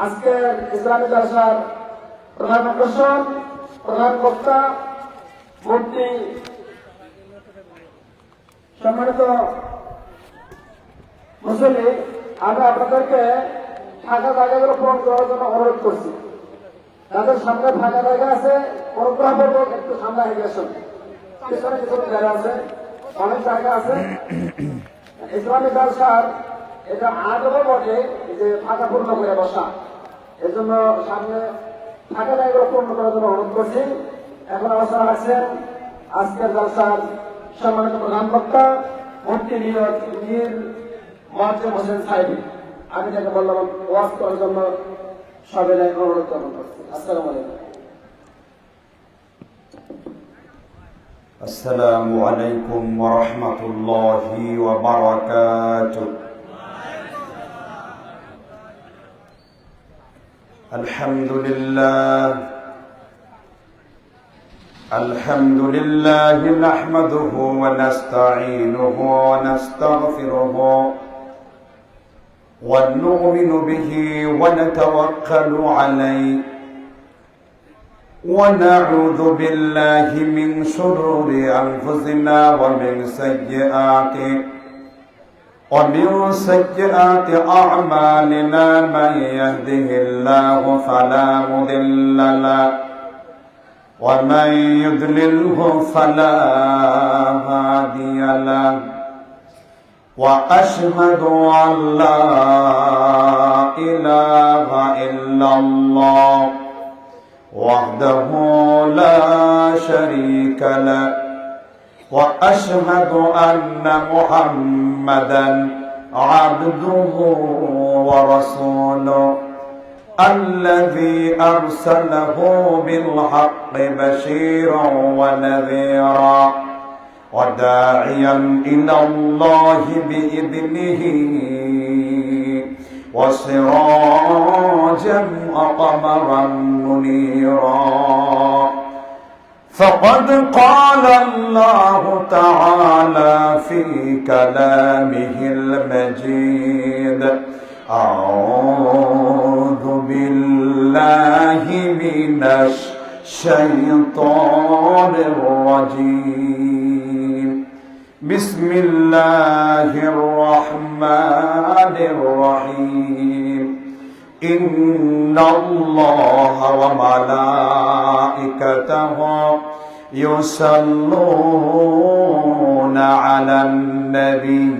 আজকে ইসলামী জলসার প্রধান আকর্ষণ, প্রধান বক্তা, মুফতি সম্মানিত মুসল্লি, আমি আপনাদেরকে ফাঁকা জায়গাগুলো পূরণ করার জন্য অনুরোধ করছি। যাদের সামনে ফাঁকা জায়গা আছে, অনুগ্রহপূর্বক একটু সামনে এগিয়ে আসুন। পিছনে কিছু জায়গা আছে, অনেক জায়গা আছে। ইসলামী জলসার এটা আদবও বটে যে ফাঁকা পূর্ণ করে বসা, এজন্য সামনে ফাঁকা জায়গাগুলো পূর্ণ করার জন্য অনুরোধ করছি। এখন অবস্থান আছেন আজকের জলসার সম্মানিত প্রধান বক্তা মুফতি মীর মোয়াজ্জেম হোসেন সাহেবী। আমি তাকে বললাম ওয়াজ করার জন্য সবাই অনুরোধ জ্ঞাপন করছি। আসসালামু আলাইকুম। السلام عليكم ورحمة الله وبركاته. الحمد لله نحمده ونستعينه ونستغفره ونؤمن به ونتوكل عليه ونعوذ بالله من شرور أنفسنا ومن سيئات أعمالنا. من يهده الله فلا مضل له ومن يضلله فلا هادي له. وأشهد أن لا إله إلا الله وحده لا شريك له. وأشهد أن محمدا عبده ورسوله الذي أرسله بالحق بشيرا ونذيرا وداعيا إلى الله بإذنه وسراجا وقمرا منيرا. فقد قال الله تعالى في كلامه المجيد: أعوذ بالله من الشيطان الرجيم. بسم الله الرحمن الرحيم. إن الله وملائكته يصلون على النبي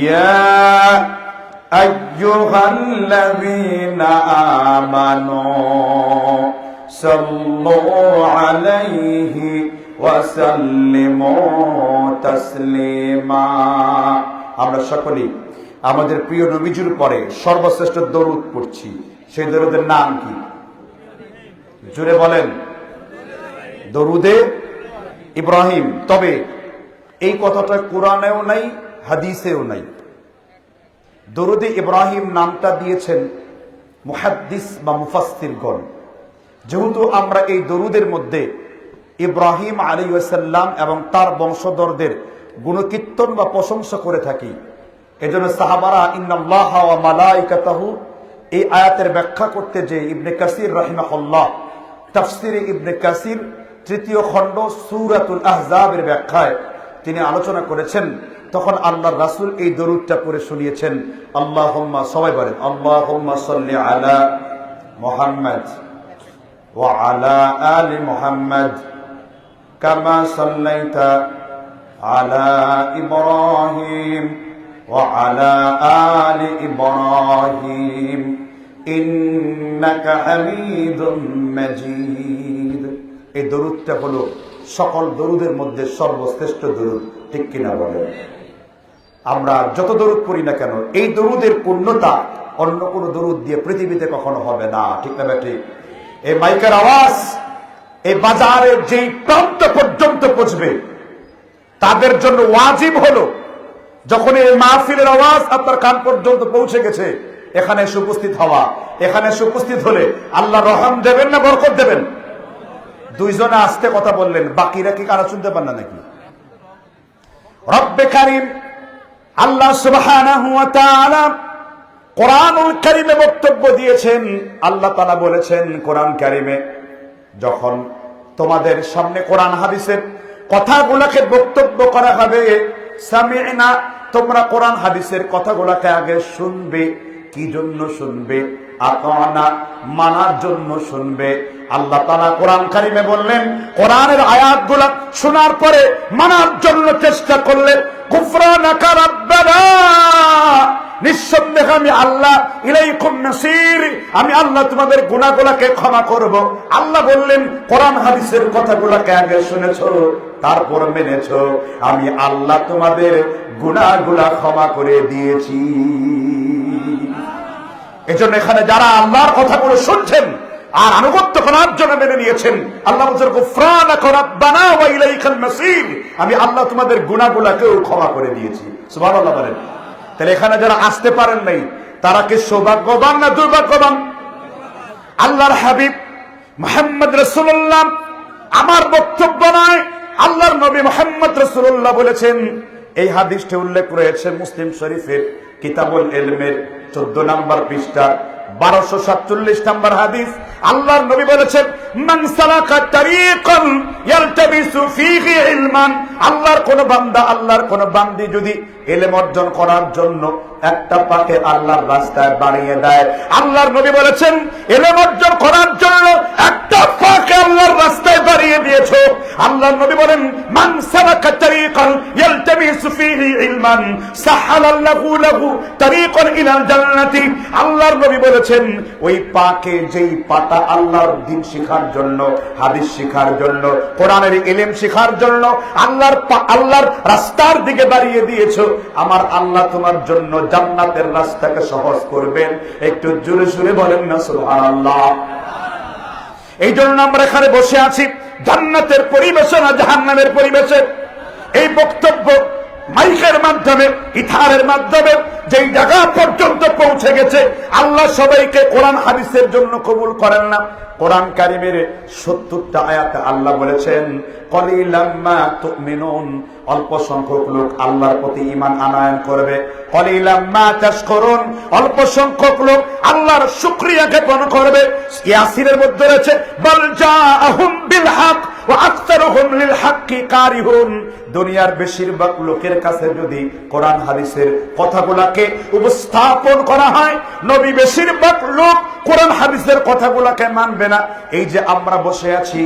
يا أيها الذين آمنوا صلوا عليه وسلموا تسليما. আমরা সকলেই আমাদের প্রিয় নবীজির পরে সর্বশ্রেষ্ঠ দরুদ পড়ছি। সেই দরুদের নাম কি? জোরে বলেন। দরুদে ইব্রাহিম। তবে এই কথাটা কোরআনেও নাই, হাদিসেও নাই। দরুদে ইব্রাহিম নামটা দিয়েছেন মুহাদ্দিস বা মুফাসসিরগণ। যেহেতু আমরা এই দরুদের মধ্যে ইব্রাহিম আলাইহিস সালাম এবং তার বংশধরদের গুণকীর্তন বা প্রশংসা করে থাকি, এজন্য সাহাবারা ইন্নাল্লাহা ওয়া মালাইকাতাহু এই আয়াতের ব্যাখ্যা করতে যে ইবনে কাসির রাহিমাহুল্লাহ তাফসিরে ইবনে কাসির 3য় খণ্ড সূরাতুল আহজাবের ব্যাখ্যায় তিনি আলোচনা করেছেন, তখন আল্লাহর রাসূল এই দরুদটা পড়ে শুনিয়েছেন। আল্লাহুম্মা, সবাই বলেন, আল্লাহুম্মা সাল্লি আলা মুহাম্মাদ ওয়া আলা আলি মুহাম্মাদ কামা সাল্লাইতা আলা ইব্রাহিম وعلى آل إبراهيم إنك حميد مجيد. এই দরুদটা হলো সকল দরুদের মধ্যে সর্বশ্রেষ্ঠ দরুদ, ঠিক কিনা বলেন? আমরা যত দরুদ পড়ি না কেন, এই দরুদের পূর্ণতা অন্য কোন দরুদ দিয়ে পৃথিবীতে কখনো হবে না, ঠিক না ঠিক? এই মাইকের আওয়াজ এই বাজারের যেই প্রান্ত পর্যন্ত পৌঁছবে, তাদের জন্য ওয়াজিব হলো, যখন এই মাহফিলের আওয়াজ আপনার কান পর্যন্ত পৌঁছে গেছে, এখানে উপস্থিত হওয়া। এখানে উপস্থিত হলে আল্লাহ রহম দেবেন না বরকত দেবেন? দুইজনে আস্তে কথা বললেন, বাকিরা কি কারা শুনতে পান না নাকি? রব্বে কারীম আল্লাহ সুবহানাহু ওয়া তাআলা কোরআনুল কারীমে বক্তব্য দিয়েছেন। আল্লাহ তাআলা বলেছেন কোরআন কারীমে, যখন তোমাদের সামনে কোরআন হাদিসের কথাগুলোকে বক্তব্য করা হবে, সামি'না, তোমরা কোরআন হাদিসের কথাগুলোকে আগে শুনবে। কি জন্য শুনবে? আতানা, মানার জন্য শুনবে। আল্লাহ তাআলা কোরআন কারীমে বললেন, কোরআনের আয়াতগুলো শোনার পরে মানার জন্য চেষ্টা করলে, গুফরানাকা রাব্বানা, নিঃসন্দেহে আমি আল্লাহ, ইলাইকুম নাসির, আমি আল্লাহ তোমাদের গুনাহগুলোকে ক্ষমা করব। আল্লাহ বললেন কোরআন হাদিসের কথাগুলোকে আগে শুনেছো, তারপর মেনেছো, আমি আল্লাহ তোমাদের গুনাহগুলো ক্ষমা করে দিয়েছি। এজন্য এখানে যারা আল্লাহর কথাগুলো শুনছেন আর আনুগত্য করার জন্য মেনে নিয়েছেন, আল্লাহ বলছেন গুফরানাকা রাব্বানা ওয়া ইলাইকাল মাসির, আমি আল্লাহ তোমাদের গুনাহগুলোকেও ক্ষমা করে দিয়েছি। সুবহানাল্লাহ বলেন। তাহলে এখানে যারা আসতে পারেন নাই তারা কি সৌভাগ্যবান না দুর্ভাগ্যবান? আল্লাহর হাবিব মুহাম্মদ রাসূলুল্লাহ, আমার বক্তব্য নয়, আল্লাহর নবী মুহাম্মদ রাসূলুল্লাহ বলেছেন। এই হাদিসটি উল্লেখ রয়েছে মুসলিম শরীফের কিতাবুল ইলমের 14 নম্বর পৃষ্ঠা 1247 নম্বর হাদিস। আল্লাহর নবী বলেছেন, মান সালাকা তারিকান ইয়ালতাবিসু ফীহি ইলমান, আল্লাহর কোন বান্দা, আল্লাহর কোন বান্দি যদি ইলম অর্জন করার জন্য একটা পাকে আল্লাহর রাস্তায় বাড়িয়ে দেয়, আল্লাহর নবী বলেছেন ইলম অর্জন করার জন্য একটা পাকে আল্লাহর রাস্তায় বাড়িয়ে দিয়েছো, আল্লাহর নবী বলেন মান সালাকা তারিকান ইয়ালতাবিসু ফীহি ইলমান সাহালাল্লাহু লাহু তারিকান ইলাল জান্নাতি, আল্লাহর নবী বলেছেন ওই পাকে, যেই পাতা আল্লাহর দ্বীন শিখার জন্য, হাদিস শিখার জন্য, কোরআনের ইলম শিখার জন্য আল্লাহর রাস্তার দিকে বাড়িয়ে দিয়েছো, আমার আল্লাহ তোমার জন্য জান্নাতের রাস্তাকে সহজ করবেন। একটু জোরে জোরে বলেন না সুবহানাল্লাহ। এই জন্য আমরা এখানে বসে আছি জান্নাতের পরিবেশে না জাহান্নামের পরিবেশে। এই বক্তব্য মাইকের মাধ্যমে, ইথারের মাধ্যমে যেই জায়গা পর্যন্ত পৌঁছে গেছে, আল্লাহ সবাইকে কোরআন হাদিসের জন্য কবুল করেন না। কোরআন কারীমের 70টা আয়াতে আল্লাহ বলেছেন কলিলাম মা তুমিনুন, অল্প সংখ্যক লোক আল্লাহর প্রতি ঈমান আনয়ন করবে। কলিলাম মা তাশকুরুন, অল্প সংখ্যক লোক আল্লাহর শুকরিয়া জ্ঞাপন করবে। ইয়াসিনের মধ্যে রয়েছে বাল জাআহুম বিল হক ওয়া আকতারুহুম লিল হাক্কি কারিহুন, দুনিয়ার বেশিরভাগ লোকের কাছে যদি কোরআন হাদিসের কথাগুলোকে উপস্থাপন করা হয়, নবী বেশিরভাগ লোক কোরআন হাদিসের কথাগুলোকে মানবে না। এই যে আমরা বসে আছি,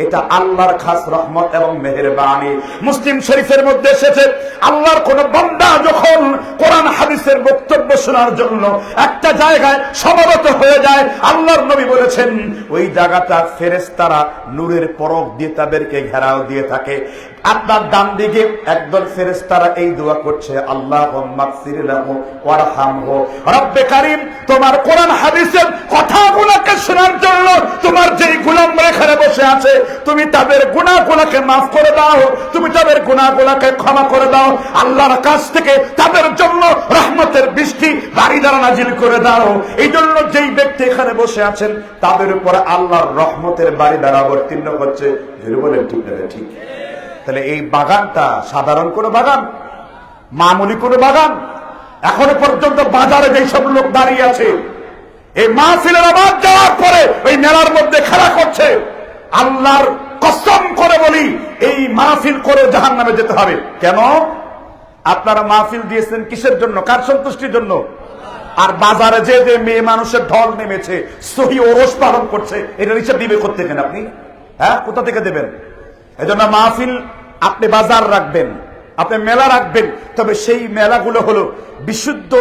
এটা আল্লাহর খাস রহমত এবং মেহেরবানি। মুসলিম শরীফের মধ্যে এসেছে, আল্লাহর কোন বান্দা যখন কোরআন হাদিসের বক্তব্য শোনার জন্য একটা জায়গায় সমবেত হয়ে যায়, আল্লাহর নবী বলেছেন ওই জায়গাটা ফেরেশতারা নূরের পরক দিয়ে তাদেরকে ঘেরাও দিয়ে থাকে। আপনার ডান দিকে একদল ফেরেশতারা এই দোয়া করছে, আল্লাহুম্মা গফির লাহু ওয়ারহামহু, রব্বে কারীম, তোমার কোরআন হাদিসের কথাগুলোকে শোনার জন্য তোমার যেই গোলামরা এখানে বসে আছে, তুমি তাদের গুনাহগুলোকে মাফ করে দাও, তুমি তাদের গুনাহগুলোকে ক্ষমা করে দাও, আল্লাহর কাছ থেকে তাদের জন্য রহমতের বৃষ্টি বাড়ি দ্বারা নাজিল করে দাও। এই জন্য যেই ব্যক্তি এখানে বসে আছেন তাদের উপর আল্লাহর রহমতের বাড়ি দ্বারা অবতীর্ণ হচ্ছে। যদি বলেন ঠিক না? ঠিক। তাহলে এই বাগানটা সাধারণ কোনো বাগান, মামুলি কোনো বাগান? এখনো পর্যন্ত বাজারে যেই সব লোক দাঁড়িয়ে আছে, এই মাহফিলের আওয়াজ যাওয়ার পরে ওই মেলার মধ্যে খেলা করছে, আল্লাহর কসম করে বলি এই মাহফিল করে জাহান্নামে যেতে হবে। কেন? আপনারা মাহফিল দিয়েছেন কিসের জন্য? কার সন্তুষ্টির জন্য? আর বাজারে যে যে মেয়ে মানুষের ঢল নেমেছে, সহি ওরস পালন করছে, এটার হিসাব দিবে কোথা থেকে আপনি? হ্যাঁ, কোথা থেকে দেবেন? এজন্য মাহফিল আপনি বাজার রাখবেন, আপনি মেলা রাখবেন, তবে সেই মেলাগুলো হলো বিশুদ্ধ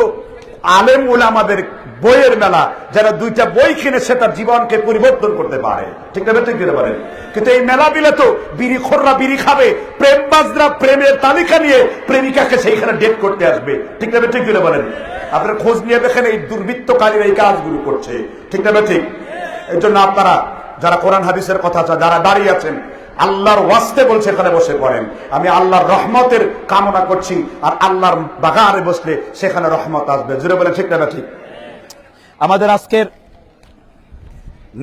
আলেম ওলামাদের বইয়ের মেলা, যারা দুইটা বই কিনেছে তার জীবনকে পরিবর্তন করতে পারে। ঠিক না? ঠিক দিতে পারে। কিন্তু এই মেলা বিলে তো বিড়িখোররা বিড়ি খাবে, প্রেমবাজরা প্রেমের তালিকা নিয়ে প্রেমিকাকে সেইখানে ডেট করতে আসবে। ঠিক না? ঠিক দিতে পারেন। আপনারা খোঁজ নিয়ে দেখেন এই দুর্বৃত্তকারীরা এই কাজগুলো করছে। ঠিক না? ঠিক। এই জন্য আপনারা যারা কোরআন হাদিসের কথা যারা দাঁড়িয়ে আছেন, আল্লাহর ওয়াস্তে বলছে এখানে বসে পড়েন। আমি আল্লাহর রহমতের কামনা করছি, আর আল্লাহর বাগানে বসলে সেখানে রহমত আসবে। জুড়ে বলে ঠিক না? ঠিক। আমাদের আজকের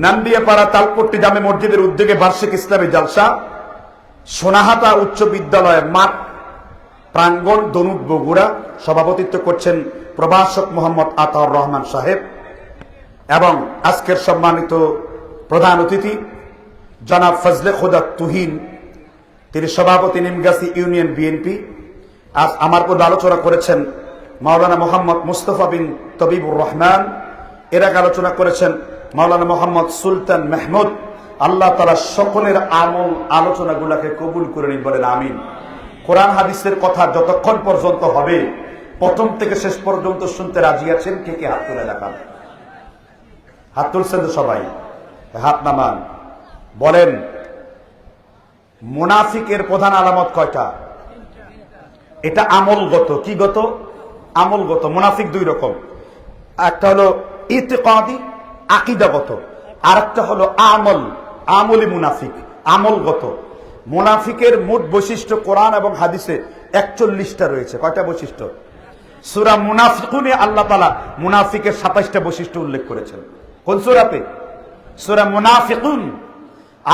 নান্দিয়াপাড়া তালপট্টি জামে মসজিদের উদ্যোগে বার্ষিক ইসলামী জালসা, সোনাহাটা উচ্চ বিদ্যালয়ের মাঠ প্রাঙ্গণ দনুক বগুড়া। সভাপতিত্ব করছেন প্রভাষক মোহাম্মদ আতাউর রহমান সাহেব এবং আজকের সম্মানিত প্রধান অতিথি জনাব ফজলে খোদা তুহিন, তিনি সভাপতি নিমগাছি ইউনিয়ন বিএনপি। আজ আমার পূর্বে আলোচনা করেছেন মাওলানা মোহাম্মদ মুস্তফা বিন তবিবুর রহমান। এর আগে আলোচনা করেছেন মাওলানা মোহাম্মদ সুলতান মাহমুদ। আল্লাহ তাআলা সকলের আমল আলোচনাগুলোকে কবুল করে নিন, বলেন আমিন। কোরআন হাদিসের কথা যতক্ষণ পর্যন্ত হবে, প্রথম থেকে শেষ পর্যন্ত শুনতে রাজি আছেন? কে কে হাত তুলে দেখান? হাত তুলছেন তো সবাই? হাত নামান। বলেন, মুনাফিকের প্রধান আলামত কয়টা? এটা আমলগত। কি গত? আমলগত। মুনাফিক দুই রকম, একটা হলো ইতিকাদি, আকীদাগত, আর একটা হলো আমলি মুনাফিক, আমলগত। মুনাফিকের মোট বৈশিষ্ট্য কোরআন এবং হাদিসে 41টা রয়েছে। কয়টা বৈশিষ্ট্য? সূরা মুনাফিকুনে আল্লাহ তাআলা মুনাফিকের 27টা বৈশিষ্ট্য উল্লেখ করেছেন। কোন সূরাতে? সূরা মুনাফিকুন।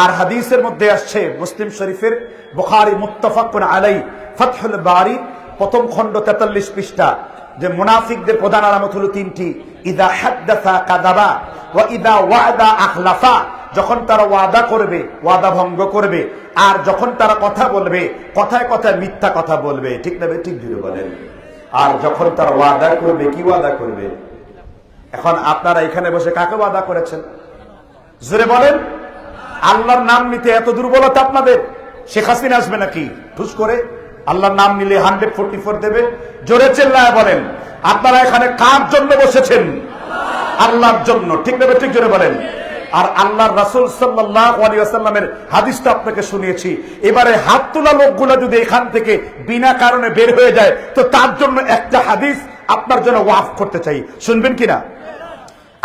আর হাদিসের মধ্যে আসছে মুসলিম শরীফের, বুখারী মুত্তাফাকুন আলাই, ফাতহুল বারী প্রথম খণ্ড 43 পৃষ্ঠা, যে মুনাফিকদের প্রধান আলামত হলো তিনটি। ইদা হাদ্দাসা কাযাবা ওয়া ইদা ওয়াদা আখলাফা। যখন তারা ওয়াদা করবে, ওয়াদা ভঙ্গ করবে, আর যখন তারা কথা বলবে, কথায় কথায় মিথ্যা কথা বলবে। ঠিক না? ঠিক জুড়ে বলেন। আর যখন তারা ওয়াদা করবে, কি ওয়াদা করবে? এখন আপনারা এখানে বসে কাকে ওয়াদা করেছেন? জোরে বলেন। আল্লাহর নাম নিতে এত দুর্বলতা আপনাদের? শেখ হাসিনা আসবে নাকি ঠুস করে? আল্লাহর নাম নিলে 144 দেবে। জোরে চিল্লায় বলেন, আপনারা এখানে কার জন্য বসেছেন? আল্লাহর জন্য। ঠিক না? ঠিক জোরে বলেন। আর আল্লাহর রাসূল সাল্লাল্লাহু আলাইহি ওয়াসাল্লামের হাদিসটা আপনাকে শুনিয়েছি। এবারে হাত তোলা লোকগুলো যদি এখান থেকে বিনা কারণে বের হয়ে যায়, তো তার জন্য একটা হাদিস আপনার জন্য ওয়াফ করতে চাই, শুনবেন কিনা?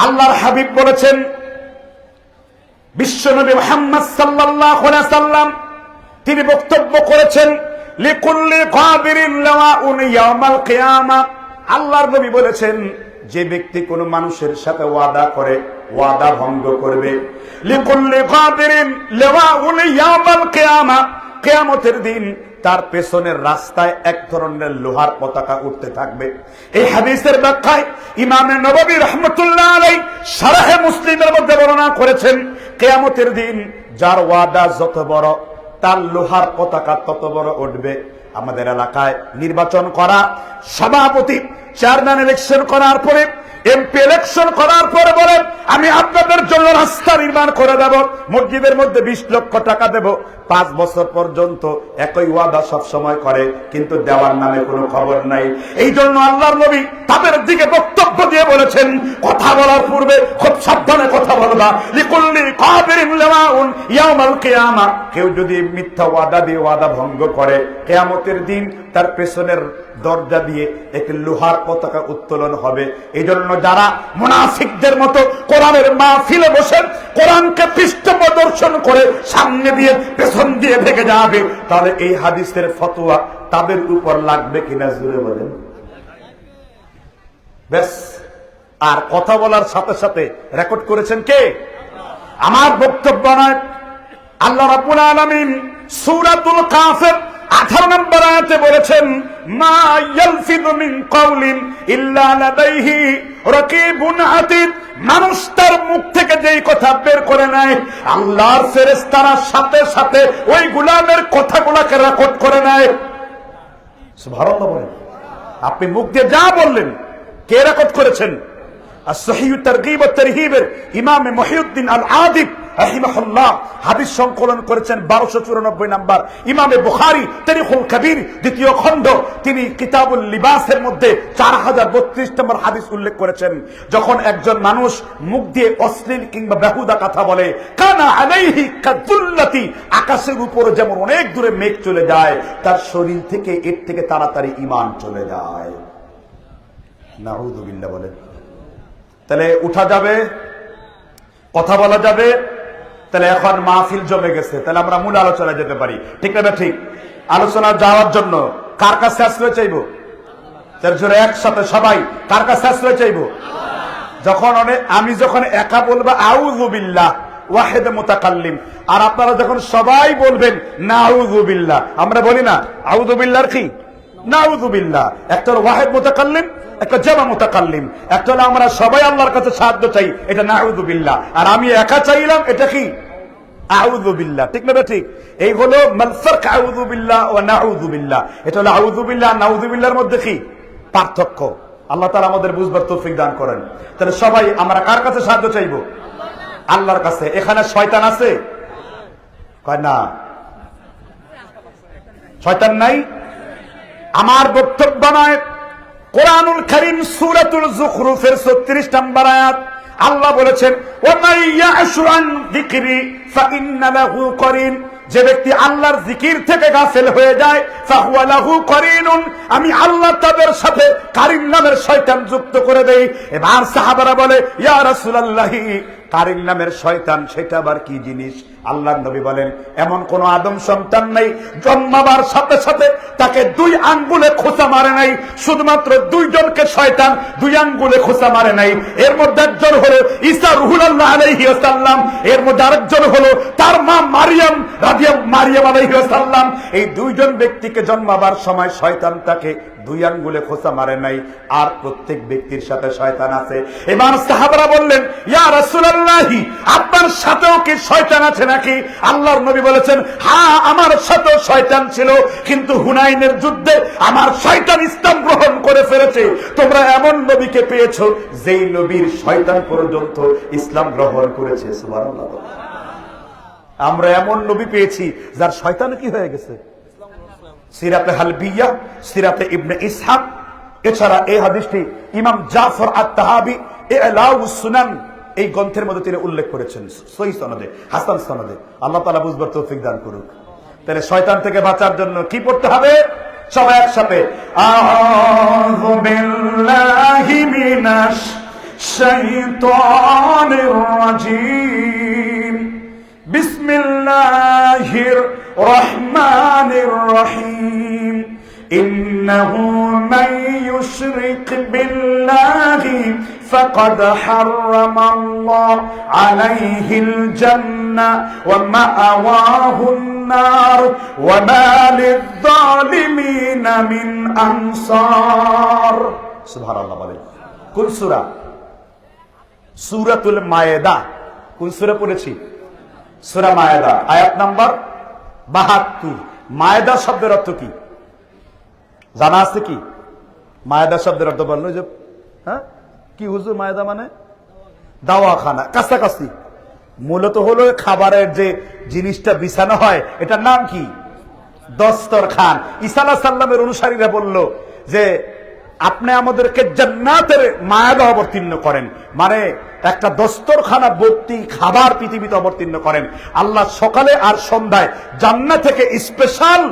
আল্লাহর হাবিব বলেছেন, বিশ্বনবী মুহাম্মদ সাল্লাল্লাহু আলাইহি ওয়াসাল্লাম তিনি বক্তব্য করেছেন, লিকুল্লি কাবিরিন লাওয়াউন ইয়াউমাল কিয়ামা। আল্লাহর নবী বলেছেন, যে ব্যক্তি কোন মানুষের সাথে ওয়াদা করে, ওয়াদা ভঙ্গ করবে, লিকুল্লি কাবিরিন লাওয়াউন ইয়াউমাল কিয়ামা, কিয়ামতের দিন তার পেছনের রাস্তায় এক ধরনের লোহার পতাকা উঠতে থাকবে। এই হাদিসের ব্যাখ্যায় ইমাম নববী রাহমাতুল্লাহ আলাইহি শারহে মুসলিমের মধ্যে বর্ণনা করেছেন, কিয়ামতের দিন যার ওয়াদা যত বড়, তার লোহার পতাকা তত বড় উঠবে। আমাদের এলাকায় নির্বাচন করা সভাপতি, চেয়ারম্যান ইলেকশন করার পরে, এমপি ইলেকশন করার পরে বলেন, আমি আপনাদের জন্য রাস্তা নির্মাণ করে দেব, মসজিদের মধ্যে 20 লক্ষ টাকা দেব। 5 বছর পর্যন্ত একই ওয়াদা সব সময় করে, কিন্তু দেওয়ার নামে কোনো খবর নাই। এই জন্য আল্লাহর নবী তাদের দিকে বক্তব্য দিয়ে বলেছেন, কথা বলার পূর্বে খুব সাবধানে কথা বলবা। লিকুল্লি কাবিরিন লাওয়াউন ইয়াউমাল কিয়ামা। কেউ যদি মিথ্যা ওয়াদা দিয়ে ওয়াদা ভঙ্গ করে, কিয়ামতের দিন তার পেছনের দরজা দিয়ে এক লোহার পতাকা উত্তোলন হবে। এই জন্য যারা মুনাফিকদের মতো কোরআনের মাহফিলে বসে কোরআনকে পৃষ্ঠপ্রদর্শন করে সামনে দিয়ে পেছন দিয়ে ভেঙে যাবে, তাহলে এই হাদিসের ফতোয়া তাদের উপর লাগবে কিনা জোরে বলেন। বেশ। আর কথা বলার সাথে সাথে রেকর্ড করেছেন কে? আমার বক্তব্য নয়। আল্লাহ রাব্বুল আলামিন সূরাতুল কাফের 18 নম্বর আয়াতে বলেছেন, মা ইয়ালফিযু মিন কাওলিন ইল্লা লাদাইহি রাকিবুন আতীদ। মানুষ তার মুখ থেকে যেই কথা বের করে নেয়, আল্লাহর ফেরেশতারা সাথে সাথে ওই গোলামের কথাগুলোকে রেকর্ড করে নেয়। সুবহানাল্লাহ বলেন। আপনি মুখ দিয়ে যা বললেন, কে রেকর্ড করেছেন? as-sahih at-targhib at-tarhib-এর ইমাম মুহিউদ্দিন আল-আদিব রাহিমাহুল্লাহ হাদিস সংকলন করেছেন 1294 নাম্বার। ইমামে বুখারী তারিখুল কবির 2য় খণ্ড, তিনি কিতাবুল লিবাসের মধ্যে 4032 নম্বর হাদিস উল্লেখ করেছেন। যখন একজন মানুষ মুখ দিয়ে অশ্লীল কিংবা বেহুদা কথা বলে, কানা আলাইহি কাযুল্লাতি, আকাশের উপরে যেমন অনেক দূরে মেঘ চলে যায়, তার শরীর থেকে এর থেকে তাড়াতাড়ি ঈমান চলে যায়। নাউযুবিল্লাহ বলেন। তাহলে উঠা যাবে, কথা বলা যাবে। তাহলে এখন মাহফিল জমে গেছে, তাহলে আমরা মূল আলোচনায় যেতে পারি। ঠিক না? ঠিক। আলোচনা যাওয়ার জন্য কার কাছে আশ্রয় চাইবো? জোরে একসাথে সবাই কার কাছে আশ্রয় চাইবো? আমি যখন একা বলবো আউযু বিল্লাহ ওয়াহিদ মুতাকাল্লিম, আর আপনারা যখন সবাই বলবেন নাউযু বিল্লাহ, আমরা বলি না আউযু বিল্লাহর কি নাউযুবিল্লাহ। একটা হলো ওয়াহিদ মুতাকাল্লিম, একটা জামা মুতাকাল্লিম। একটা হলো আমরা সবাই আল্লাহর কাছে সাহায্য চাই, এটা নাউযুবিল্লাহ। আর আমি একা চাইলাম, এটা কি আউযুবিল্লাহ। ঠিক না ঠিক? এই হলো মাল ফারক আউযুবিল্লাহ ওয়া নাউযুবিল্লাহ। এটা হলো আউযুবিল্লাহ আর নাউযুবিল্লাহর মধ্যে কি পার্থক্য? আল্লাহ তাআলা আমাদের বুঝবার তৌফিক দান করেন। তাহলে সবাই আমরা কার কাছে সাহায্য চাইবো? আল্লাহর কাছে। এখানে শয়তান আছে? কয় না, শয়তান নাই। আমার বক্তব্য নয়, কোরআনুল কারীম সূরাতুল যুখরুফের ৩৬ নম্বর আয়াত আল্লাহ বলেছেন, ওয়া মান ইয়াশু আন যিকরি ফাইন্না লাহু করিন। যে ব্যক্তি আল্লাহর জিকির থেকে গাফেল হয়ে যায়, ফাহুয়া লাহু করিনুন, আমি আল্লাহ তাদের সাথে কারিন নামের শয়তান যুক্ত করে দেই। এবার সাহাবারা বলে, ইয়া রাসূলুল্লাহি, কারিন নামের শয়তান সেটা আবার কি জিনিস? আল্লাহর নবী বলেন, এমন কোন আদম সন্তান নেই জন্মাবার সাথে সাথে তাকে 2 আঙ্গুলে খোঁচা মারে নাই। শুধুমাত্র 2 জনকে শয়তান 2 আঙ্গুলে খোঁচা মারে নাই। এর মধ্যে একজন হলো ঈসা রুহুল্লাহ আলাইহি ওয়াসাল্লাম, এর মধ্যে আরেকজন হলো তার মা মারিয়াম আলাইহি ওয়াসাল্লাম। এই 2 জন ব্যক্তিকে জন্মাবার সময় শয়তান তাকে 2 আঙ্গুলে খোঁচা মারে নাই। আর প্রত্যেক ব্যক্তির সাথে শয়তান আছে। এবার সাহাবারা বললেন, ইয়া রাসূলুল্লাহি, আপনার সাথেও কি শয়তান আছে নাকি? আল্লাহর নবী বলেছেন, হ্যাঁ, আমার সাথেও শয়তান ছিল, কিন্তু হুনাইনের যুদ্ধে আমার শয়তান ইসলাম গ্রহণ করে ফেলেছে। তোমরা এমন নবীকে পেয়েছো যেই নবীর শয়তান পর্যন্ত ইসলাম গ্রহণ করেছে। সুবহানাল্লাহ। আমরা এমন নবী পেয়েছি যার শয়তান কি হয়ে গেছে। সিরাতে হালবিয়া, সিরাতে ইবনে ইসহাক, এছাড়া এই হাদিসটি ইমাম জাফর আত-তাহাবি ইলাউস সুনান এই গ্রন্থের মধ্যে তিনি উল্লেখ করেছেন সহিহ সনদে, হাসান সনদে। আল্লাহ তাআলা বুঝবার তৌফিক দান করুক। তাহলে শয়তান থেকে বাঁচার জন্য কি পড়তে হবে? সবাই একসাথে, আউযু বিল্লাহি মিনাশ শাইতানির রাজীম, বিসমিল্লাহির রহমানির রহিম, ইন্নাহু মান ইউশরিক বিল্লাহি ফাকাদ হারামাল্লাহু আলাইহিল জান্নাহ ওয়া মাআওয়াহুন নার ওয়া মা লিয-যালিমিনা মিন আনসার। সুবহানাল্লাহ বলেন। কোন সূরা? সূরাতুল মায়েদা। কোন সূরা পড়েছি? সূরা মায়েদা, আয়াত নাম্বার 72। মায়েদা শব্দের অর্থ কি জানা আছে কি? মায়েদা শব্দের অর্থ বললো যে, হ্যাঁ কি হুজুর, মায়েদা মানে দাওয়াখানা, কাছাকাছি। মূলত হলো খাবারের যে জিনিসটা বিছানো হয়, এটার নাম কি? দস্তরখান। ঈসা আলাইহিস সালামের অনুসারীরা বলল যে, আপনি আমাদেরকে জান্নাতের মায়াদা অবতীর্ণ করেন, মানে একটা দস্তরখানা ভর্তি খাবার পৃথিবীতে অবতীর্ণ করেন। আল্লাহ সকালে আর সন্ধ্যায় জান্নাত থেকে স্পেশাল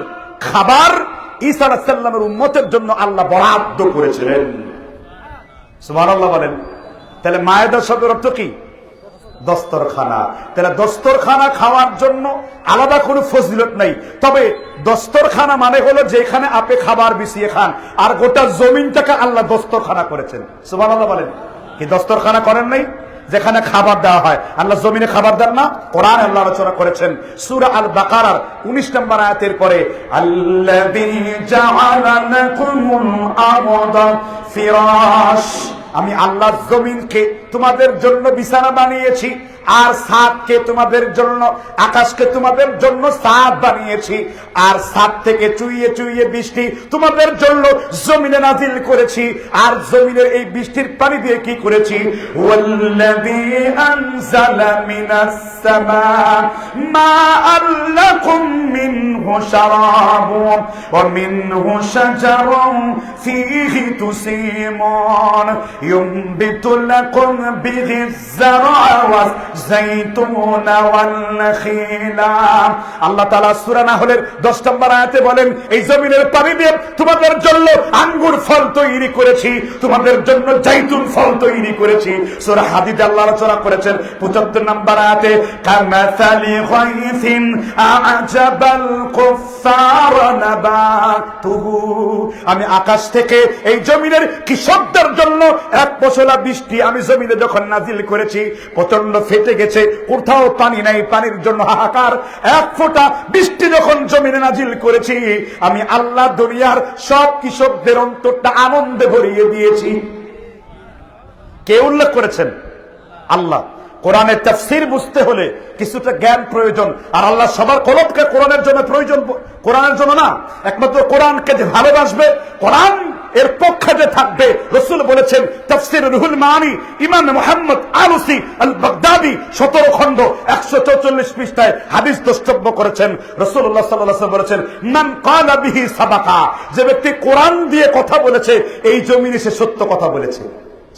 খাবার ঈসা আলাইহিস সালামের উম্মতের জন্য আল্লাহ বরাদ্দ করেছিলেন। সুবহানাল্লাহ বলেন। তাহলে মায়েদা শব্দের অর্থ কি? দস্তরখানা। তাহলে দস্তরখানা খাওয়ার জন্য আলাদা কোনো ফজিলত নাই, তবে দস্তরখানা মানে হলো যেখানে আপনি খাবার বিছিয়ে খান, আর গোটা জমিনটাকে আল্লাহ দস্তরখানা করেছেন। সুবহানাল্লাহ বলেন। কি দস্তরখানা করেন নাই? যেখানে খাবার দেওয়া হয়। আল্লাহ জমিনে খাবার দেন না? কোরআন আল্লাহ আলোচনা করেছেন সূরা আল বাকারার 19 নম্বর আয়াতের পরে, আল্লাযী জাআলা লাকুমুল আরদা ফিরাশ, আমি আল্লাহ জমিনকে তোমাদের জন্য বিছানা বানিয়েছি, আর ছাদকে তোমাদের জন্য, আকাশকে তোমাদের জন্য ছাদ বানিয়েছি, আর ছাদ থেকে চুইয়ে চুইয়ে বৃষ্টি তোমাদের জন্য জমিনে নাজিল করেছি, আর জমিনের এই বৃষ্টির পানি দিয়ে কি করেছি? ওয়াল্লাযী আনজালা মিনাস সামাআ লাকুম মিনহু শারাবুন ওয়া মিনহু শাজারুন ফীহি তুসিমুন ইউনবিতু লাকুম বিহিজ যারআ ওয়া যাইতুনা ওয়াল নাখিলা। আল্লাহ তাআলা সূরা নাহলের 10 নম্বর আয়াতে বলেন, এই জমিনের পানি দিয়ে তোমাদের জন্য আঙ্গুর ফল তৈরি করেছি, তোমাদের জন্য জাইতুন ফল তৈরি করেছি। সূরা হাদীদ আল্লাহ আলোচনা করেছেন 75 নম্বর আয়াতে, কামাসালি গায়সিন আ'জাবাল কুফফার নাবাতুহু, আমি আকাশ থেকে এই জমিনের কৃষকদের জন্য এক পশলা বৃষ্টি আমি জমিনে যখন নাজিল করেছি, প্রচন্ড ফেটে গেছে, কোথাও পানি নাই, পানির জন্য হাহাকার। এক ফোঁটা বৃষ্টি যখন জমিনে নাজিল করেছি, আমি আল্লাহ দুনিয়ার সব কৃষকদের অন্তরটা আনন্দে ভরিয়ে দিয়েছি। কে উল্লেখ করেছেন? আল্লাহ। কোরআনের তাফসীর বুঝতে হলে কিছুটা জ্ঞান প্রয়োজন, আর আল্লাহ সবার কলবকে কোরআনের জন্য প্রয়োজন, কোরআনের জন্য না। একমাত্র কোরআনকে যে ভালোবাসবে, কোরআন এর পক্ষে যে থাকবে, রাসূল বলেছেন তাফসীর রুহুল মানি, ইমাম মুহাম্মদ আলুসি আল বাগদাদি 17 খণ্ড 144 পৃষ্ঠায় হাদিস দ্রষ্টব্য করেছেন। রাসূলুল্লাহ সাল্লাল্লাহু আলাইহি ওয়াসাল্লাম বলেছেন, মান ক্বালা বিহি সাবাকা, যে ব্যক্তি কোরআন দিয়ে কথা বলেছে, এই জমিনে সে সত্য কথা বলেছে।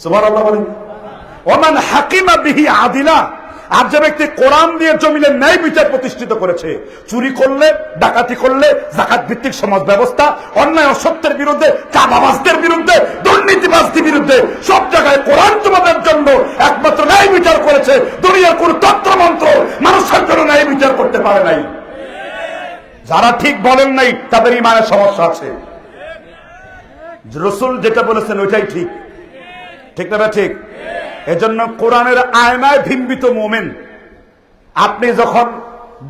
সুবহানাল্লাহ বলেন। ওমান হাকিমা বিহি আদিলা, আর যে ব্যক্তি কোরআন দিয়ে জমিনের ন্যায় বিচার প্রতিষ্ঠিত করেছে, চুরি করলে, ডাকাতি করলে, যাকাত ভিত্তিক সমাজ ব্যবস্থা, অন্যায় অসত্যের বিরুদ্ধে, চাঁদাবাজদের বিরুদ্ধে, দুর্নীতিবাজদের বিরুদ্ধে সব জায়গায় কোরআন তোমাদের জন্য একমাত্র ন্যায় বিচার করেছে। দুনিয়ার কোন তন্ত্রমন্ত্র মানুষের জন্য ন্যায় বিচার করতে পারে নাই। যারা ঠিক বলেন নাই তাদের ঈমানের সমস্যা আছে। রাসূল যেটা বলেছেন ওইটাই ঠিক, ঠিক না? ঠিক। এজন্য কোরআনের আয়নায় বিম্বিত মুমিন। আপনি যখন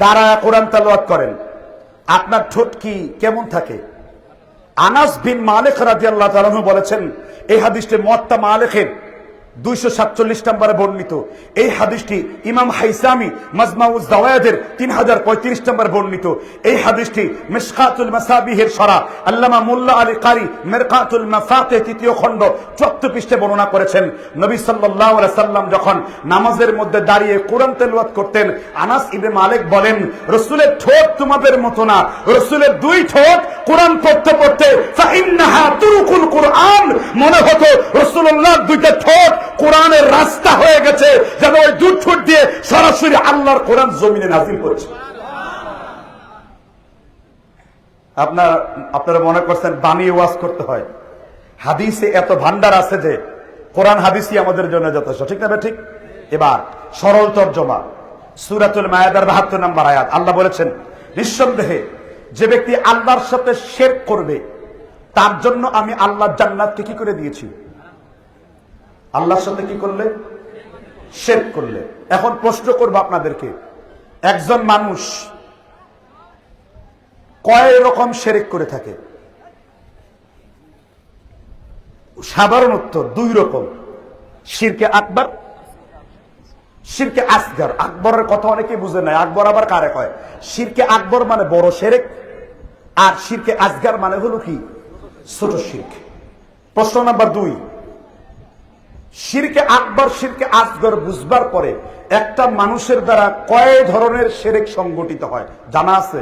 দাঁড়ায় কোরআন তেলাওয়াত করেন, আপনার ঠোঁট কি কেমন থাকে? আনাস বিন মালিক রাদিয়াল্লাহু তাআলা আনহু বলেছেন, এই হাদিসটি মুয়াত্তা মালিকের 247 নম্বরে বর্ণিত। এই হাদিসটি ইমাম হাইসামি মাজমাউজ জাওয়ায়েদের 3035 নম্বরে বর্ণিত। এই হাদিসটি মিশকাতুল মাসাবিহের শরা আল্লামা মোল্লা আলী কারি মিরকাতুল মাফাতিহ 3য় খণ্ড 74 পৃষ্ঠায় বর্ণনা করেছেন। নবী সাল্লাল্লাহু আলাইহি সাল্লাম যখন নামাজের মধ্যে দাঁড়িয়ে কোরআন তেলাওয়াত করতেন, আনাস ইবনে মালিক বলেন, রাসূলের ঠোঁট তোমাদের মতো না, রাসূলের 2 ঠোঁট কোরআন পড়তে পড়তে ফাইন্নাহা তুরুকুল কুরআন, মনে হতো রাসূলুল্লাহর 2টা ঠোঁট কোরআনের রাস্তা হয়ে গেছে, যেন ওই 2 ঠোঁট দিয়ে সরাসরি আল্লাহর কোরআন জমিনে নাজিল করছে। আপনারা মনে করছেন বানিয়ে ওয়াজ করতে হয়? হাদিসে এত ভান্ডার আছে যে কোরআন হাদিসই আমাদের জন্য যথেষ্ট, ঠিক না? ঠিক। এবার সরল তরজমা, সূরাতুল মায়েদার 72 নম্বর আয়াত। আল্লাহ বলেছেন, নিঃসন্দেহে যে ব্যক্তি আল্লাহর সাথে শিরক করবে, তার জন্য আমি আল্লাহ জান্নাতকে কি করে দিয়েছি? আল্লাহর সাথে কি করলে? শিরক করলে। এখন প্রশ্ন করব আপনাদেরকে, একজন মানুষ কয় রকম শিরক করে থাকে? সাধারণ উত্তর 2 রকম। শিরকে আকবার, শিরকে আসগর। আকবরের কথা অনেকে বুঝে নাই, আকবর আবার কারে কয়? শিরকে আকবর মানে বড় শিরক, আর শিরকে আসগর মানে হলো কি? ছোট শিরক। প্রশ্ন নাম্বার 2, শিরকে আকবর শিরকে আসগর বুঝবার পরে একটা মানুষের দ্বারা কয় ধরনের শিরক সংগঠিত হয় জানা আছে?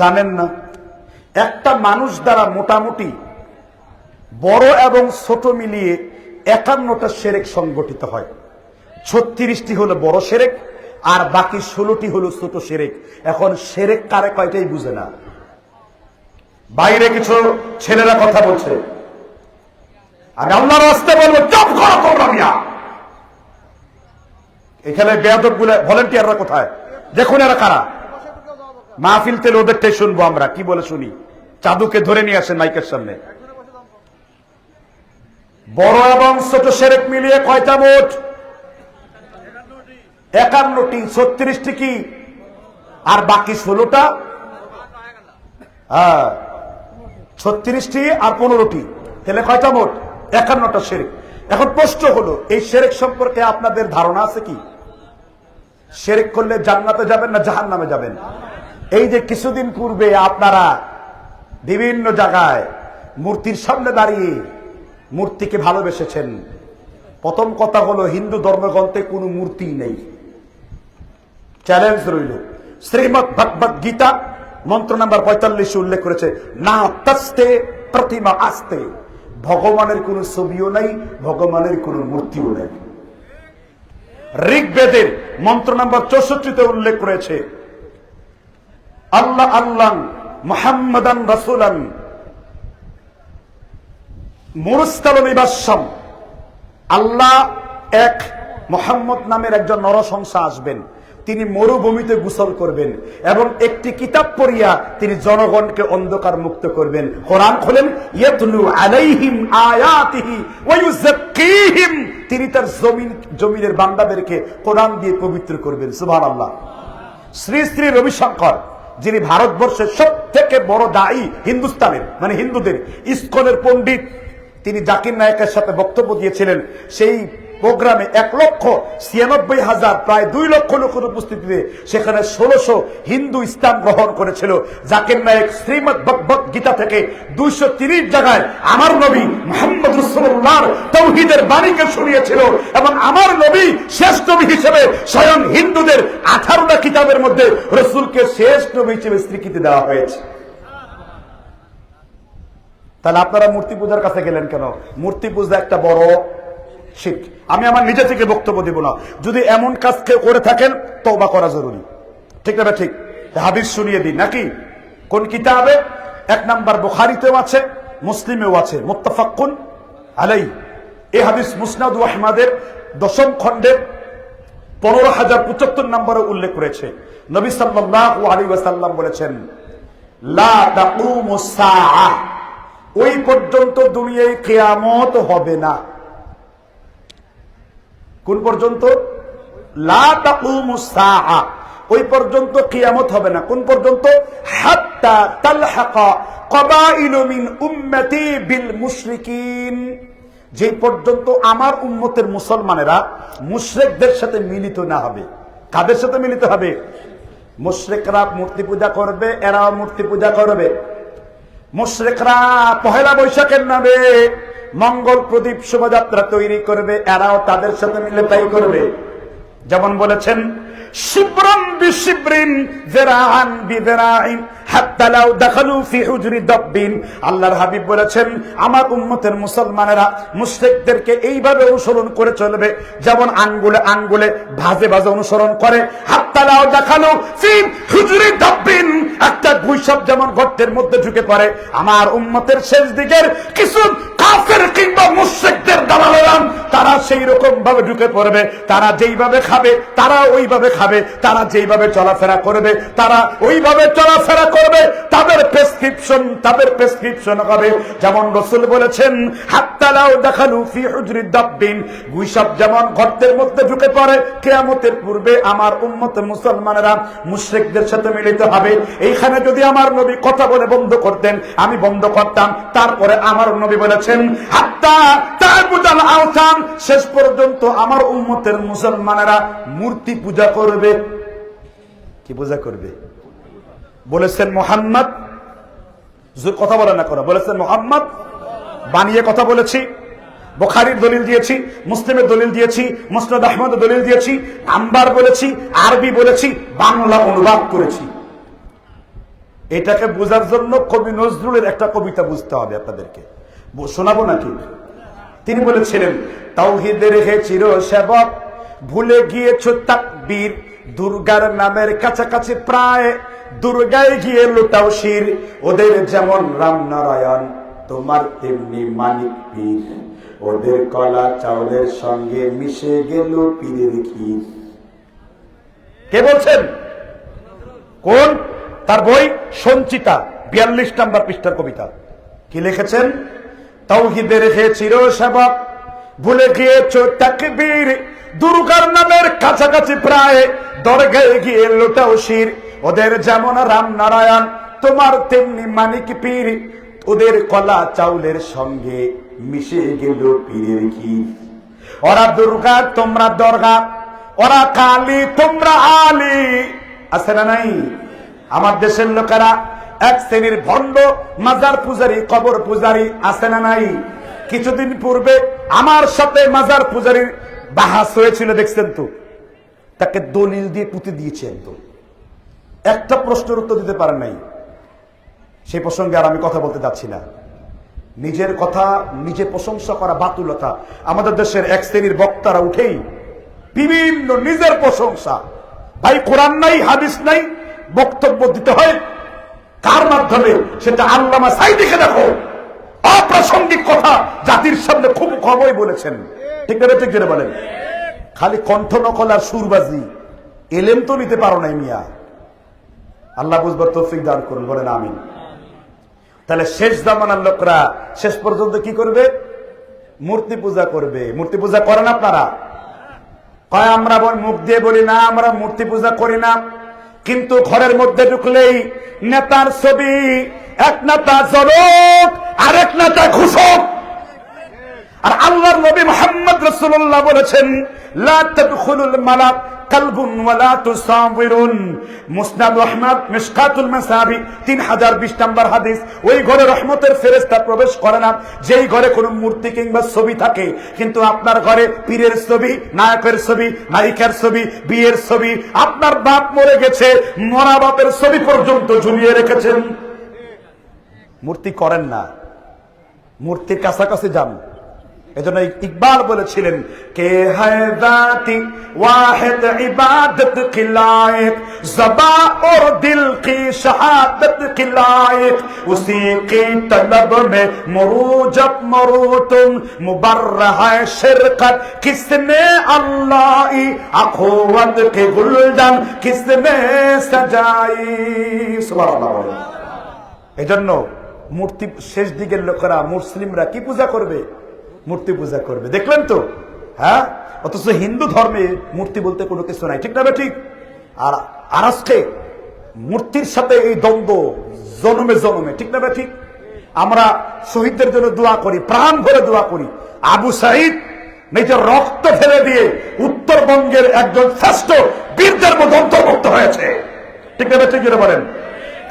জানেন না? একটা মানুষ দ্বারা মোটামুটি বড় এবং ছোট মিলিয়ে 51টা শিরক সংগঠিত হয়। 36টি হলো বড় শিরক, আর বাকি 16টি হলো ছোট শিরক। এখন শিরক কারে কয়টাই বুঝে না। বাইরে কিছু ছেলেরা কথা বলছে, আমি আল্লাহর রাস্তায় বলবো চুপ করো তোমরা মিয়া। এখানে বেয়াদব গুলো ভলেন্টিয়াররা কোথায়? দেখুন এরা কারা। মাহফিল তেল ওদেরটাই শুনবো আমরা, কি বলে শুনি। চাদুকে ধরে নিয়ে আসেন মাইকের সামনে। বড় এবং ছোট শিরক মিলিয়ে কয়টা মোট? 51টি। 36টি কি, আর বাকি 16টা? হ্যাঁ, 36টি আর 15টি, তাহলে কয়টা মোট? 51টা শিরক। এখন প্রশ্ন হলো, এই শিরক সম্পর্কে আপনাদের ধারণা আছে কি? শিরক করলে জান্নাতে যাবেন না জাহান্নামে যাবেন? এই যে কিছুদিন পূর্বে আপনারা বিভিন্ন জায়গায় মূর্তির সামনে দাঁড়িয়ে মূর্তিকে ভালোবেসেছেন, প্রথম কথা হলো হিন্দু ধর্মগ্রন্থে কোনো মূর্তি নেই। চ্যালেঞ্জ রইল। শ্রীমদ্ ভগবদ গীতা মন্ত্র নাম্বার 45 উল্লেখ করেছে, না তস্তে প্রতিমা আস্তে, ভগবানের কোন ছবিও নাই, ভগবানের কোন মূর্তিও নাই। ঋগ্বেদের মন্ত্র নাম্বার 64 উল্লেখ করেছে, আল্লাহ আল্লাহ মুহাম্মাদান রাসূলান মুরসালিবাসসাম, আল্লাহ এক, মুহাম্মদ নামের একজন নরসংসা আসবেন, তিনি মরুভূমিতে গোসল করবেন এবং একটি কিতাব পড়িয়া তিনি জনগণকে অন্ধকার মুক্ত করবেন। কোরআন খোলেন, ইয়াতলু আলাইহিম আয়াতিহি ওয়া ইউযাক্কিহিম, তিনি তার জমিনের বান্দাদেরকে কোরআন দিয়ে পবিত্র করবেন। সুবহানাল্লাহ। শ্রী শ্রী রবিশঙ্কর, যিনি ভারতবর্ষের সবথেকে বড় দায়ী হিন্দুস্তানের, মানে হিন্দুদের ইসকনের পণ্ডিত, তিনি জাকির নায়েকের সাথে বক্তব্য দিয়েছিলেন। সেই প্রোগ্রামে 1,96,000 প্রায় 2 লক্ষ লোকের উপস্থিতিতে সেখানে 1600 হিন্দু ইসলাম গ্রহণ করেছিল। জাকির নায়েক শ্রীমদ ভগবত গীতা থেকে 230 জায়গায় আমার নবী মুহাম্মদ রাসূলুল্লাহর তাওহীদের বাণীকে শুনিয়েছিল এবং আমার নবী শেষ নবী হিসেবে স্বয়ং হিন্দুদের 18টা কিতাবের মধ্যে রাসূলকে শেষ নবী হিসেবে স্বীকৃতি দেওয়া হয়েছে। তাহলে আপনারা মূর্তি পূজার কাছে গেলেন কেন? মূর্তি পূজা একটা বড় শিরক। আমি আমার নিজে থেকে বক্তব্য দিব না। যদি এমন কাজ কেউ করে থাকেন তওবা করা জরুরি। ঠিক না? ঠিক। হাদিস শুনিয়ে দিই নাকি? কোন কিতাবে? 1 নাম্বার বুখারীতেও আছে, মুসলিমেও আছে, মুত্তাফাকুন আলাইহি। এই হাদিস মুসনাদ আহমদের 10ম খণ্ডের 15075 নম্বরে উল্লেখ করেছে। নবী সাল্লাল্লাহু আলাইহি ওয়াসাল্লাম বলেছেন, লা তাকুমুস সাআহ, ওই পর্যন্ত দুনিয়ায় কিয়ামত হবে না। কোন পর্যন্ত? লা তাকুমুস সাআহ, ওই পর্যন্ত কিয়ামত হবে না। কোন পর্যন্ত? হাত্তা তালহাকা কবাইলু মিন উম্মতি বিল মুশরিকিন, যে পর্যন্ত আমার উম্মতের মুসলমানেরা মুশরিকদের সাথে মিলিত না হবে। কাদের সাথে মিলিত হবে? মুশরিকরা মূর্তি পূজা করবে, এরাও মূর্তি পূজা করবে। মুশরিকরা পহেলা বৈশাখের নামে মঙ্গল প্রদীপ শোভাযাত্রা তৈরি করবে, এরাও তাদের সাথে মিলে তাই করবে। যেমন বলেছেন, শিবরান বিশিবরিন যিরাআন বিযিরাইন হাত্তা লাউ দাখালু ফি হুজরি দাব্বিন। আল্লাহর হাবিব বলেছেন, আমার উম্মতের মুসলমানেরা মুশরিকদেরকে এইভাবে অনুসরণ করে চলবে যেমন আঙ্গুলে আঙ্গুলে ভাজে ভাজে অনুসরণ করে। হাত্তা লাউ দাখালু ফি হুজরি দাব্বিন, একটা ভুঁইসাপ যেমন গর্তের মধ্যে ঢুকে পড়ে, আমার উম্মতের শেষ দিকের কিছু কাফের কিংবা মুশরিকদের দালালেরা তারা সেই রকম ভাবে ঢুকে পড়বে। তারা যেইভাবে খাবে তারা ওইভাবে খাবে, তারা যেইভাবে চলাফেরা করবে তারা ওইভাবে চলাফেরা করবে। তাদের প্রেসক্রিপশন হবে যেমন রাসূল বলেছেন, হাত্তা লাউ দাখালু ফি হুজরি দাব্বিন, ভুঁইসাপ যেমন গর্তের মধ্যে ঢুকে পড়ে, কিয়ামতের পূর্বে আমার উম্মত মুসলমানেরা মুশরিকদের সাথে মিলিত হবে। এইখানে যদি আমার নবী কথা বলে বন্ধ করতেন আমি বন্ধ করতাম। তারপরে আমার নবী বলেছেন, হাত্তা তা'বুদাল আওতান, শেষ পর্যন্ত আমার উম্মতের মুসলমানেরা মূর্তি পূজা করবে। কি পূজা করবে? বলেছেন মুহাম্মদ, কথা বলে না করো, বলেছেন মুহাম্মদ। বানিয়ে কথা বলেছি, বুখারীর দলিল দিয়েছি, মুসলিমের দলিল দিয়েছি, মুসনাদ আহমদের দলিল দিয়েছি, নাম্বার বলেছি, আরবি বলেছি, বাংলা অনুবাদ করেছি। এটাকে বোঝার জন্য কবি নজরুলের একটা কবিতা বুঝতে হবে আপনাদেরকে। শোনাবো নাকি? তিনি বলেছিলেন, তাওহীদের হে চির সেবক ভুলে গিয়েছো তাকবীর, দুর্গার নামের কাছাকাছি প্রায় দুর্গায় গিয়ে লুটাও শির। ওদের যেমন রামনারায়ণ তোমার তেমনি মানিক পীর, ওদের কলা চাউলের সঙ্গে মিশে গেল পীরের ক্ষীর। কে বলছেন? কোন? তার বই সঞ্চিতা 42 নম্বর পৃষ্ঠার কবিতা। কি লিখেছেন? তাওহীদের হে চির সেবক ভুলে গিয়েছো তাকবীর, দুর্গার নামের কাছাকাছি প্রায় দরগায় গিয়ে লোটাও শির। ওদের যেমন রামনারায়ণ তোমার তেমনি মানিক পীর, ওদের কলা চাউলের সঙ্গে মিশে গেল পীরের ক্ষীর। ওরা দুর্গা তোমরা দরগা, ওরা কালী তোমরা আলী। আছে না নাই? আমার দেশের লোকেরা এক শ্রেণীর ভণ্ড মাজার পূজারী, কবর পূজারী। আছে না নাই? কিছুদিন পূর্বে আমার সাথে মাজার পূজারীর বাহাস হয়েছিল, দেখছেন তো? তাকে দলিল দিয়ে পুঁতে দিয়েছে একদম। একটা প্রশ্নের উত্তর দিতে পারেন নাই। সেই প্রসঙ্গে আর আমি কথা বলতে যাচ্ছি না। নিজের কথা নিজে প্রশংসা করা বাতুলতা। আমাদের দেশের এক শ্রেণীর বক্তারা উঠেই বিভিন্ন নিজের প্রশংসা। ভাই কোরআন নাই, হাদিস নাই, বক্তব্য দিতে হয় কার মাধ্যমে? সেটা আল্লামা সাঈদীকে দেখো, অপ্রাসঙ্গিক কথা জাতির সামনে খুব কমই বলেছেন। ঠিক না? ঠিক যেটা বলেন, খালি কণ্ঠ নকল আর সুরবাজি। এলেম তো নিতে পারো নাই মিয়া। আল্লাহ বুঝবার তৌফিক দান করুন, বলেন আমিন। তাহলে শেষ জামানার লোকরা শেষ পর্যন্ত কি করবে? মূর্তি পূজা করবে। মূর্তি পূজা করেন আপনারা? কয় আমরা মুখ দিয়ে বলি না আমরা মূর্তি পূজা করি না, কিন্তু ঘরের মধ্যে ঢুকলেই নেতার ছবি, এক নেতা জনক আরেক নেতা ঘোষক। আর আল্লাহর নবী মুহাম্মদ রাসূলুল্লাহ বলেছেন, লা তাদখুলুল মালাক কালবুন ওয়ালা তুসাবিরুন। মুসনাদ আহমদ মিশকাতুল মাসাবি 3020 নম্বর হাদিস। ওই ঘরে রহমতের ফেরেশতা প্রবেশ করে না যেই ঘরে কোনো মূর্তি কিংবা ছবি থাকে। কিন্তু আপনার ঘরে পীরের ছবি, নায়কের ছবি, নায়িকার ছবি, বিয়ের ছবি, আপনার বাপ মরে গেছে মরা বাপের ছবি পর্যন্ত ঝুলিয়ে রেখেছেন। মূর্তি করেন না, মূর্তির কাছাকাছি যান। এজন্য ইকবাল বলেছিলেন, কে হ্যায় দাতি ওয়াহিদ ইবাদত কি লায়েক, ज़बा और दिल की शहादत की लायक, उसी की तलब में मरू जब मरू तुम, मुबर्रह है शिरकत किसने अल्लाही, अखुवत के गुलदन किसने सजाई। सुबहानाल्लाह। এজন্য মূর্তি শেষ দিকের লোকেরা মুসলিমরা কি পূজা করবে? মূর্তি পূজা করবে। দেখলেন তো, হ্যাঁ? অথচ হিন্দু ধর্মে মূর্তি বলতে কোনো কিছু নাই, ঠিক না? ঠিক। আর আজকে মূর্তির সাথে এই দ্বন্দ্ব জন্মে জন্মে, ঠিক না? ঠিক। আমরা শহীদদের জন্য দোয়া করি, প্রাণ ভরে দোয়া করি। আবু সাঈদ নিজের রক্ত ফেলে দিয়ে উত্তরবঙ্গের একজন শ্রেষ্ঠ বীরদের মধ্যে অন্তর্ভুক্ত হয়েছে, ঠিক না? ঠিক করে বলেন।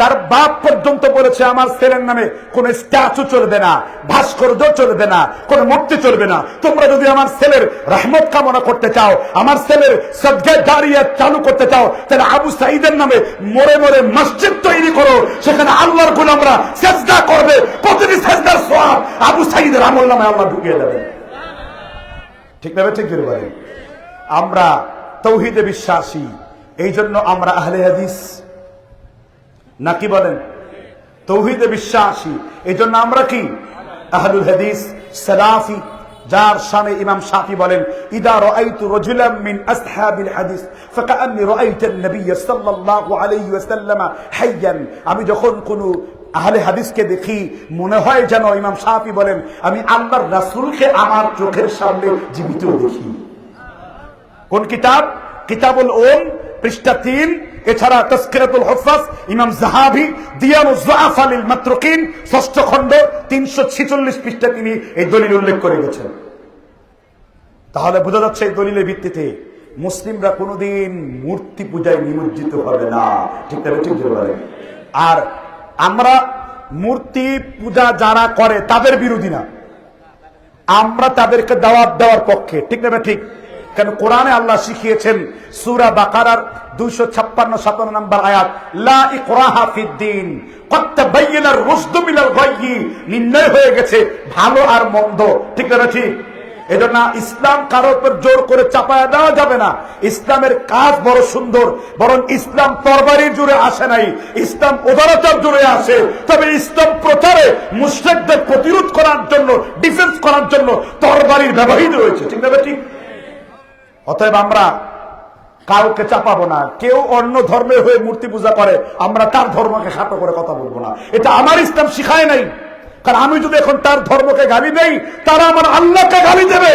তার বাপ পর্যন্ত বলেছে আমার ছেলের নামে কোন স্ট্যাচু চলবে না, ভাস্কর্য চলবে না, কোন মূর্তি চলবে না। তোমরা যদি আমার ছেলের রহমত কামনা করতে চাও, আমার ছেলের সদকায়ে জারিয়া চালু করতে চাও, তাহলে আবু সাঈদের নামে মরে মরে মসজিদ তৈরি করো, সেখানে আল্লাহর গোলামরা সেজদা করবে, প্রতিটি সেজদার সওয়াব আবু সাঈদের আমল নামে আল্লাহ ঢুকিয়ে দেবে, ঠিক না? ঠিক করে বলেন। আমরা তাওহীদে বিশ্বাসী, এই জন্য আমরা আহলে হাদিস নাকি বলেন? তাওহীদে বিশ্বাসী, এই জন্য আমরা কি আহলুল হাদিস সালাফি। যার শানে ইমাম শাফি বলেন, ইদা রাআইতু রাজুলাম মিন আসহাবিল হাদিস ফাকান্নি রাআইতুন নবী সাল্লাল্লাহু আলাইহি ওয়াসাল্লাম হাইয়ান। আমি যখন কোন আহলে হাদিসকে দেখি মনে হয় যেন, ইমাম শাফি বলেন, আমি আল্লাহর রাসূলকে আমার চোখের সামনে জীবিত দেখি। কোন কিতাব? কিতাবুল উম পৃষ্ঠা 3। এছাড়া তাসকিরাতুল হুফাজ ইমাম যাহাবি দিয়ানুজ যুআফা লিল মাতরুকিন 6ষ্ঠ খণ্ড 346 পৃষ্ঠা তিনি এই দলিল উল্লেখ করে গেছেন। তাহলে বোঝা যাচ্ছে এই দলিলের ভিত্তিতে মুসলিমরা কোনোদিন মূর্তি পূজায় নিমজ্জিত হবে না, ঠিক না? ঠিক বলে। আর আমরা মূর্তি পূজা যারা করে তাদের বিরোধী না, আমরা তাদেরকে দাওয়াত দেওয়ার পক্ষে, ঠিক না? ঠিক। কারণ কোরআনে আল্লাহ শিখিয়েছেন, সূরা বাকারার 256-57 নম্বর আয়াত, লা ইকরাহা ফিদ্দিন ক্বাদ তাবায়্যানার রুশদু মিনাল গায়্যি, নির্ণয় হয়ে গেছে ভালো আর মন্দ, ঠিক না? ঠিক। এজন্য ইসলাম কারোর উপর জোর করে চাপায়া দেওয়া যাবে না। ইসলামের কাজ বড় সুন্দর, বরং ইসলাম তরবারির জোরে আসে নাই, ইসলাম উদারতার জোরে আসে। তবে ইসলাম প্রচারে মুশরিকদের প্রতিরোধ করার জন্য, ডিফেন্স করার জন্য তরবারির ব্যবহৃত হয়েছে, ঠিক না? ঠিক। অতএব আমরা কাউকে চাপাবো না। কেউ অন্য ধর্মের হয়ে মূর্তি পূজা করে, আমরা তার ধর্মকে খাটো করে কথা বলবো না। এটা আমার ইসলাম শিখায় নাই। কারণ আমি যদি এখন তার ধর্মকে গালি দেই, তারা আমার আল্লাহকে গালি দেবে,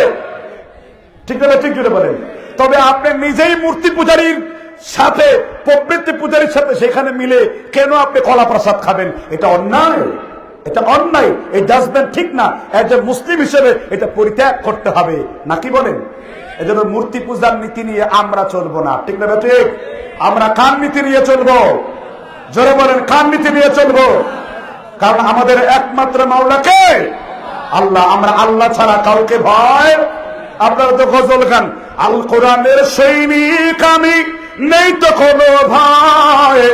ঠিক না? ঠিক করে বলেন। তবে আপনি নিজেই মূর্তি পূজারীর সাথে, প্রবৃত্তি পূজারীর সাথে সেখানে মিলে কেন আপনি কলা প্রসাদ খাবেন? এটা অন্যায়, এটা অন্যায়। এই জাজমেন্ট ঠিক না। একজন মুসলিম হিসেবে এটা পরিত্যাগ করতে হবে, নাকি বলেন? এজন্য মূর্তি পূজার নীতি নিয়ে আমরা চলবো না, ঠিক না? ঠিক। আমরা কার নীতি নিয়ে চলবো? জোরে বলেন, কার নীতি নিয়ে চলবো? কারণ আমাদের একমাত্র মাওলাকে আল্লাহ। আমরা আল্লাহ ছাড়া কাউকে ভয়। আপনারা তো গজল গান, আল কোরআনের সৈনিক আমি, নেই তো কোনো ভয়,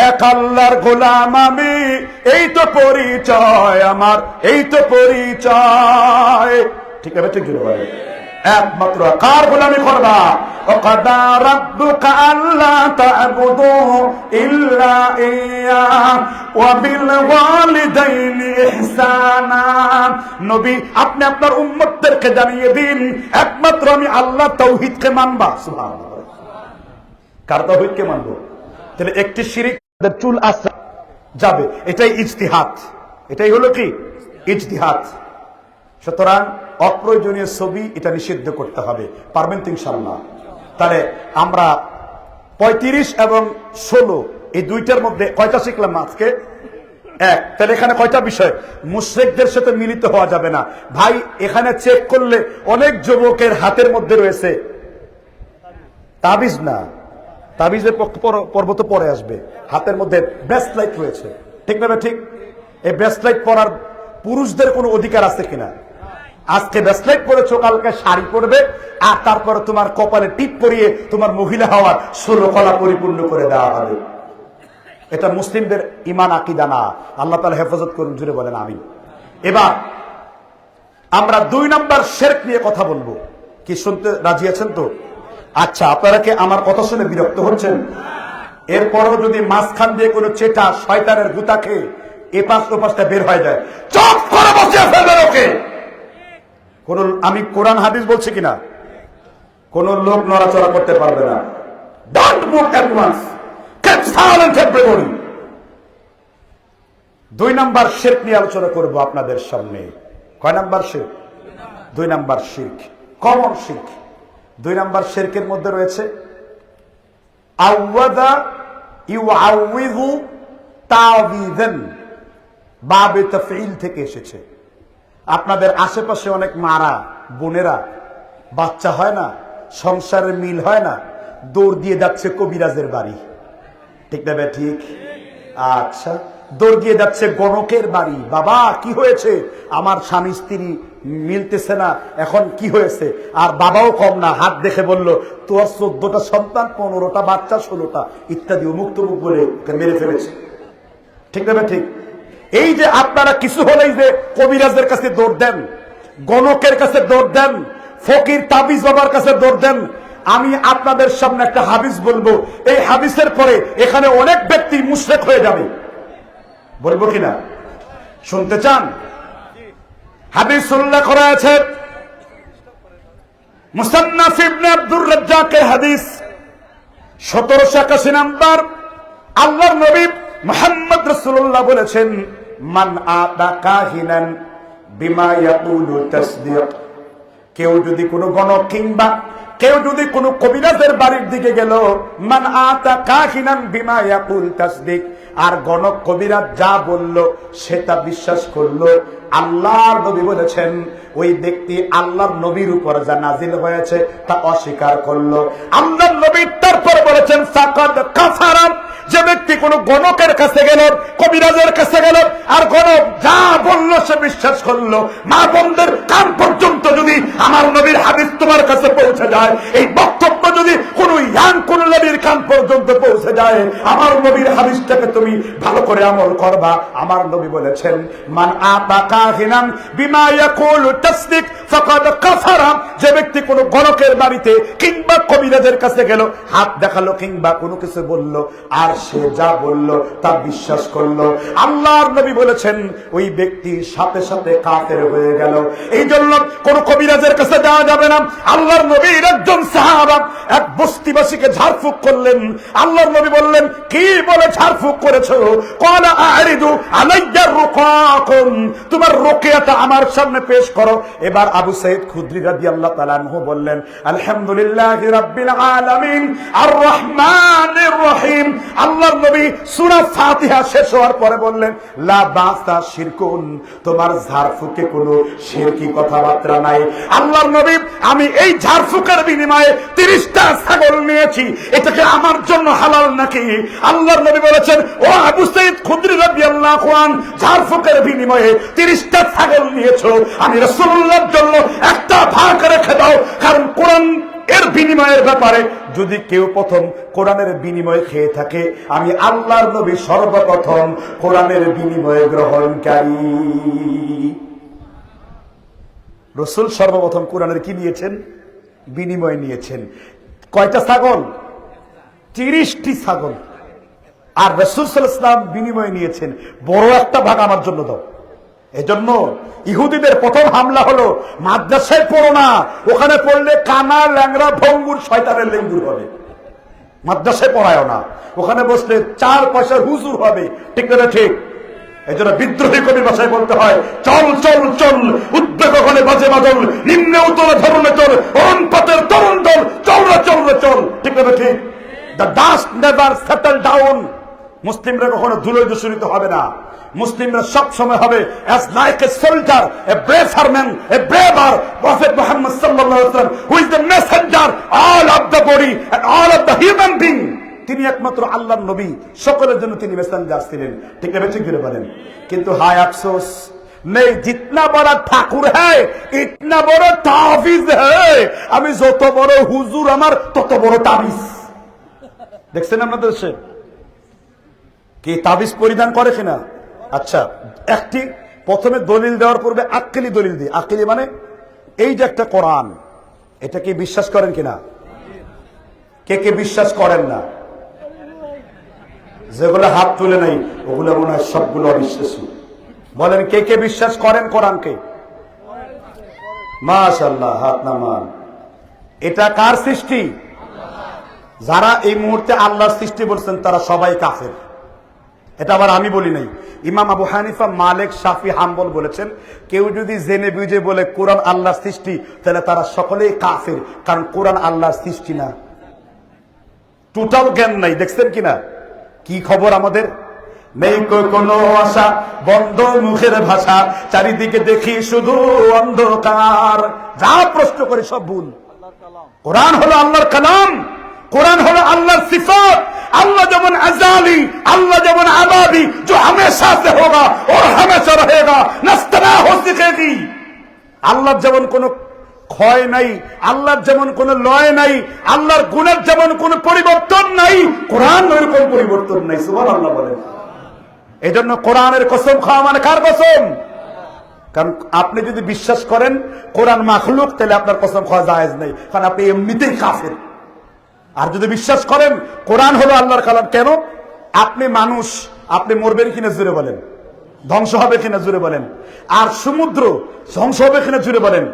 এক আল্লাহর গোলাম আমি, এই তো পরিচয় আমার, এই তো পরিচয়, ঠিক আছে? ঠিক বলে। একমাত্র কার গোলামি করবা? ওয়াকাদা রাব্বুকা আল্লা তা'বুদু ইল্লা ইয়া ওয়া বিল ওয়ালিদাইনি ইহসানা। নবী, আপনি আপনার উম্মতদেরকে জানিয়ে দিন, একমাত্র আমি আল্লাহ তাওহীদকে মানবা। সুবহানাল্লাহ। কার তাওহীদকে মানবো? তাহলে একটি শিরিক চুল আসা যাবে, এটাই ইজতিহাদ, এটাই হলো কি ইজতিহাদ। সুতরাং অপ্রয়োজনীয় ছবি এটা নিষিদ্ধ করতে হবে। পারবেন তো ইনশাআল্লাহ? তাহলে আমরা 35 এবং 16 এই দুইটার মধ্যে কয়টা শিখলাম আজকে? এক। তাহলে এখানে কয়টা বিষয়? মুশরিকদের সাথে মিলিত হওয়া যাবে না। ভাই এখানে চেক করলে অনেক যুবকের হাতের মধ্যে রয়েছে তাবিজ, না তাবিজের পর্ব তো পরে আসবে, হাতের মধ্যে ব্রেসলাইট রয়েছে, ঠিক না? ঠিক। এই ব্রেসলাইট পরার পুরুষদের কোনো অধিকার আছে কিনা? আজকে ব্রেসলাইট পরেছো, কালকে শাড়ি পরবে, আর তারপরে তোমার কপালে টিপ পরিয়ে তোমার মহিলা হওয়ার 16 কলা পরিপূর্ণ করে দেওয়া হবে। এটা মুসলিমদের ইমান আকীদা না। আল্লাহ তাআলা হেফাজত করুন, জুড়ে বলেন আমিন। এবার আমরা 2 নম্বর শিরক নিয়ে কথা বলবো। কি শুনতে রাজি আছেন তো? আচ্ছা, আপনারা কি আমার কথা শুনে বিরক্ত হচ্ছেন? এরপরও যদি মাঝখান দিয়ে কোনো চেটা শয়তানের গুতা খেয়ে এপাশ ওপাশটা বের হয়ে যায়, চুপ করে বসে ফেলবেন ওকে। কোন, আমি কোরআন হাদিস বলছি কিনা, কোন লোক নড়াচড়া করতে পারবে না। Don't move at once, keep silent everybody. 2 number শিরক নিয়ে আলোচনা করব আপনাদের সামনে। কয় নাম্বার শিরক? 2 নম্বর শিরক, কমন শিরক। 2 নম্বর শিরকের মধ্যে রয়েছে আওয়াদা ইউআউযু তাওয়ীযান, বাবে তাফঈল থেকে এসেছে। আপনাদের আশেপাশে অনেক মারা বোনেরা, বাচ্চা হয় না, সংসারের মিল হয় না, দৌড় দিয়ে যাচ্ছে কবিরাজের বাড়ি, ঠিক না? ঠিক। আচ্ছা, দৌড় দিয়ে যাচ্ছে গণকের বাড়ি। বাবা কি হয়েছে? আমার স্বামী স্ত্রী মিলতেছে না, এখন কি হয়েছে? আর বাবাও কম না, হাত দেখে বলল তোর 14টা সন্তান, 15টা বাচ্চা, 16টা ইত্যাদি, অমুক তমুক বলে মেরে ফেলেছে, ঠিক না? ঠিক। এই যে আপনারা কিছু হলেই যে কবিরাজের কাছে দৌড় দেন, গণকের কাছে দৌড় দেন, ফকির তাবিজ বাবার কাছে দৌড় দেন, আমি আপনাদের সামনে একটা হাদিস বলবো। এই হাদিসের পরে এখানে অনেক ব্যক্তি মুশরিক হয়ে যাবে। বলবো কিনা? শুনতে চান? হাদিস উল্লেখ করা আছে মুসান্নাফ ইবনে আব্দুর রাজ্জাকের হাদিস 1781 নাম্বার। আল্লাহর নবী মুহাম্মদ রাসূলুল্লাহ বলেছেন, মান আতা কাহিনান বিমা ইয়াকুলু তাসদিক। কেউ যদি কোনো গণক কিংবা কেউ যদি কোনো কবিরাজের বাড়ির দিকে গেল, মান আতা কাহিনান বিমা ইয়াকুল তাসদিক, আর গণক কবিরাজ যা বলল সেটা বিশ্বাস করলো, আল্লাহর নবী বলেছেন ওই ব্যক্তি আল্লাহর নবীর উপর যা নাজিল হয়েছে তা অস্বীকার করলো। আল্লাহর নবী তারপর বলেছেন ফাকাদ কাফারা। যে ব্যক্তি কোন গণকের কাছে গেল, কবিরাজের কাছে গেল, আর গণক যা বলল সে বিশ্বাস করলো, মা বোনদের কান পর্যন্ত যদি আমার নবীর হাদিস তোমার কাছে পৌঁছে যায়, এই বক্তব্য যদি কোন ইয়াং কোন নবীর কান পর্যন্ত পৌঁছে যায়, আমার নবীর হাদিসটাকে তুমি ভালো করে আমল করবা। আমার নবী বলেছেন মান আতা কাহিনান বিমা ইয়াকুলু তাসদিক ফাকাদ কাফারা। যে ব্যক্তি কোন গণকের বাড়িতে কিংবা কবিরাজের কাছে গেল, হাত দেখালো কিংবা কোনো কিছু বলল, আর সে যা বলল তা বিশ্বাস করলো, আল্লাহর নবী বলেছেন ওই ব্যক্তি সাথে সাথে কাফের হয়ে গেল। এই জন্য কোন কবিরাজের কাছে যাওয়া যাবে না। আল্লাহর নবীর একজন সাহাবা এক বস্তিবাসীকে ঝাড়ফুঁক করলেন। আল্লাহর নবী বললেন, কি বলে ঝাড়ফুঁক করেছো? ক্বালা আ'রিদু আলাইয়া রুকাকুম, তোমার রুকিয়াটা আমার সামনে পেশ করো। এবার আবু সাঈদ খুদরি রাদিয়াল্লাহু তাআলা আনহু বললেন, আলহামদুলিল্লাহি রাব্বিল আলামিন আর রহমানির রহিম। আল্লাহর নবী সূরা ফাতিহা শেষ হওয়ার পরে বললেন, লা বাসা শিরকুন, তোমার ঝাড়ফুঁকে কোনো শিরকি কথাবার্তা নাই। আল্লাহর নবী, আমি এই ঝাড়ফুঁকের বিনিময়ে 30টা ছাগল নিয়েছি, এটাকে আমার জন্য হালাল নাকি? আল্লাহর নবী বলেছেন, ও আবু সাঈদ খুদরি রাদিয়াল্লাহু আনহু, ঝাড়ফুঁকের বিনিময়ে 30টা ছাগল নিয়েছো, আমি রাসূলুল্লাহর জন্য একটা ভাগ রেখে দাও। কারণ কোরআন এর বিনিময়ের ব্যাপারে যদি কেউ প্রথম কোরআনের বিনিময় খেয়ে থাকে, আমি আল্লাহর নবী সর্বপ্রথম কোরআনের বিনিময় গ্রহণকারী। রাসূল সর্বপ্রথম কোরআনের কি নিয়েছেন? বিনিময় নিয়েছেন। কয়টা ছাগল? 30টি ছাগল। আর রাসূল সাল্লাল্লাহু আলাইহি ওয়াসাল্লাম বিনিময় নিয়েছেন, বড় একটা ভাগ আমার জন্য দাও। এজন্য ইহুদিদের প্রথম হামলা হলো, মাদ্রাসায় পড়ো না, ওখানে পড়লে কানা ল্যাংরা ভঙ্গুর শয়তানের লেঙ্গুর হবে। মাদ্রাসায় পড়ায় না, ওখানে বসলে 4 পয়সার হুজুর হবে, ঠিক না ঠিক? এই জন্য বিদ্রোহী কবির ভাষায় বলতে হয়, চল চল চল উদ্বেগ ওখানে বাজে বাদল, নিম্নে উতলে ধরনে চল, অরণপাতের তরুণ দল, চল রে চল রে চল, ঠিক না ঠিক? The dust never settle down. মুসলিমরা কখনো ধুলোয় দূষিত হবে না, মুসলিমরা সব সময় হবে as like a soldier, a braver man, a braver prophet Muhammad sallallahu alaihi wasallam, who is the messenger all of the body and all of the human being. তিনি একমাত্র আল্লাহর নবী, সকলের জন্য তিনি মেসেঞ্জার ছিলেন, ঠিক না ঠিক করে বলেন? কিন্তু হায় আফসোস নেই, জিতনা বড় ঠাকুর হ্যায় ইতনা বড় তাবিজ হ্যায়। আমি যত বড় হুজুর আমার তত বড় তাবিজ। দেখছেন আপনাদের দেশে কি তাবিজ পরিধান করে কিনা? আচ্ছা, একটি প্রথমে দলিল দেওয়ার পূর্বে আক্কেলি দলিল দিই। আক্কেলি মানে এই যে একটা কোরআন, এটা কি বিশ্বাস করেন কিনা? কে কে বিশ্বাস করেন না? যেগুলো হাত তুলে নাই ওগুলো মনে হয় সবগুলো অবিশ্বাসী। বলেন কে কে বিশ্বাস করেন কোরআনকে? মাশাআল্লাহ, হাত নামান। এটা কার সৃষ্টি? যারা এই মুহূর্তে আল্লাহর সৃষ্টি বলছেন তারা সবাই কাফের। এটা আবার আমি বলি নাই, ইমাম আবু হানিফা, মালিক, শাফি, হাম্বল বলেছেন কেউ যদি জেনে বুঝে বলে কোরআন আল্লাহর সৃষ্টি, তাহলে তারা সকলেই কাফের, কারণ কোরআন আল্লাহর সৃষ্টি না। টোটাল জ্ঞান নাই। দেখছেন কিনা কি খবর আমাদের? নেই কোনো আশা, বন্ধ মুখের ভাষা, চারিদিকে দেখি শুধু অন্ধকার, যা প্রশ্ন করে সব ভুল। কোরআন হলো আল্লাহর কালাম, কোরআন হলো আল্লাহর সিফাত। अल्लाह जमन अजाली, अल्लाह जमन आबादी, जो हमेशा से होगा और हमेशा रहेगा, नस्तना हो सकेगी। আল্লাহর যেমন কোন ক্ষয় নাই, আল্লাহর যেমন কোন লয় নাই, আল্লাহর গুণের যেমন কোন পরিবর্তন নাই, কোরআন ওইরকম পরিবর্তন নাই। সুবহানাল্লাহ বলেন। এই জন্য কোরআনের কসম খাওয়া মানে কার কসম? কারণ আপনি যদি বিশ্বাস করেন কোরআন মাখলুক, তাহলে আপনার কসম খাওয়া জায়েজ নেই, কারণ আপনি এমনিতেই কাফের। আর যদি বিশ্বাস করেন কোরআন হলো আল্লাহর কালাম, কেন? আপনি মানুষ, আপনি মরবেন কিনা জুড়ে বলেন? ধ্বংস হবে কিনা জুড়ে বলেন? আর সমুদ্র ধ্বংস হবে কিনা জুড়ে বলেন?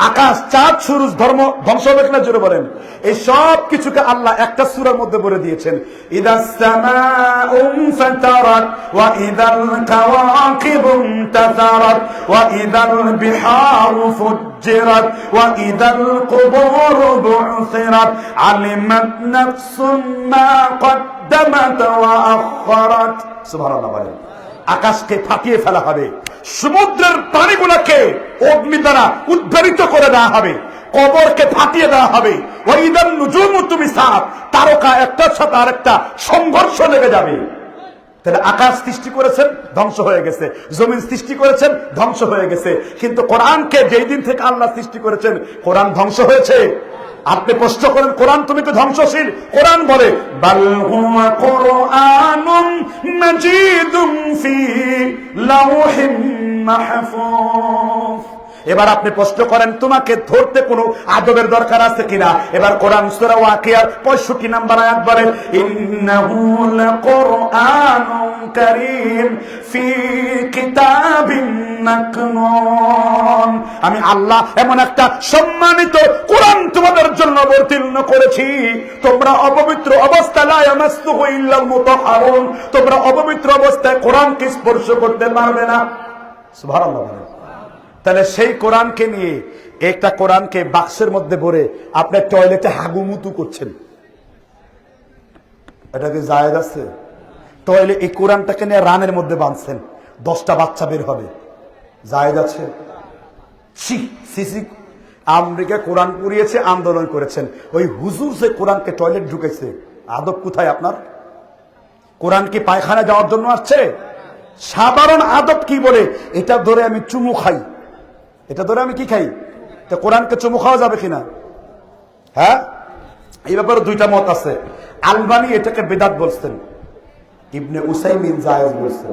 আকাশ, চাঁদ, সূরজ ধর্ম ধ্বংস হবে কিনা জুড়ে বলেন? এই সব কিছুকে আল্লাহ একটা সূরার মধ্যে বলে দিয়েছেন, ইদাস সামাউ ফাতারাত ওয়া ইদাল কাওয়াকিবু ইনতাসারাত ওয়া ইদাল বিহারু ফুজ্জিরাত ওয়া ইদাল কুবুরু বু'সিরাত আলিমাত নাফসুম মা কদ্দামাত ওয়া আখখারাত। সুবহানাল্লাহ বলেন। আকাশকে ফাটিয়ে ফেলা হবে, সমুদ্রের পানিগুলোকে অগ্নি দ্বারা উদ্বেলিত করে দেওয়া হবে, কবরকে ফাটিয়ে দেওয়া হবে, ওয়াইদান নুজুমু তুমিসাত, তারকা একটার সাথে আরেকটা সংঘর্ষ লেগে যাবে। তাহলে আকাশ সৃষ্টি করেছেন, ধ্বংস হয়ে গেছে, জমিন সৃষ্টি করেছেন, ধ্বংস হয়ে গেছে, কিন্তু কোরআনকে যেই দিন থেকে আল্লাহ সৃষ্টি করেছেন কোরআন ধ্বংস হয়েছে? আপনি প্রশ্ন করেন কোরআন তুমি তো ধ্বংসশীল, কোরআন বলে বাল হুয়া কুরআনুম মাজিদুম ফি লাওহিম মাহফুজ। এবার আপনি প্রশ্ন করেন তোমাকে ধরতে কোনো আদবের দরকার আছে কিনা? এবার কোরআন সূরা ওয়াকিয়ার 65 নম্বর আয়াত বলে ইন্নাহু লাকুরআনুন কারীম ফি কিতাবিন মাকনুন। আমি আল্লাহ এমন একটা সম্মানিত কোরআন তোমাদের জন্য অবতীর্ণ করেছি, তোমরা অপবিত্র অবস্থায় লা ইয়ামাসসুহু ইল্লাল মুতাহহারুন, তোমরা অপবিত্র অবস্থায় কোরআনকে স্পর্শ করতে পারবে না। সুবহানাল্লাহ। তাহলে সেই কোরআনকে নিয়ে একটা কোরআনকে বাক্সের মধ্যে ভরে আপনি টয়লেটে হাগুমুতু করছেন, এটা কি জায়েজ আছে? টয়লেট এই কোরআনটাকে নিয়ে রানের মধ্যে বাঁধছেন, 10টা বাচ্চা বের হবে, জায়েজ আছে? আমেরিকা কোরআন পুড়িয়েছে, আন্দোলন করেছেন, ওই হুজুর যে কোরআনকে টয়লেট ঢুকেছে, আদব কোথায় আপনার? কোরআন কি পায়খানা যাওয়ার জন্য আসছে? সাধারণ আদব কি বলে, এটা ধরে আমি চুমু খাই, এটা ধরে আমি কি খাই? তো কোরআনকে চুমু খাওয়া যাবে কিনা? হ্যাঁ, এই ব্যাপারে দুইটা মত আছে। আলবানী এটাকে বিদআত বলছেন, ইবনে উসাইমিন জায়েজ বলছেন।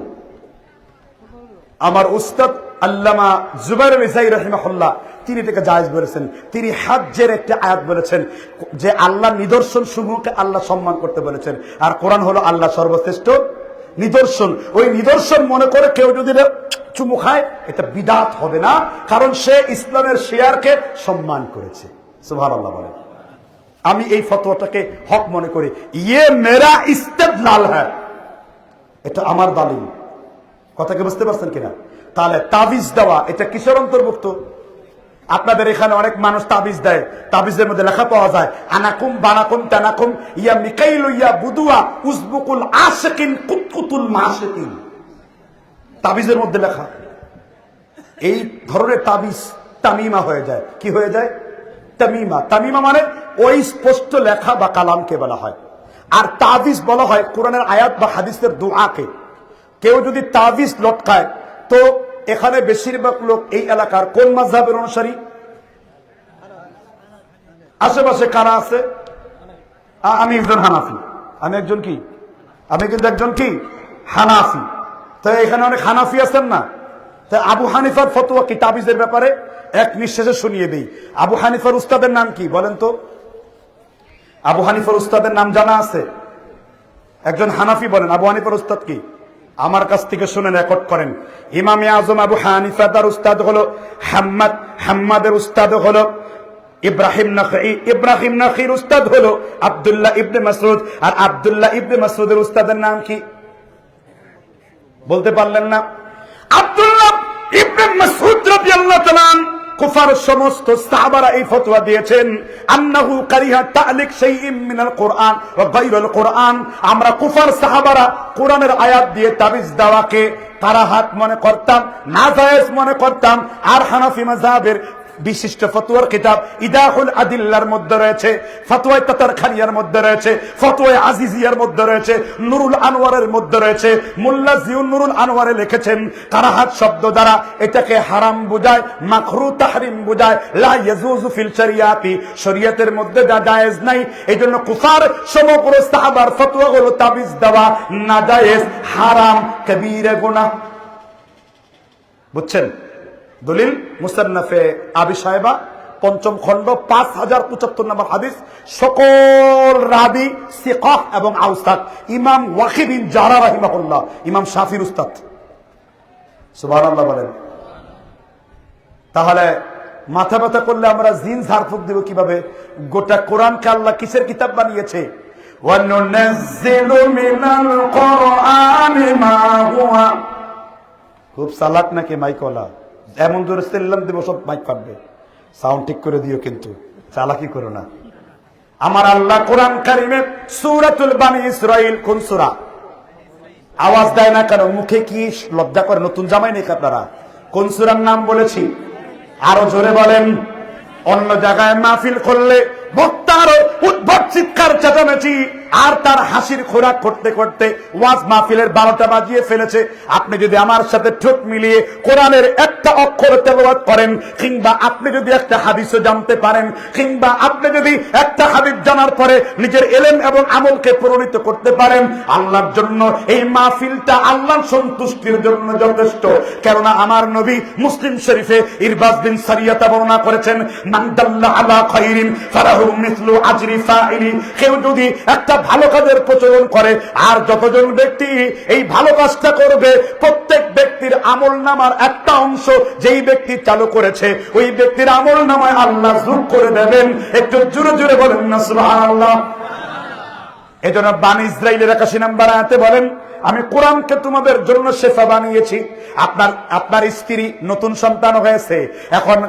আমার উস্তাদ আল্লামা জুবাইর রিজাই রাহিমাহুল্লাহ তিনি এটাকে জায়েজ বলেছেন। তিনি হজ্জের একটা আয়াত বলেছেন যে আল্লাহ নিদর্শন সমূহকে আল্লাহ সম্মান করতে বলেছেন, আর কোরআন হলো আল্লাহ সর্বশ্রেষ্ঠ নিদর্শন। ওই নিদর্শন মনে করে কেউ যদি চুমু খায় এটা বিদআত হবে না, কারণ সে ইসলামের শিয়ারকে সম্মান করেছে। সুবহানাল্লাহ বলেন। আমি এই ফতোয়াটাকে হক মনে করি। ইয়ে মেরা ইস্তেদলাল হ্যায়, এটা আমার দলিল। কথাকে বুঝতে পারছেন কিনা? তাহলে তাবিজ দেওয়া এটা কিসের অন্তর্ভুক্ত? আপনাদের এখানে অনেক মানুষ তাবিজ দেয়, তাবিজের মধ্যে লেখা পাওয়া যায় আনাকুম বানাকুম তানাকুম ইয়া মিকাইল ইয়া বুদুয়া উজবুকুল আশিকিন কুতকুতুল মাশিকিন। তাবিজের মধ্যে লেখা এই ধরনের তাবিজ তামিমা হয়ে যায়। কি হয়ে যায়? তামিমা। তামিমা মানে ওই স্পষ্ট লেখা বা কালামকে বলা হয়। আর তাবিজ বলা হয় কোরআনের আয়াত বা হাদিসের দোয়াকে। কেউ যদি তাবিজ লটকায়, তো এখানে বেশিরভাগ লোক এই এলাকার কোন মাযহাবের অনুসারী? আশেপাশে কারা আছে? আমি একজন হানাফি। আমি একজন কি? আমি কিন্তু একজন কি? হানাফি। তো এখানে অনেক হানাফি আছেন না? তাই আবু হানিফার ফতোয়া কি তাবিজের ব্যাপারে? এক নিঃশ্বাসে শুনিয়ে দেই। আবু হানিফার উস্তাদের নাম কি বলেন তো? আবু হানিফার উস্তাদের নাম জানা আছে? একজন হানাফি বলেন আবু হানিফার উস্তাদ কি? আমার কাছ থেকে শুনে রেকর্ড করেন। ইমামে আজম আবু হানিফা, তার উস্তাদ হলো হাম্মাদ, হাম্মাদের উস্তাদ হলো ইব্রাহিম নাখঈ, ইব্রাহিম নাখঈর উস্তাদ হলো আব্দুল্লাহ ইবনে মাসউদ, আর আব্দুল্লাহ ইবনে মাসউদের উস্তাদের নাম কি বলতে পারলেন না? আব্দুল্লাহ ইবনে মাসউদ রাদিয়াল্লাহু তাআলা কুফার সমস্ত সাহাবারা এই ফতোয়া দিয়েছেন আন্নাহু কারিহা তা'লিক শাইইন মিনাল কুরআন ওয়া গায়রুল কুরআন। আমরা কুফার সাহাবারা কোরআনের আয়াত দিয়ে তাবিজ দেওয়াকে কারাহাত মনে করতাম, নাজায়েজ মনে করতাম। আর হানাফি মাযহাবের বিশিষ্ট ফতোয়ার কিতাব ইদাহুল আদিল্লার মধ্যে রয়েছে, ফতোয়ায়ে তাতারখানিয়ার মধ্যে রয়েছে, ফতোয়ায়ে আজিজিয়ার মধ্যে রয়েছে, নুরুল আনওয়ারের মধ্যে রয়েছে। মোল্লা জিউন নুরুল আনওয়ারে লিখেছেন কারাহাত শব্দ দ্বারা এটাকে হারাম বোঝায়, মাকরু তাহরিম বোঝায়, লা ইয়াজুজু ফিল শরিয়াতি, শরীয়তের মধ্যে যা জায়েজ নাই। এইজন্য কুফার সমগ্র সাহাবার ফতোয়া হলো তাবিজ দেওয়া নাজায়েজ, হারাম, কবীরা গুনাহ। বুঝছেন? দলিল মুসান্নাফে আবি সাহেবা ৫ম খণ্ড ৫০৭৫ নম্বর হাদিস। সকল রাবি সিকাহ এবং আউসাক। ইমাম ওয়াকি বিন জারা রাহিমাহুল্লাহ, ইমাম শাফির উস্তাদ। সুবহানাল্লাহ বলেন। তাহলে মাথা ব্যথা করলে আমরা জিন ঝাড়ফুঁক দিব কিভাবে? গোটা কোরআনকে আল্লাহ কিসের কিতাব বানিয়েছে? ওয়ানুনাজ্জিলু মিনাল কুরআনি মা হুয়া। খুব চালাক নাকি মাইকওয়ালা? এমন জোরে সেল্লাম দেব সব মাইক ফাটবে। সাউন্ড ঠিক করে দিও, কিন্তু চালাকি করো না। আমার আল্লাহ কোরআন কারিমে সূরাতুল বানি ইসরাইল, কোন সূরা? আওয়াজ দেয় না কেন? মুখে কি লজ্জা করে? নতুন জামাই নেই আপনারা? কোন সূরার নাম বলেছি? আরো জোরে বলেন। অন্য জায়গায় মাহফিল করলে বক্তার উদ্ভট চিৎকার চেঁচামেচি আর তার হাসির খোরাক করতে করতে ওয়াজ মাহফিলের 12টা বাজিয়ে ফেলেছে। আপনি যদি আমার সাথে ঠোঁট মিলিয়ে কোরআনের একটা অক্ষর তেলাওয়াত করেন, কিংবা আপনি যদি একটা হাদিসও জানতে পারেন, কিংবা আপনি যদি একটা হাদিস জানার পরে নিজের ইলম এবং আমলকে প্রণীত করতে পারেন, আল্লাহর জন্য এই মাহফিলটা আল্লাহর সন্তুষ্টির জন্য যথেষ্ট। কেননা আমার নবী মুসলিম শরীফে ইরবাজ বিন সারিয়াতা বর্ণনা করেছেন, মান দাল্লা আলা খায়রিন ফালাহু মিসলু আজরি ফাইলি। কেউ যদি একটা ভালো কাজের প্রচলন করে, আর যতজন ব্যক্তি এই ভালো কাজটা করবে, প্রত্যেক ব্যক্তির আমল নামার একটা অংশ যেই ব্যক্তি চালু করেছে ওই ব্যক্তির আমল নামায় আল্লাহ যোগ করে দেবেন। একটু জোরে জোরে বলেন না সুবহানাল্লাহ। এজন্য বানি ইসরাইলের 81 নম্বর আয়াতে বলেন, আমি কোরআনকে তোমাদের জন্য শেফা বানিয়েছি। আপনার স্ত্রী নতুন সন্তান হয়েছে, এখন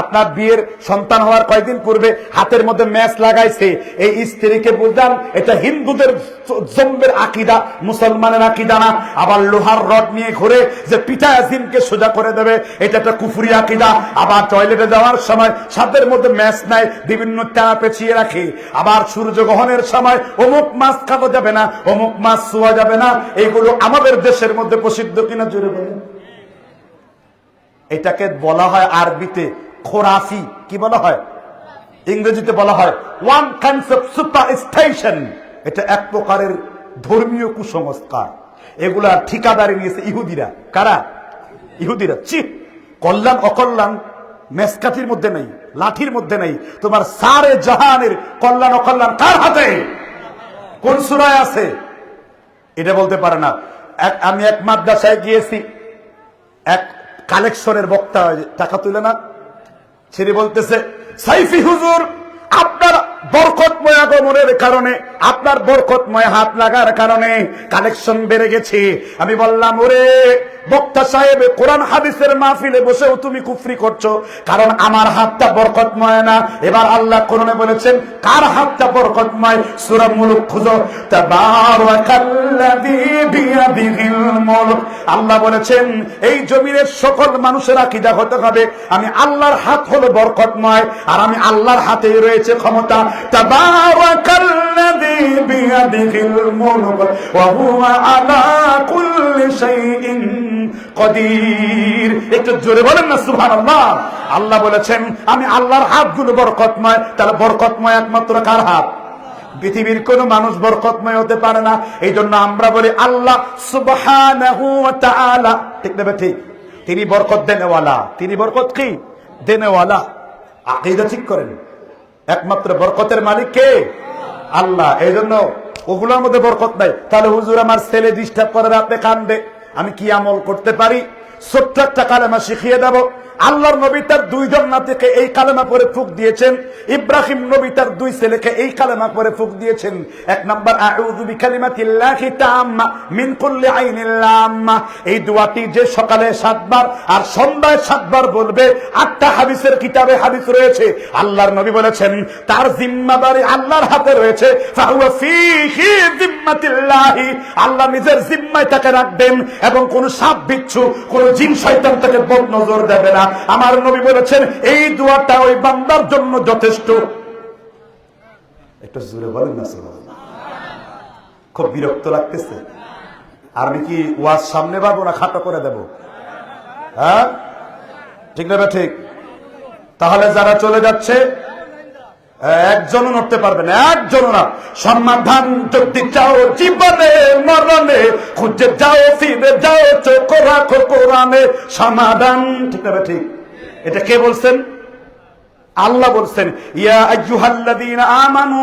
আপনার বিয়ের সন্তান হওয়ার কয়েকদিন পূর্বে হাতের মধ্যে ম্যাচ লাগাইছে। এই স্ত্রীকে বুঝলাম এটা হিন্দুদের জম্বের আকিদা, মুসলমানের আকিদা না। আবার লোহার রড নিয়ে ঘুরে যে পিতা আজিমকে সোজা করে দেবে, এটা একটা কুফরি আকিদা। আবার টয়লেটে যাওয়ার সময় ছাদের মধ্যে ম্যাচ নাই, বিভিন্ন টানা পেঁচিয়ে রাখে। আবার সূর্যগ্রহণের সময় অমুক মাছ খাওয়া যাবে না, অমুক মাছ ছোঁয়া যাবে না। এইগুলো আমাদের দেশের মধ্যে প্রসিদ্ধ কিনা জোরে বলেন। এটাকে বলা হয় আরবিতে খোরাফি। কি বলা হয়? ইংরেজিতে বলা হয় ওয়ান কনসেপ্ট সুপারস্টিশন। এটা এক প্রকারের ধর্মীয় কুসংস্কার। এগুলা ঠিকাদারি নিয়েছে ইহুদিরা। কারা? ইহুদিরা। কল্যাণ অকল্যাণ মেসকাঠির মধ্যে নেই, লাঠির মধ্যে নেই। তোমার সারে জাহানের কল্যাণ অকল্যাণ কার হাতে? কোন সূরায় আছে? এটা বলতে পারে না। আমি এক মাদ্রাসায় গিয়েছি, এক কালেকশনের বক্তা টাকা তুলে না, ছেড়ে বলতেছে, সাইফি হুজুর আপনার বরকতময় আগমনের কারণে, আপনার বরকতময় হাত লাগার কারণে কালেকশন বেড়ে গেছে। আমি বললাম, ওরে বক্তা সাহেব, কোরআন হাদিসের মাহফিলে বসেও তুমি কুফরি করছো, কারণ আমার হাতটা বরকতময় না। এবার আল্লাহ কোরআনে বলেছেন কার হাতটা বরকতময়, সূরা মুলক খুঁজো, তাবারাকাল্লাযী বিয়াদিহিল মুলক। আল্লাহ বলেছেন এই জমিনের সকল মানুষের আকীদা হতে হবে আমি আল্লাহর হাত হলো বরকতময়, আর আমি আল্লাহর হাতেই রয়েছে ক্ষমতা। তাবারাকাল্লাযী বিয়াদিহিল মুলক ওয়া হুয়া আলা কুল্লি শাইইন কদির। একটু জোরে বলেন না সুবহানাল্লাহ। আল্লাহ বলেছেন আমি আল্লাহর হাতগুলো বরকতময়। তাহলে বরকতময় একমাত্র কার হাত? পৃথিবীর কোন মানুষ বরকতময় হতে পারে না। এই জন্য আমরা বলি আল্লাহ সুবহানাহু ওয়া তাআলা, ঠিক না ঠিক? তিনি বরকত দেনেওয়ালা। তিনি বরকত কি? দেনেওয়ালা। আকীদা ঠিক করেন, একমাত্র বরকতের মালিক কে? আল্লাহ। এই জন্য ওগুলোর মধ্যে বরকত নাই। তাহলে হুজুর আমার ছেলে ডিস্টার্ব করে রাতে কান্দে, আমি কি আমল করতে পারি? ছোট্ট একটা কালেমা শিখিয়ে দেব। আল্লাহর নবী তার 2 জান্নাতীকে এই কালেমা পড়ে ফুঁক দিয়েছেন। ইব্রাহিম নবী তার 2 ছেলেকে এই কালেমা পড়ে ফুঁক দিয়েছেন। 1 নাম্বার আউযু বিকালিমাতিল্লাহি তাম্মা মিন কুল্লি আইনিল লাম্মা। এই দোয়াটি যে সকালে 7 বার আর সন্ধ্যায় 7 বার বলবে, 8টা হাদিসের কিতাবে হাদিস রয়েছে। আল্লাহর নবী বলেছেন তার জিম্মাদারি আল্লাহর হাতে রয়েছে। ফাহুয়া ফীহি জিম্মাতিল্লাহি, আল্লাহ নিজের জিম্মায় তাকে রাখবেন এবং কোন সাপ বিচ্ছু, কোন জিন শয়তান তাকে বদনজর দেবে না। আমার নবী বলেছেন এই দোয়াটা ওই বান্দার জন্য যথেষ্ট। একটু জোরে বলেন না সুবহানাল্লাহ। খুব বিরক্ত লাগতেছে। আর আমি কি ওয়াজ সামনে পাবো না খাটো করে দেব? হ্যাঁ, ঠিক না? ঠিক। তাহলে যারা চলে যাচ্ছে একজনও নড়তে পারবে না, একজনও না। সমাধান যদি চাও জীবনে মরণে, খুঁজে যাও ফিরে যাও চোখ রাখো কোরআনে। সমাধান, ঠিক না ঠিক? এটা কে বলছেন? আল্লাহ বলছেন ইয়া আইয়ুহাল্লাযীনা আমানু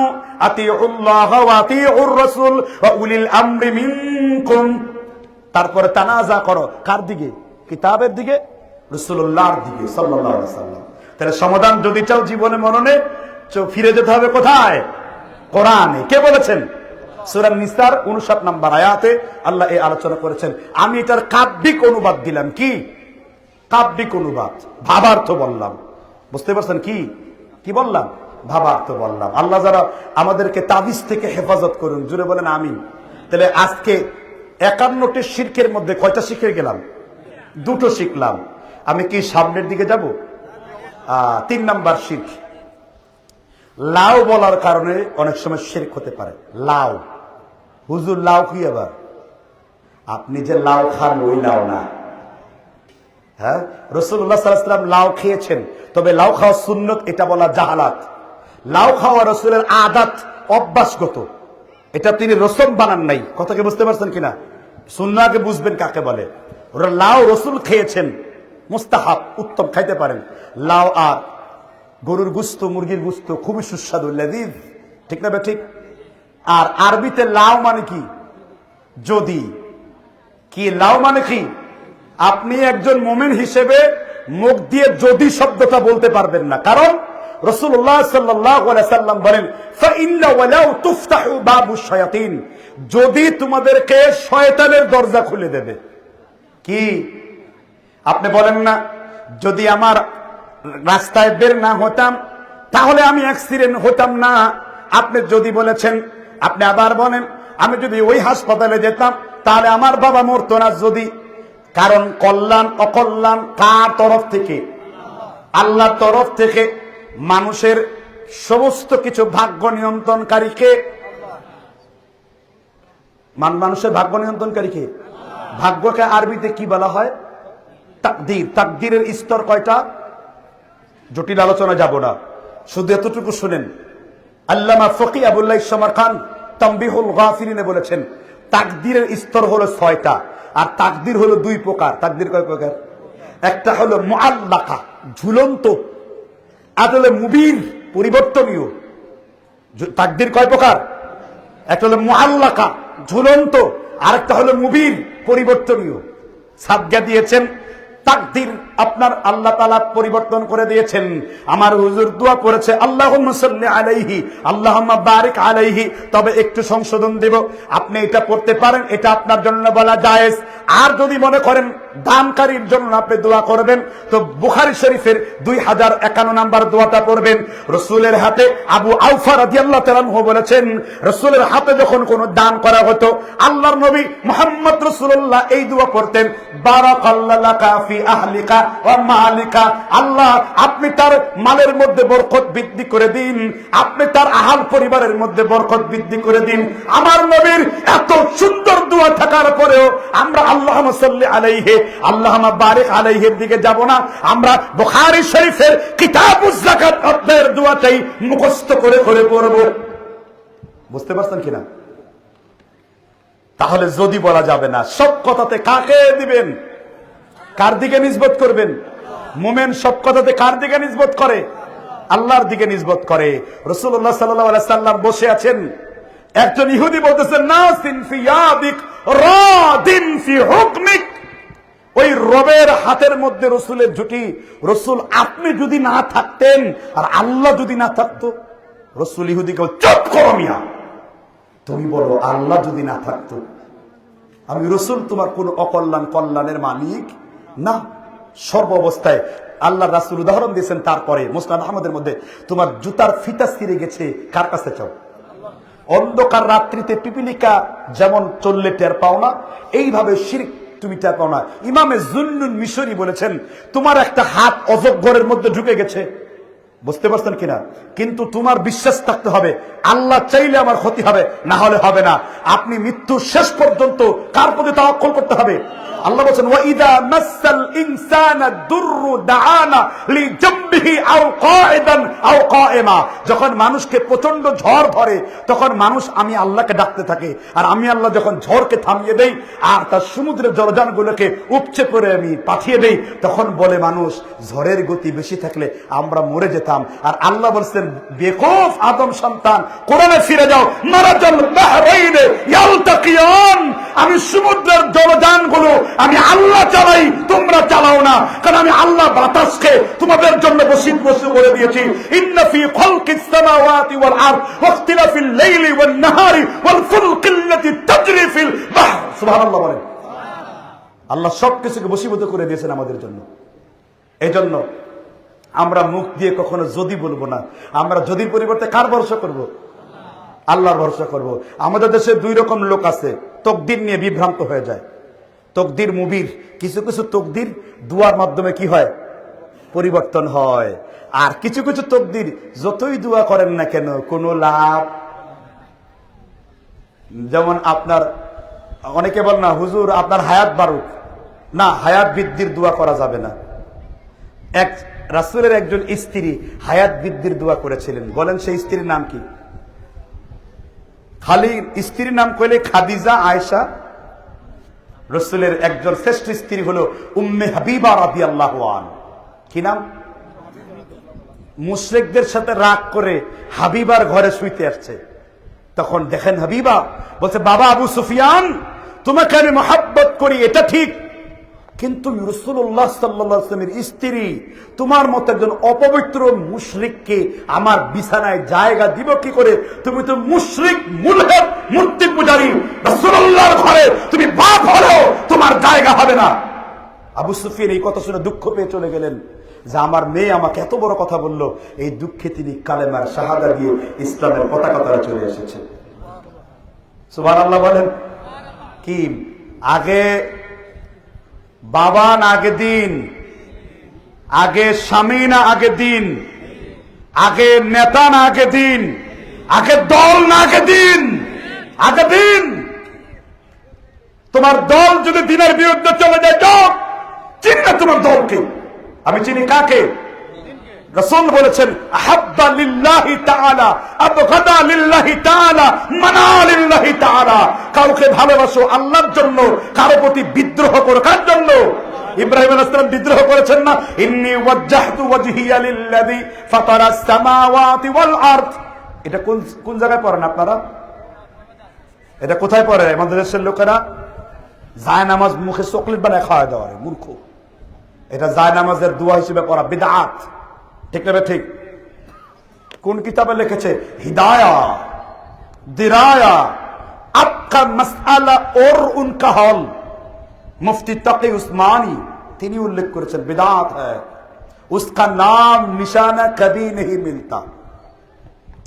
আতিউল্লাহ ওয়া আতিউর রাসূল ওয়া উলিল আমরি মিনকুম। তারপরে তানাজা করো কার দিকে? কিতাবের দিকে, রাসূলুল্লাহর দিকে সাল্লাল্লাহু আলাইহি ওয়াসাল্লাম। তাহলে সমাধান যদি চাও জীবনে মরণে, ফিরে যেতে হবে কোথায়? কোরআনে। কে বলেছেন? সূরা নিসার 59 নম্বর আয়াতে আল্লাহ এই আলোচনা করেছেন। আমি এটার কাব্যিক অনুবাদ দিলাম। কি কাব্যিক অনুবাদ? ভাবার্থ বললাম। বুঝতে পারছেন কি কি বললাম? ভাবার্থ বললাম। আল্লাহ যারা আমাদেরকে তাবিজ থেকে হেফাজত করুন, জুড়ে বলেন আমিন। তাহলে আজকে 51টি শিরকের মধ্যে কয়টা শিখে গেলাম? 2টো শিখলাম। আমি কি সামনের দিকে যাব? 3 নাম্বার শিরক, লাউ বলার কারণে অনেক সময় শিরক হতে পারে। লাউ, হুজুর লাউ কি? আবার আপনি যে লাউ খান ওই লাউ না। হ্যাঁ, রাসূলুল্লাহ সাল্লাল্লাহু আলাইহি ওয়াসাল্লাম লাউ খেয়েছেন, তবে লাউ খাওয়া সুন্নত এটা বলা জাহালাত। লাউ খাওয়া রাসূলের আদাত, অভ্যাসগত। এটা তিনি রসম বানান নাই। কথাকে বুঝতে পারছেন কিনা? সুন্নাহকে বুঝবেন কাকে বলে। ওরা লাউ রাসূল খেয়েছেন, মুস্তাহাব, উত্তম, খাইতে পারেন। লাউ আর গরুর গুস্ত, মুরগির গুস্ত খুবই সুস্বাদু, লাযীজ, ঠিক না ঠিক? আর আরবিতে লাউ মানে কি? যদি। কি লাউ মানে কি? আপনি একজন মুমিন হিসেবে মুখ দিয়ে যদি শব্দটা বলতে পারবেন না, কারণ রাসূলুল্লাহ সাল্লাল্লাহু আলাইহি ওয়াসাল্লাম বলেন ফাইন্না ওয়ালাউ তুফতাহু বাবুশ শায়াতিন, যদি তোমাদেরকে শয়তানের দরজা খুলে দেবে। কি আপনি বলেন না যদি আমার রাস্তায় বের না হতাম তাহলে আমি অ্যাক্সিডেন্ট হতাম না। আপনি যদি বলেছেন, আপনি আবার বলেন আমি যদি ওই হাসপাতালে যেতাম তাহলে আমার বাবা মরতো না। যদি, কারণ কল্যাণ অকল্যাণ কার তরফ থেকে? আল্লাহর তরফ থেকে। মানুষের সমস্ত কিছু ভাগ্য নিয়ন্ত্রণকারী কে? মানুষের ভাগ্য নিয়ন্ত্রণকারী কে? ভাগ্যকে আরবিতে কি বলা হয়? তাকদীর। তাকদীরের স্তর কয়টা? জটিল আলোচনা যাব না, শুধু এতটুকু শুনেন। আল্লামা ফকি আবুল্লাহ সামারখান তানবিহুল গাফিলিনে বলেছেন তাকদীরের স্তর হলো 6টা, আর তাকদীর হলো 2 প্রকার। তাকদীর কয় প্রকার? একটা হলো মুআল্লাকা, ঝুলন্ত, আর হলো মুবির, পরিবর্তনীয়। তাকদীর কয় প্রকার? একটা হলো মুআল্লাকা, ঝুলন্ত, আর একটা হলো মুবির, পরিবর্তনীয়। সাদগা দিয়েছেন তাকদীর আপনার আল্লাহ তাআলা পরিবর্তন করে দিয়েছেন। আমার হুজুর দোয়া করেছে আল্লাহুম্মা সাল্লি আলাইহি আল্লাহুম্মা বারিক আলাইহি, তবে একটু সংশোধন দেব, আপনি এটা পড়তে পারেন, এটা আপনার জন্য বলা জায়েজ। আর যদি মনে করেন দানকারীর জন্য আপনি দোয়া করবেন, তো বুখারী শরীফের 2051 নম্বর দোয়াটা পড়বেন। রাসূলের হাতে আবু আওফা রাদিয়াল্লাহু তাআলা আনহু বলেছেন, রাসূলের হাতে যখন কোনো দান করা হতো, আল্লাহর নবী মুহাম্মদ রাসূলুল্লাহ এই দোয়া পড়তেন, বারাকাল্লাহু লাকা ফি আহলিকা ওয়া মালিকা, আল্লাহ আপনি তার মালের মধ্যে বরকত বৃদ্ধি করে দিন, আপনি তার আহাল পরিবারের মধ্যে বরকত বৃদ্ধি করে দিন। আমার নবীর এত সুন্দর দোয়া থাকার পরেও আমরা আল্লাহুম্মা সাল্লি আলাইহি আল্লাহুম্মা বারিক আলাইহির দিকে যাব না, আমরা বুখারী শরীফের কিতাবুজ যাকাত অধ্যায়ের দোয়াটাই মুখস্থ করে করে পড়ব। বুঝতে পারছেন কিনা? তাহলে যদি বলা যাবে না, সব কথাতে কাকে দিবেন, কার দিকে নিসবত করবেন? মুমিন সব কথাতে কার দিকে নিসবত করে? আল্লাহর দিকে নিসবত করে। রাসূলুল্লাহ সাল্লাল্লাহু আলাইহি সাল্লাম বসে আছেন, একজন ইহুদি বলতেছেন, নাসিন ফি ইয়াদিক রাদিন ফি হুকমিক, ওই রবের হাতের মধ্যে রসুলের জুটি। রসুল আপনি যদি না থাকতেন আর আল্লাহ যদি না থাকতো, রসুল ইহুদিকে চুপ করো মিয়া, তুমি বলো আল্লাহ যদি না থাকতো, আমি রসুল তোমার কোন অকল্যাণ কল্যাণের মালিক না। সর্ব অবস্থায় আল্লাহ রাসূল উদাহরণ দিয়েছেন। তারপরে মুসনাদ আহমদের মধ্যে, তোমার জুতার ফিতা ছিঁড়ে গেছে, কার কাছে চাও? অন্ধকার রাত্রিতে পিপিলিকা যেমন চললে টের পাও না, এইভাবে শিরক তুমি টের পাও না। ইমামে জুন্নুন মিশরি বলেছেন, তোমার একটা হাত অজগরের মধ্যে ঢুকে গেছে, বুঝতে পারছেন কিনা? কিন্তু তোমার বিশ্বাস থাকতে হবে, আল্লাহ চাইলে আমার ক্ষতি হবে, না হলে হবে না। আপনি মৃত্যুর শেষ পর্যন্ত কার প্রতি তাওয়াক্কুল করতে হবে? আল্লাহ বলেন, ওয়া ইযা মাসাল ইনসানা দুররু দাআনা লিজামবিহি আও কাঈদান আও কায়েমা, যখন মানুষকে প্রচন্ড ঝড় ধরে তখন মানুষ আমি আল্লাহকে ডাকতে থাকে, আর আমি আল্লাহ যখন ঝড়কে থামিয়ে দেই আর তার সমুদ্রের জলযানগুলোকে উপচে করে আমি পাঠিয়ে দেই, তখন বলে মানুষ ঝড়ের গতি বেশি থাকলে আমরা মরে যেতাম। আর আল্লাহ বলছেন, বেকুফ আদম সন্তান, কোরআনে ফিরে যাও, মারাজাল বাহরাইনে ইয়ালতাকিয়ান, আমি সমুদ্রের জলযানগুলো আমি আল্লাহ চালাই, তোমরা চালাও না, কারণ আমি আল্লাহ বাতাসকে তোমাদের জন্য বসিত বসে করে দিয়েছি। ইন্না ফি খালকিস সামাওয়াতি ওয়াল আরদ ওয়া ইখতিলাফিল লাইলি ওয়ান নাহারি ওয়াল ফুলকিল্লাতি তাজরি ফিল বাহর, সুবহানাল্লাহ বলেন। আল্লাহ সবকিছুকে বশীভূত করে দিয়েছেন আমাদের জন্য। এজন্য আমরা মুখ দিয়ে কখনো যদি বলবো না, আমরা যদির পরিবর্তে কার ভরসা করব? আল্লাহর ভরসা করব। আমাদের দেশে দুই রকম লোক আছে, তকদির নিয়ে বিভ্রান্ত হয়ে যায়। তকদির মুবির, কিছু কিছু তকদির দুয়ার মাধ্যমে কি হয়? পরিবর্তন হয়। আর কিছু কিছু তকদির যতই দোয়া করেন না কেন কোনো লাভ। যেমন আপনার অনেকে বল না, হুজুর আপনার হায়াত বাড়ুক, না, হায়াত বৃদ্ধির দোয়া করা যাবে না। এক রাসূলের একজন স্ত্রী হায়াত বৃদ্ধির দোয়া করেছিলেন। বলেন সেই স্ত্রীর নাম কি? খালি স্ত্রীর নাম কইলে খাদিজা, আয়েশা। রাসূলের একজন শ্রেষ্ঠ স্ত্রী হলো উম্মে হাবিবা রাদিয়াল্লাহু আনহা। কি নাম? মুশরিকদের সাথে রাগ করে হাবিবার ঘরে শুইতে আসছে। তখন দেখেন হাবিবা বলছে, বাবা আবু সুফিয়ান, তোমাকে আমি মহব্বত করি, এটা ঠিক, কিন্তু রাসূলুল্লাহ সাল্লাল্লাহু আলাইহি ওয়াসাল্লামের স্ত্রী, তোমার মতো একজন অপবিত্র মুশরিককে আমার বিছানায় জায়গা দিব কি করে? তুমি তো মুশরিক, মুলহিদ, মূর্তি পূজারী। রাসূলুল্লাহর ঘরে তুমি বাপ হলেও তোমার জায়গা হবে না। আবু সুফিয়ান এই কথা শুনে দুঃখ পেয়ে চলে গেলেন যে আমার মেয়ে আমাকে এত বড় কথা বলল। এই দুঃখে তিনি কালেমার শাহাদা দিয়ে ইসলামের পতাকা তারা চলে এসেছে। সুবহানাল্লাহ বলেন। কি আগে বাবা না আগে দিন, আগে স্বামী না আগে দিন, আগে নেতা না আগে দিন, আগে দল না আগে দিন, আগে দিন। তোমার দল যদি দিনের বিরুদ্ধে চলে যায়, যাও, চিনি না তোমার দলকে, আমি চিনি কাকে? রাসূল বলেছেন, আহাব্বা লিল্লাহি তাআলা আবগাদা লিল্লাহি তাআলা মানা লিল্লাহি তাআলা। কাউকে ভালোবাসো আল্লাহর জন্য, কারো প্রতি বিদ্রোহ করো কার জন্য? ইব্রাহিম আলাইহিস সালাম বিদ্রোহ করেছেন না? ইন্নী ওয়াজ্জাহতু ওয়াজহিয়া লিল্লাযী ফাতারাস সামাওয়াতি ওয়াল আরদ। এটা কোন কোন জায়গায় পড়েন আপনারা? এটা কোথায় পড়ে? আমাদের দেশের লোকেরা যায় নামাজ মুখে চকলেট বানায় খাওয়া দেওয়া, মূর্খ। এটা জায়নামাজের দোয়া হিসেবে পড়া বিদআত, ঠিক না ঠিক? কোন কিতাবে লিখেছে? হিদায়া দিরায়া আপকা মাসআলা और उनका हल, मुफ्ती तकी उस्मानी তিনি उल्लेख করেছেন बिदात है, उसका नाम निशाना कभी नहीं मिलता।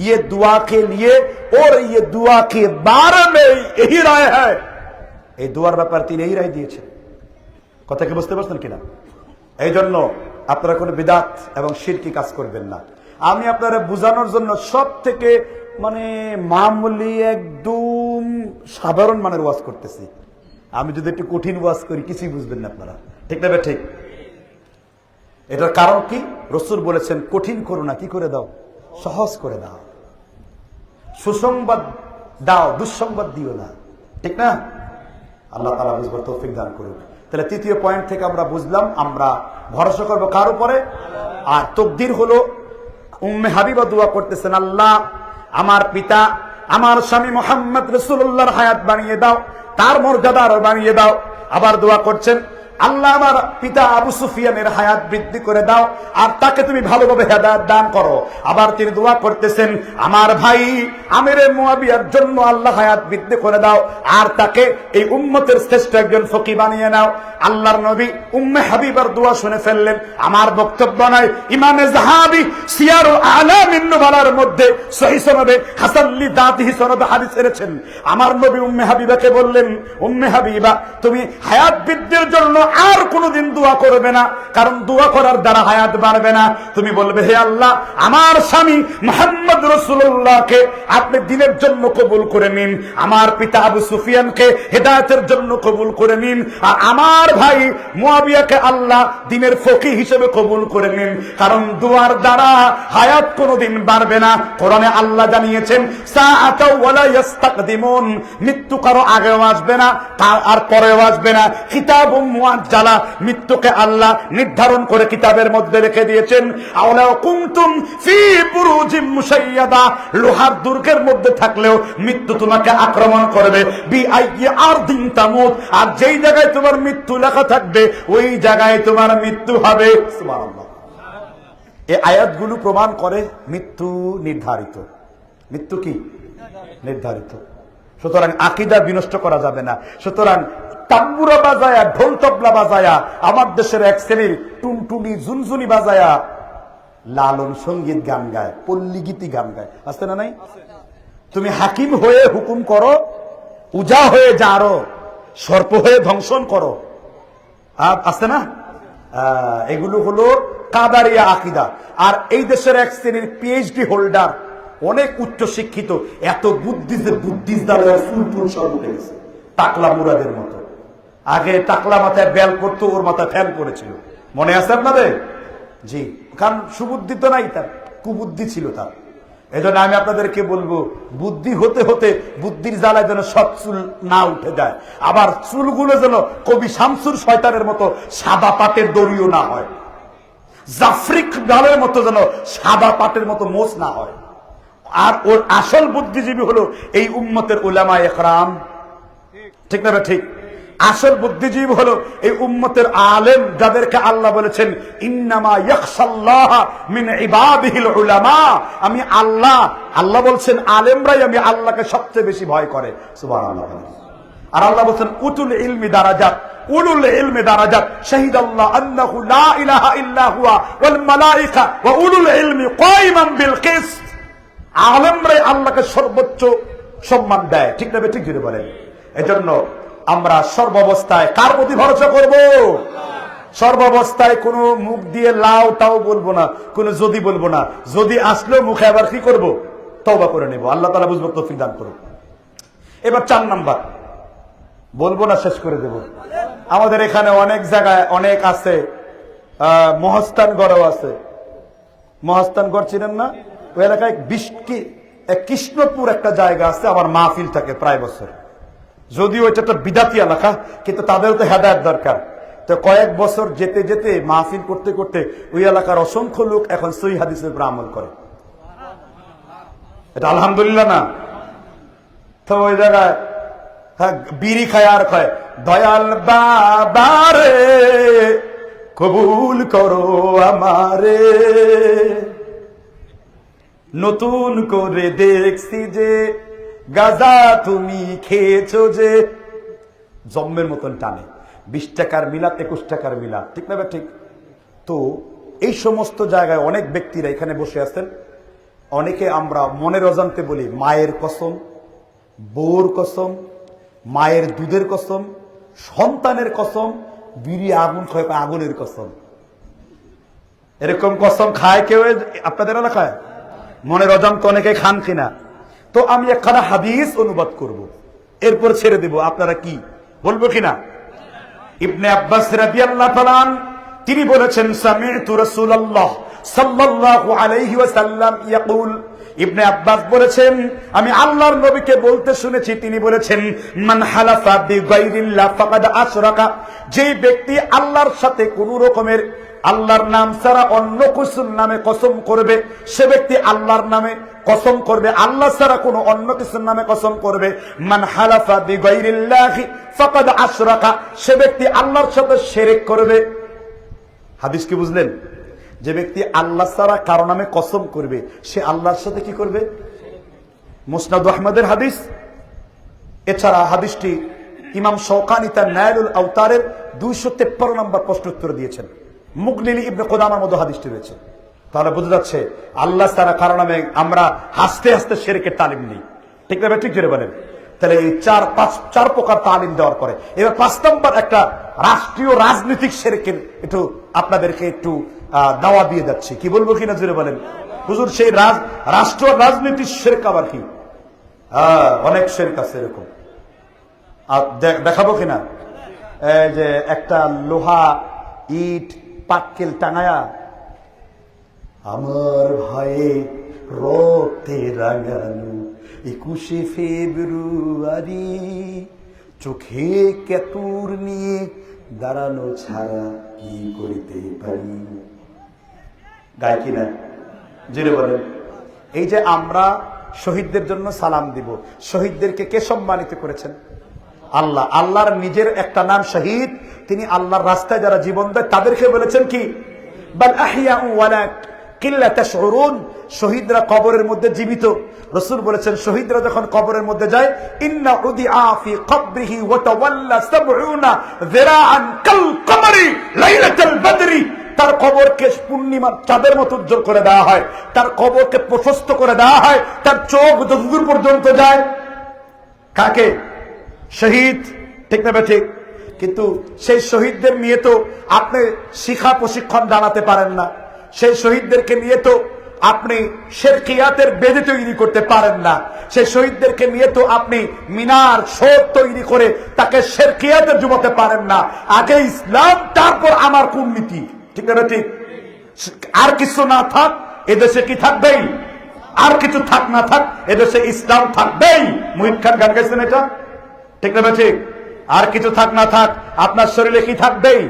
ये दुआ के लिए और ये दुआ के बारे में यही राय है। এই দুয়ার ব্যাপারে তিনি এই রায় দিয়েছেন। কথা কি বুঝতে পারছেন কিনা? এই জন্য আপনারা কোনো বিদাত এবং শিরকি কাজ করবেন না। আমি আপনারা বোঝানোর জন্য সব থেকে মামুলি একদম সাধারণ মানের ওয়াজ করতেছি। আমি যদি একটু কঠিন ওয়াজ করি কিছুই বুঝবেন না আপনারা, ঠিক না ঠিক? এটার কারণ কি? রাসূল বলেছেন কঠিন করো না, কি করে দাও? সহজ করে দাও। সুসংবাদ দাও, দুঃসংবাদ দিও না, ঠিক না? আল্লাহ তাআলা বুঝবার তৌফিক দান করুন। তাহলে তৃতীয় পয়েন্ট থেকে আমরা বুঝলাম আমরা ভরসা করবো কার উপরে? আর তাকদীর হলো উম্মে হাবিবা দোয়া করতেছেন, আল্লাহ আমার পিতা আমার স্বামী মুহাম্মদ রাসূলুল্লাহর হায়াত বানিয়ে দাও, তার মর্যাদা আরো বানিয়ে দাও। আবার দোয়া করছেন, আল্লাহ আমার পিতা আবু সুফিয়ানের হায়াত বৃদ্ধি করে দাও আর তাকে তুমি ভালোভাবে হেদায়েত দান করো। আবার তিনি দোয়া করতেছেন, আমার ভাই আমিরে মুয়াবিয়ার জন্য আল্লাহ হায়াত বৃদ্ধি করে দাও আর তাকে এই উম্মতের শ্রেষ্ঠ একজন ফকি বানিয়ে নাও। আল্লাহর নবী উম্মে হাবিবার দোয়া শুনে ফেললেন। আমার বক্তব্য নয়, ইমামে যাহাবী সিয়ার আলামিন নুবালার মধ্যে সহিহ সনদে হাসান লি দাতিহি সনদে হাদিস এনেছেন। আমার নবী উম্মে হাবিবাকে বললেন, উম্মে হাবিবা তুমি হায়াত বৃদ্ধির জন্য আর কোনদিন দোয়া করবে না, কারণ দোয়া করার দ্বারা হায়াত বাড়বে না। তুমি বলবে, হে আল্লাহ আমার স্বামী মুহাম্মদ রাসূলুল্লাহকে আপনি দ্বীনের জন্য কবুল করে নিন, আমার পিতা আবু সুফিয়ানকে হেদায়েতের জন্য কবুল করে নিন, আর আমার ভাই মুয়াবিয়াকে আল্লাহ দ্বীনের ফকিহ হিসেবে কবুল করে নিন, কারণ দোয়ার দ্বারা হায়াত কোনদিন বাড়বে না। কোরআনে আল্লাহ জানিয়েছেন, সাআতা ওয়ালা ইস্তাকদিমুন, মৃত্যু কারো আগেও আসবে না আর পরেও আসবে না। কিতাবুম মুআজ্জালা, মৃত্যুকে আল্লাহ নির্ধারণ করে কিতাবের মধ্যে রেখে দিয়েছেন। আওলা কুনতুম ফি বুরুজিম মুশাইয়াদা, লোহার দুর্গের মধ্যে থাকলেও মৃত্যু তোমাকে আক্রমণ করবে। বি আইয়ি আরদিন তামুত, আর যেই জায়গায় তোমার মৃত্যু লেখা থাকবে ওই জায়গায় তোমার মৃত্যু হবে। সুবহানাল্লাহ। এই আয়াতগুলো প্রমাণ করে মৃত্যু নির্ধারিত। মৃত্যু কি নির্ধারিত। সুতরাং আকীদা বিনষ্ট করা যাবে না। সুতরাং তাম্বুরা বাজায়া, ঢোল তবলা বাজায়া, আমার দেশের এক শ্রেণীর টুনটুনি ঝুনঝুনি বাজায়া লালন সঙ্গীত গান গায়, পল্লী গীতি গান গায়, আছে না নাই? তুমি হাকিম হয়ে হুকুম করো, উজা হয়ে জারো, সর্প হয়ে ধ্বংসন করো, আছে না? এগুলো হলো কাদারিয়া আকীদা। আর এই দেশের এক শ্রেণীর পিএইচডি হোল্ডার, অনেক উচ্চ শিক্ষিত, এত বুদ্ধি যে বুদ্ধির দ্বারা চুল সব উঠে গেছে, টাকলা মুরাদের মতো। আগে টাকলা মাথায় বেল করতো, ওর মাথায় ফ্যান করেছিল, মনে আছে আপনাদের? জি, কারণ সুবুদ্ধি তো নাই, তার কুবুদ্ধি ছিল তার। এই জন্য আমি আপনাদেরকে বলবো, বুদ্ধি হতে হতে বুদ্ধির জ্বালায় যেন সব চুল না উঠে যায়, আবার চুলগুলো যেন কবি শামসুর শয়তানের মতো সাদা পাটের দড়িও না হয়, জাফরিক ডালের মতো যেন সাদা পাটের মতো মোচ না হয়। আর ওর আসল বুদ্ধিজীবী হলো এই উম্মতের উলামায়ে ইকরাম, ঠিক না ঠিক? আসল বুদ্ধিজীবী হলো এই উম্মতের আলেম, যাদেরকে আল্লাহ বলেছেন ইন্নামা ইয়াখশাল্লাহ মিন ইবাদিহিল উলামা। আমি আল্লাহ বলছেন আলেমরাই আমি আল্লাহকে সবচেয়ে বেশি ভয় করে। সুবহানাল্লাহ। আর আল্লাহ বলছেন উতুল ইলমি দারাজাত, উলুল ইলমি দারাজাত, শাহিদাল্লাহ আন্নাহু লা ইলাহা ইল্লা হুয়া ওয়াল মালায়েকা ওয়া উলুল ইলমি কায়িমান বিল কিসত। আলেমরাই আল্লাহকে সর্বোচ্চ সম্মান দেয়, ঠিক না ঠিক? যদি বলেন, এজন্য আমরা সর্বাবস্থায় কার প্রতি ভরসা করব? সর্বাবস্থায় কোনো মুখ দিয়ে লাও তাও বলবো না, কোনো যদি বলবো না। যদি আসলেও মুখে আবার কি করব? তওবা করে নেব। আল্লাহ তাআলা বুঝবার তৌফিক দান করুন। এবার 4 নাম্বার বলবো না, শেষ করে দেব। আমাদের এখানে অনেক জায়গায় অনেক আছে, মহাস্থানগড়ও আছে। মহাস্থানগড় চিনেন না? ওই এলাকায় কৃষ্ণপুর একটা জায়গা আছে, আমার মাহফিল থাকে প্রায় বছর। যদিও এটা একটা বিদাতি এলাকা, কিন্তু তাদেরও তো হেদায়েত দরকার। তো কয়েক বছর যেতে যেতে মাহফিল করতে করতে ওই এলাকার অসংখ্য লোক এখন সহিহ হাদিসের উপর আমল করে। এটা আলহামদুলিল্লাহ না? তো ওই জায়গায় বিড়ি খায় আর খায়, দয়াল বাবারে কবুল করো আমারে, নতুন করে দেখছি যে গাজা তুমি খেয়েছো যে। জম্মের মতন টানে, 20 টাকার মিলাদ 21 টাকার মিলাদ, ঠিক না? ঠিক। তো এই সমস্ত জায়গায় অনেক ব্যক্তিরা এখানে বসে আছেন, অনেকে আমরা মনের অজান্তে বলি মায়ের কসম, বউর কসম, মায়ের দুধের কসম, সন্তানের কসম, বিড়ি আগুন খায় আগুনের কসম। এরকম কসম খায় কেউ আপনাদের এলাকায়? মনের অজান্তে অনেকে খান কিনা? তো আমি একখানা হাদিস অনুবাদ করব, এরপর ছেড়ে দেব, আপনারা কি বলবো কিনা? ইবনে আব্বাস রাদিয়াল্লাহু তাআলা তিনি বলেছেন, সামি'তু রাসূলুল্লাহ সাল্লাল্লাহু আলাইহি ওয়াসাল্লাম ইয়াকুল, ইবনে আব্বাস বলেছেন আমি আল্লাহর নবীকে বলতে শুনেছি, তিনি বলেছেন মান হালাফা বিগাইরিল্লাহ ফাকাদ আশরাকা, যে ব্যক্তি আল্লাহর সাথে কোন রকমের আল্লাহর নাম ছাড়া অন্য কিছুর নামে কসম করবে, সে ব্যক্তি আল্লাহর নামে কসম করবে, আল্লাহ ছাড়া কোনো অন্য কিছুর নামে কসম করবে। মান হালাফা বিগাইরিল্লাহি ফাকাদ আশরাকা, সে ব্যক্তি আল্লাহর সাথে শিরক করবে। হাদিস কি বুঝলেন? যে ব্যক্তি আল্লাহ ছাড়া কারো নামে কসম করবে, সে আল্লাহর সাথে কি করবে? মুসনাদ আহমদের হাদিস। এছাড়া হাদিসটি ইমাম শওকানি তার নাইলুল আওতারের 253 নম্বর প্রশ্নোত্তর দিয়েছেন। মুগনিলি ইবনে কুদামার মধ্যে হাদিসটি রয়েছে। তাহলে বোঝা যাচ্ছে আল্লাহ ছাড়া কারো নামে আমরা হাসতে হাসতে শিরকের তালিম নিই, ঠিক না? ঠিক জোরে বলেন। তাহলে এই চার প্রকার তালিম দেওয়ার পরে এবার 5 নম্বর একটা রাষ্ট্রীয় রাজনৈতিক শিরকের একটু আপনাদেরকে একটু দাওয়া দিয়ে যাচ্ছি। কি বলবো কিনা জোরে বলেন? হুজুর সেই রাষ্ট্র রাজনীতির শিরক আবার কি? অনেক শিরক আছে এরকম, দেখাবো কিনা? এই যে একটা লোহা ইট পাটকেল টাঙায়া আমার ভয়ে রক্তে রাঙানো 21শে ফেব্রুয়ারি, চোখে কেতুর নিয়ে দাঁড়ানো ছাড়া কি করিতে পারি। গায় কিনা জেনে বলেন? এই যে আমরা শহীদদের জন্য সালাম দিব, শহীদদেরকে কে সম্মানিত করেছেন? আল্লাহ। আল্লাহর নিজের একটা নাম শহীদ, তিনি আল্লাহর রাস্তায় যারা জীবন দেয় তাদেরকে বলেছেন কি? বাল আহইয়াউ ওয়ালাকিন লা তাশউরুন, শহীদরা কবরের মধ্যে জীবিত। রাসূল বলেছেন শহীদরা যখন কবরের মধ্যে যায়, ইন্না উদিআ ফি কবরিহি ওয়া তাওয়াল্লা 70 যিরাআন কাল কমরি লাইলাতুল বদরি, তার কবরকে পূর্ণিমার চাঁদের মতো উজ্জ্বল করে দেওয়া হয়, তার কবরকে প্রশস্ত করে দেওয়া হয়, তার চোখ যতদূর পর্যন্ত যায়। কাকে? শহীদ, ঠিক না? ঠিক। কিন্তু সেই শহীদদের নিয়ে তো আপনি শিক্ষা প্রশিক্ষণ জানাতে পারেন না, সেই শহীদদেরকে নিয়ে তো আপনি শিরকিয়াতের বেদি তৈরি করতে পারেন না, সেই শহীদদেরকে নিয়ে তো আপনি মিনার শোধ তৈরি করে তাকে শিরকিয়াতে ডুবাতে পারেন না। আগে ইসলাম, তারপর আমার কূটনীতি, ঠিক না? ঠিক। আর কিছু না থাক এদেশে কি থাকবেই? আর কিছু থাক না থাক এদেশে ইসলাম থাকবেই। মুহিত খান গান গাইছেন এটা, ঠিক না? ঠিক। আর কিছু থাক না থাক আপনার শরীরে কি থাকবেই?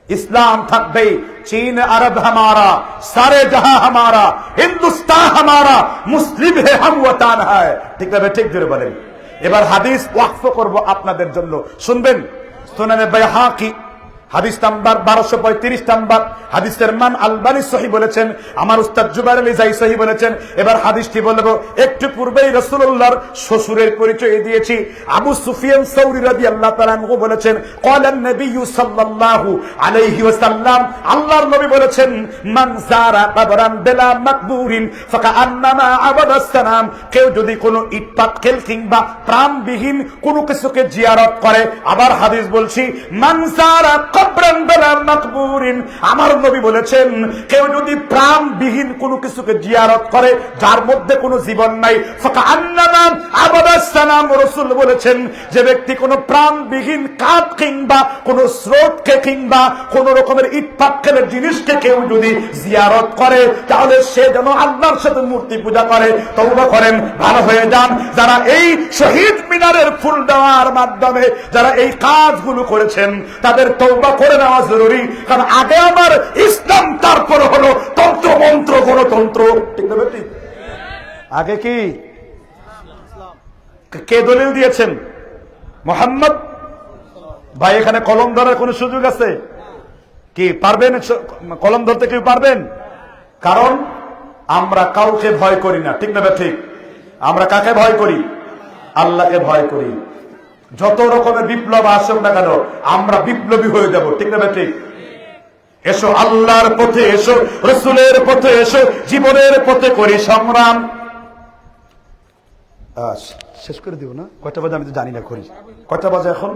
ইসলাম থাকবেই। চীন আরব হামারা, সারে জাহাं হামারা, হিন্দুস্তান হামারা, মুসলিম হে হাম ওয়াতান হ্যায়, ঠিক না? ঠিক জোরে বলেন। এবার হাদিস ওয়াকফ করব আপনাদের জন্য, শুনবেন। সুনানে বাইহাকি হাদিস নাম্বার 1235 নাম্বার, হাদিসের মান আলবানী সহিহ বলেছেন, আমার উস্তাদ জুবাইর আলী জাই সহিহ বলেছেন। এবার হাদিসটি বলবো। একটু পূর্বেই রাসূলুল্লাহর শ্বশুরের পরিচয় দিয়েছি। আবু সুফিয়ান সাউরি রাদিয়াল্লাহু তাআলা আনহু বলেছেন, ক্বালান নবী সাল্লাল্লাহু আলাইহি ওয়াসাল্লাম, আল্লাহর নবী বলেছেন, মান যারা কবরান বিলা মাকবুরিন ফাকান্নামা আবাদাস সানাম, কেউ যদি কোনো ইট পাটকেল কিংবা প্রাণবিহীন কোনো কিছুকে জিয়ারত করে। আবার হাদিস বলছি, মান যারা কবরান বিলা মাকবুরিন, আমার নবী বলেছেন কেউ যদি প্রাণবিহীন কোনো কিছুকে জিয়ারত করে যার মধ্যে কোনো জীবন নাই, ফাকান্নামা আবাদাস সানাম, রাসূল বলেছেন যে ব্যক্তি কোনো প্রাণবিহীন কাঠ কিংবা কোনো স্রোতকে কিংবা কোনো রকমের ইট পাটকেলের জিনিসকে কেউ যদি জিয়ারত করে তাহলে সে যেন আল্লাহর সাথে মূর্তি পূজা করে। তওবা করেন, ভালো হয়ে যান। যারা এই শহীদ মিনারের ফুল দেওয়ার মাধ্যমে যারা এই কাজগুলো করেছেন তাদের তওবা করে নেওয়া জরুরি। কারণ আগে আমার ইসলাম, তারপর হলো তন্ত্র মন্ত্র গণতন্ত্র, ঠিক না? ঠিক। আগে কি? কে দলিল দিয়েছেন? মুহাম্মদ। ভাই এখানে কলম ধরার কোন সুযোগ আছে? কি পারবেন? কলম ধরতে কেউ পারবেন? কারণ আমরা কাউকে ভয় করি না, ঠিক না ঠিক? আমরা কাকে ভয় করি? আল্লাহকে ভয় করি। যত রকমের বিপ্লব আসুক না কেন আমরা বিপ্লবী হয়ে যাব, ঠিক না ঠিক? এসো আল্লাহর পথে, এসো রসুলের পথে, এসো জীবনের পথে করি সংগ্রাম। শেষ করে দিব না? কয়টা বাজে আমি তো জানি না, করি কয়টা বাজে এখন?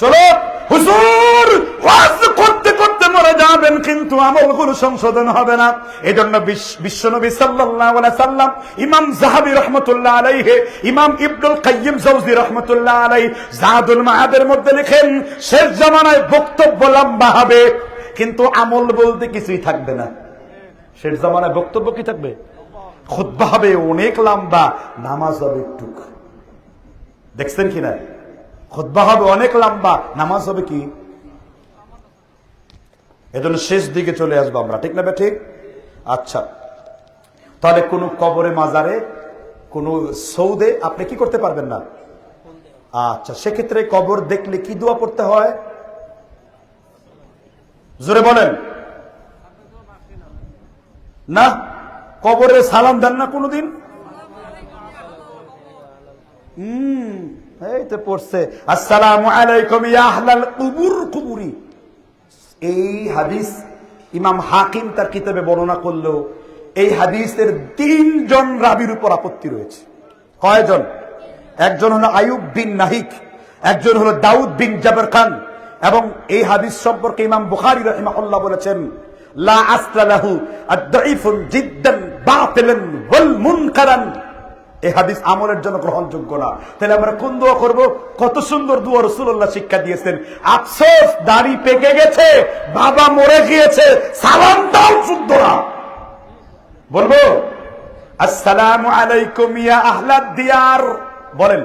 চলো হুজুর, ওয়াজ করতে করতে মরে যাবেন কিন্তু আমলগুলো সংশোধন হবে না। এই জন্য বিশ্বনবী সাল্লাল্লাহু আলাইহি সাল্লাম, ইমাম যাহাবী রাহমাতুল্লাহ আলাইহি, ইমাম ইবনুল কাইয়্যিম জাওযী রাহমাতুল্লাহ আলাইহি জাদুল মাআদের মধ্যে লেখেন, শেষ জামানায় বক্তব্য লম্বা হবে কিন্তু আমল বলতে কিছুই থাকবে না। শেষ জামানায় বক্তব্য কি থাকবে? খুতবা হবে অনেক লম্বা, নামাজ হবে একটু। দেখছেন কিনা? খুতবা হবে অনেক লম্বা, নামাজ হবে কি? এজন্য শেষ দিকে চলে আসবো আমরা, ঠিক না ঠিক? আচ্ছা, তাহলে কোন কবরে, মাজারে, কোন সৌদে আপনি কি করতে পারবেন না? আচ্ছা, সেক্ষেত্রে কবর দেখলে কি দোয়া পড়তে হয়? জোরে বলেন না। কবরে সালাম দেন না কোনদিন? এই তো পড়ছে আসসালামু আলাইকুম ইয়া আহলাল কুবুর কুবুরি। এই হাদিস ইমাম হাকিম তার কিতাবে বর্ণনা করলো। এই হাদিসের 3 জন রাবীর উপর আপত্তি রয়েছে। কয়জন? একজন হলো আয়ুব বিন নাহিক, একজন হলো দাউদ বিন জাবর খান, এবং এই হাদিস সম্পর্কে ইমাম বুখারী রাহিমাহুল্লাহ বলেছেন লা আসলা লাহু আদ-দাঈফুন জিদ্দান বাতিলান ওয়াল মুনকারান। এই হাদিস আমলের জন্য গ্রহণযোগ্য না। তাহলে আমরা কোন দোয়া করব? কত সুন্দর দোয়া রাসূলুল্লাহ শিক্ষা দিয়েছেন। আফসোস, দাড়ি পেকে গেছে, বাবা মরে গিয়েছে, সালাম দাও শুদ্ধ না। বলবো আসসালামু আলাইকুম ইয়া আহলাদ দিয়ার, বলেন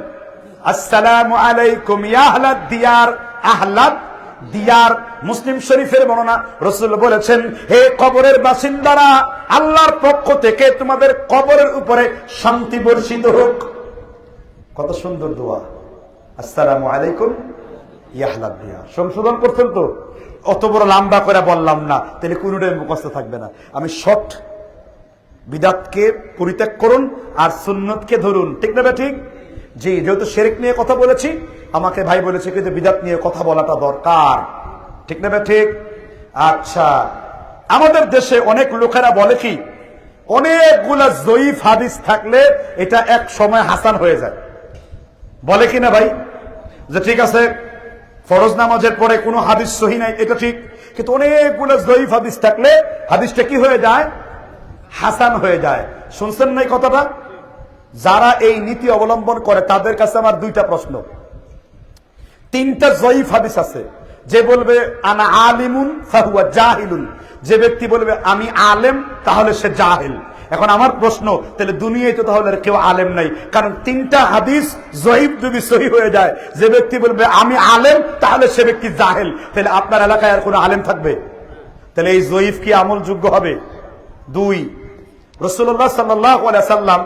আসসালামু আলাইকুম ইয়া আহলাদ দিয়ার। আহলাদ দিয়ার মুসলিম শরীফের বর্ণনা, রাসূল বলেছেন, হে কবরের বাসিন্দারা, আল্লাহর পক্ষ থেকে তোমাদের কবরের উপরে শান্তি বর্ষিত হোক। কত সুন্দর দোয়া, আসসালামু আলাইকুম ইয়া আহলাদ দিয়ার। সংশোধন করছেন তো? অত বড় লম্বা করে বললাম না, তাহলে কোনটাই মুখস্থ থাকবে না। আমি শর্ট, বিদআতকে পরিত্যাগ করুন আর সুন্নতকে ধরুন, ঠিক না ঠিক? জি, যেহেতু শিরক নিয়ে কথা বলেছি, আমাকে ভাই বলেছে কিন্তু বিদআত নিয়ে কথা বলাটা দরকার, ঠিক না ঠিক? আচ্ছা, আমাদের দেশে অনেক লোকেরা বলে কি, অনেকগুলা জয়ীফ হাদিস থাকলে এটা এক সময় হাসান হয়ে যায়। বলে কি না ভাই? যে ঠিক আছে, ফরজ নামাজের পরে কোনো হাদিস সহি নাই, এটা ঠিক, কিন্তু অনেকগুলো জয়ীফ হাদিস থাকলে হাদিসটা কি হয়ে যায়? হাসান হয়ে যায়। শুনছেন না এই কথাটা? যারা এই নীতি অবলম্বন করে তাদের কাছে আমার 2টা প্রশ্ন। 3টা জয়ীফ হাদিস আছে। যে বলবে আনা আলিমুন ফাহুয়া জাহিলুন, যে ব্যক্তি বলবে আমি আলেম তাহলে সে জাহিল। এখন আমার প্রশ্ন, তাহলে দুনিয়ায় তো তাহলে কেউ আলেম নাই, কারণ 3টা হাদিস জয়ীফ যদি সহি হয়ে যায়, যে ব্যক্তি বলবে আমি আলেম তাহলে সে ব্যক্তি জাহিল, তাহলে আপনার এলাকায় আর কোনো আলেম থাকবে? তাহলে এই জয়ীফ কি আমলযোগ্য হবে? 2, রাসূলুল্লাহ সাল্লাল্লাহু আলাইহি সাল্লাম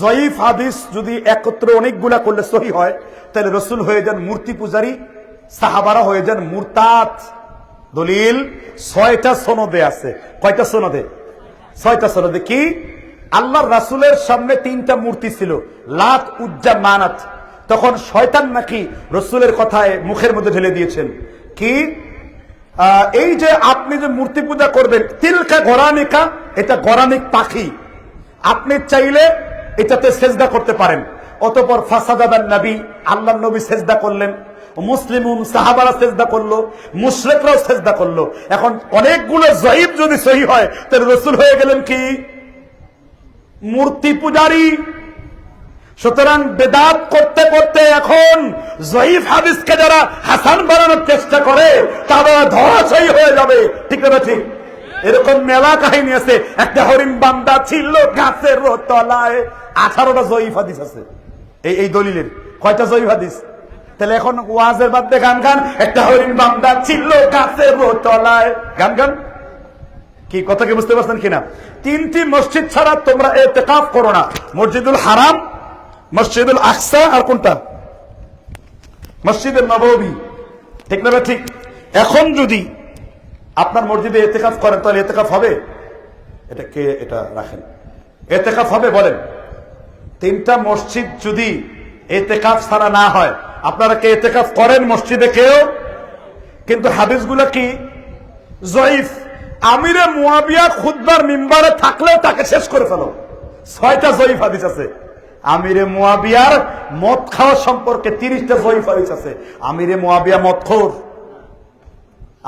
জয়ীফ হাদিস যদি একত্র অনেকগুলা করলে সহি হয়, তাহলে রাসূল হয়ে যান মূর্তি পূজারী, সাহাবারা হয়ে যান মুরতাদ। দলিল 6টা সনদে আছে। কয়টা সনদে? 6টা সনদে। কি? আল্লাহর রাসূলের সামনে 3টা মূর্তি ছিল, লাত, উজ্জা, মানাত। তখন শয়তান নাকি রাসূলের কথায় মুখের মধ্যে ঢেলে দিয়েছেন কি, এই যে আপনি যে মূর্তি পূজা করবেন, তিলকা গরানিকা, এটা গরানিক পাখি, আপনি চাইলে এটাতে সেজদা করতে পারেন। অতঃপর ফাসাদান নবী, আল্লাহর নবী সেজদা করলেন, মুসলিমুন সাহাবারা সেজদা করলো, মুশরিকরাও সেজদা করলো। এখন অনেকগুলো জয়ীফ যদি সহি হয়, তাহলে রাসূল হয়ে গেলেন কি? মূর্তি পূজারী। সুতরাং বেদাত করতে করতে এখন জয়ীফ হাদিসকে যারা হাসান বানানোর চেষ্টা করে তারা ধরাশায়ী হয়ে যাবে, ঠিক না ঠিক? এরকম মেলা কাহিনী আছে। একটা হরিণ বান্দা ছিল গাছের তলায়, 18টা জয়ীফ হাদিস আছে এই দলিলের। কয়টা জয়ীফ হাদিস? তাহলে এখন ওয়াজের বাদ দিয়ে গান গান, একটা হরিণ বান্দা ছিল গাছের তলায়, গান গান। কি কথা কি বুঝতে পারছেন কিনা? 3টি মসজিদ ছাড়া তোমরা ইতিকাফ করো না, মসজিদুল হারাম, মসজিদুল আকসা, আর কোনটা? মসজিদুল নববী। ঠিক না? ঠিক। এখন যদি আপনার মসজিদে ইতিকাফ করেন তাহলে ইতিকাফ হবে? এটা কে এটা রাখেন, ইতিকাফ হবে বলেন? তিনটা মসজিদ যদি ইতিকাফ ছাড়া না হয়, আপনারা কে ইতিকাফ করেন মসজিদে কেউ? কিন্তু হাদিসগুলো কি জয়ীফ। আমিরে মুয়াবিয়া খুতবার মিম্বারে থাকলেও তাকে শেষ করে ফেলো। 6টা জয়ীফ হাদিস আছে। আমিরে মুয়াবিয়ার মদ খাওয়া সম্পর্কে 30টা জয়ীফ হাদিস আছে। আমিরে মুয়াবিয়া মদখোর।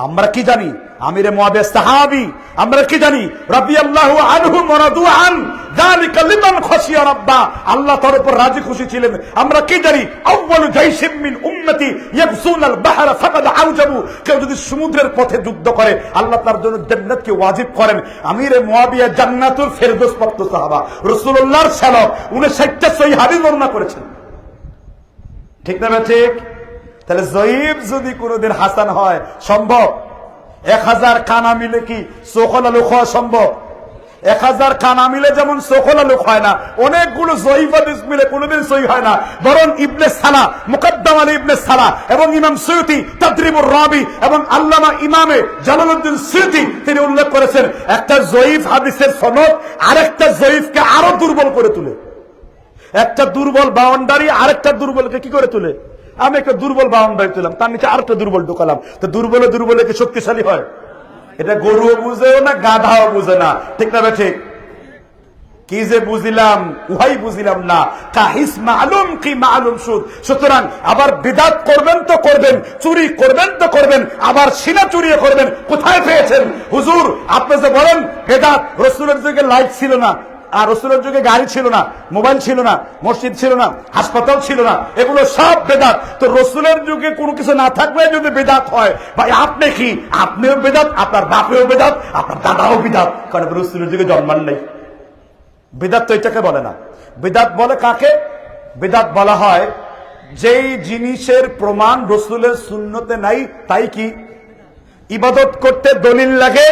আমরা কি জানি? আমিরে মুয়াবিয়া সাহাবী। আমরা কি জানি? রাদিয়াল্লাহু আনহু ওয়া রাদু আন যালিকা লিমান খাশিয়া রাব্বা। আল্লাহ তার উপর রাজি খুশি ছিলেন। আমরা কি জানি? আউয়ালু জাইশিন মিন উম্মতি ইয়াবসুনাল বাহরা ফাকাদ আউজাবু। কেউ যদি সমুদ্রের পথে যুদ্ধ করে আল্লাহ তার জন্য জান্নাতকে ওয়াজিব করেন। আমিরে মুয়াবিয়া জান্নাতুল ফেরদৌস প্রাপ্ত সাহাবা, রাসূলুল্লাহর সালাত 59টা সহিহ হাদিস বর্ণনা করেছেন। ঠিক না ঠিক? তাহলে জয়ীব যদি কোনদিন হাসান হয় সম্ভব? 1000 কানা মিলে কি চোখলা লোক হওয়া সম্ভব? 1000 কানা মিলে যেমন চোখলা লোক হয় না, অনেকগুলো জয়ীফ হাদিস মিলে কোনদিন সহিহ হয় না। বরং ইবনে সালাহ, মুকদ্দম আলী ইবনে সালাহ এবং ইমাম সুয়ুতি তাদরিবুর রাবি এবং আল্লামা ইমামে জালালউদ্দিন সুয়ুতি তিনি উল্লেখ করেছেন, একটা জয়ীফ হাদিসের সনদ আরেকটা জয়ীফকে আরো দুর্বল করে তোলে। একটা দুর্বল বাউন্ডারি আরেকটা দুর্বলকে কি করে তোলে? আমি একটা দুর্বল বাউন্ডারি তুললাম, তার নিচে আরেকটা দুর্বল ঢোকালাম, তো দুর্বলে দুর্বলে কি শক্তিশালী হয়? এটা গরুও বুঝেও না, গাধাও বুঝে না। ঠিক না ঠিক? কি যে বুঝিলাম উহাই বুঝিলাম না। কাহিস মালুম কি মালুম সুদ। সুতরাং আবার বিদাত করবেন তো করবেন, চুরি করবেন তো করবেন, আবার সিনা চুরিয়ে করবেন। কোথায় পেয়েছেন হুজুর? আপনি যে বলেন বেদাত, রাসূলের যুগে লাইট ছিল না, আর রাসূলের যুগে গাড়ি ছিল না, মোবাইল ছিল না, মসজিদ ছিল না, হাসপাতাল ছিল না, এগুলো সব বেদাত। তো রাসূলের যুগে কোনো কিছু না থাকলে যদি বেদাত হয়, ভাই আপনি কি? আপনিও বেদাত, আপনার বাপেও বেদাত, আপনার দাদাও বেদাত, কারণ রাসূলের যুগে জন্মান নাই। বিদাত তো এটাকে বলে না। বিদাত বলে কাকে? বিদাত বলা হয় যেই জিনিসের প্রমাণ রাসূলের সুন্নতে নাই, তাই কি ইবাদত করতে দলিল লাগে।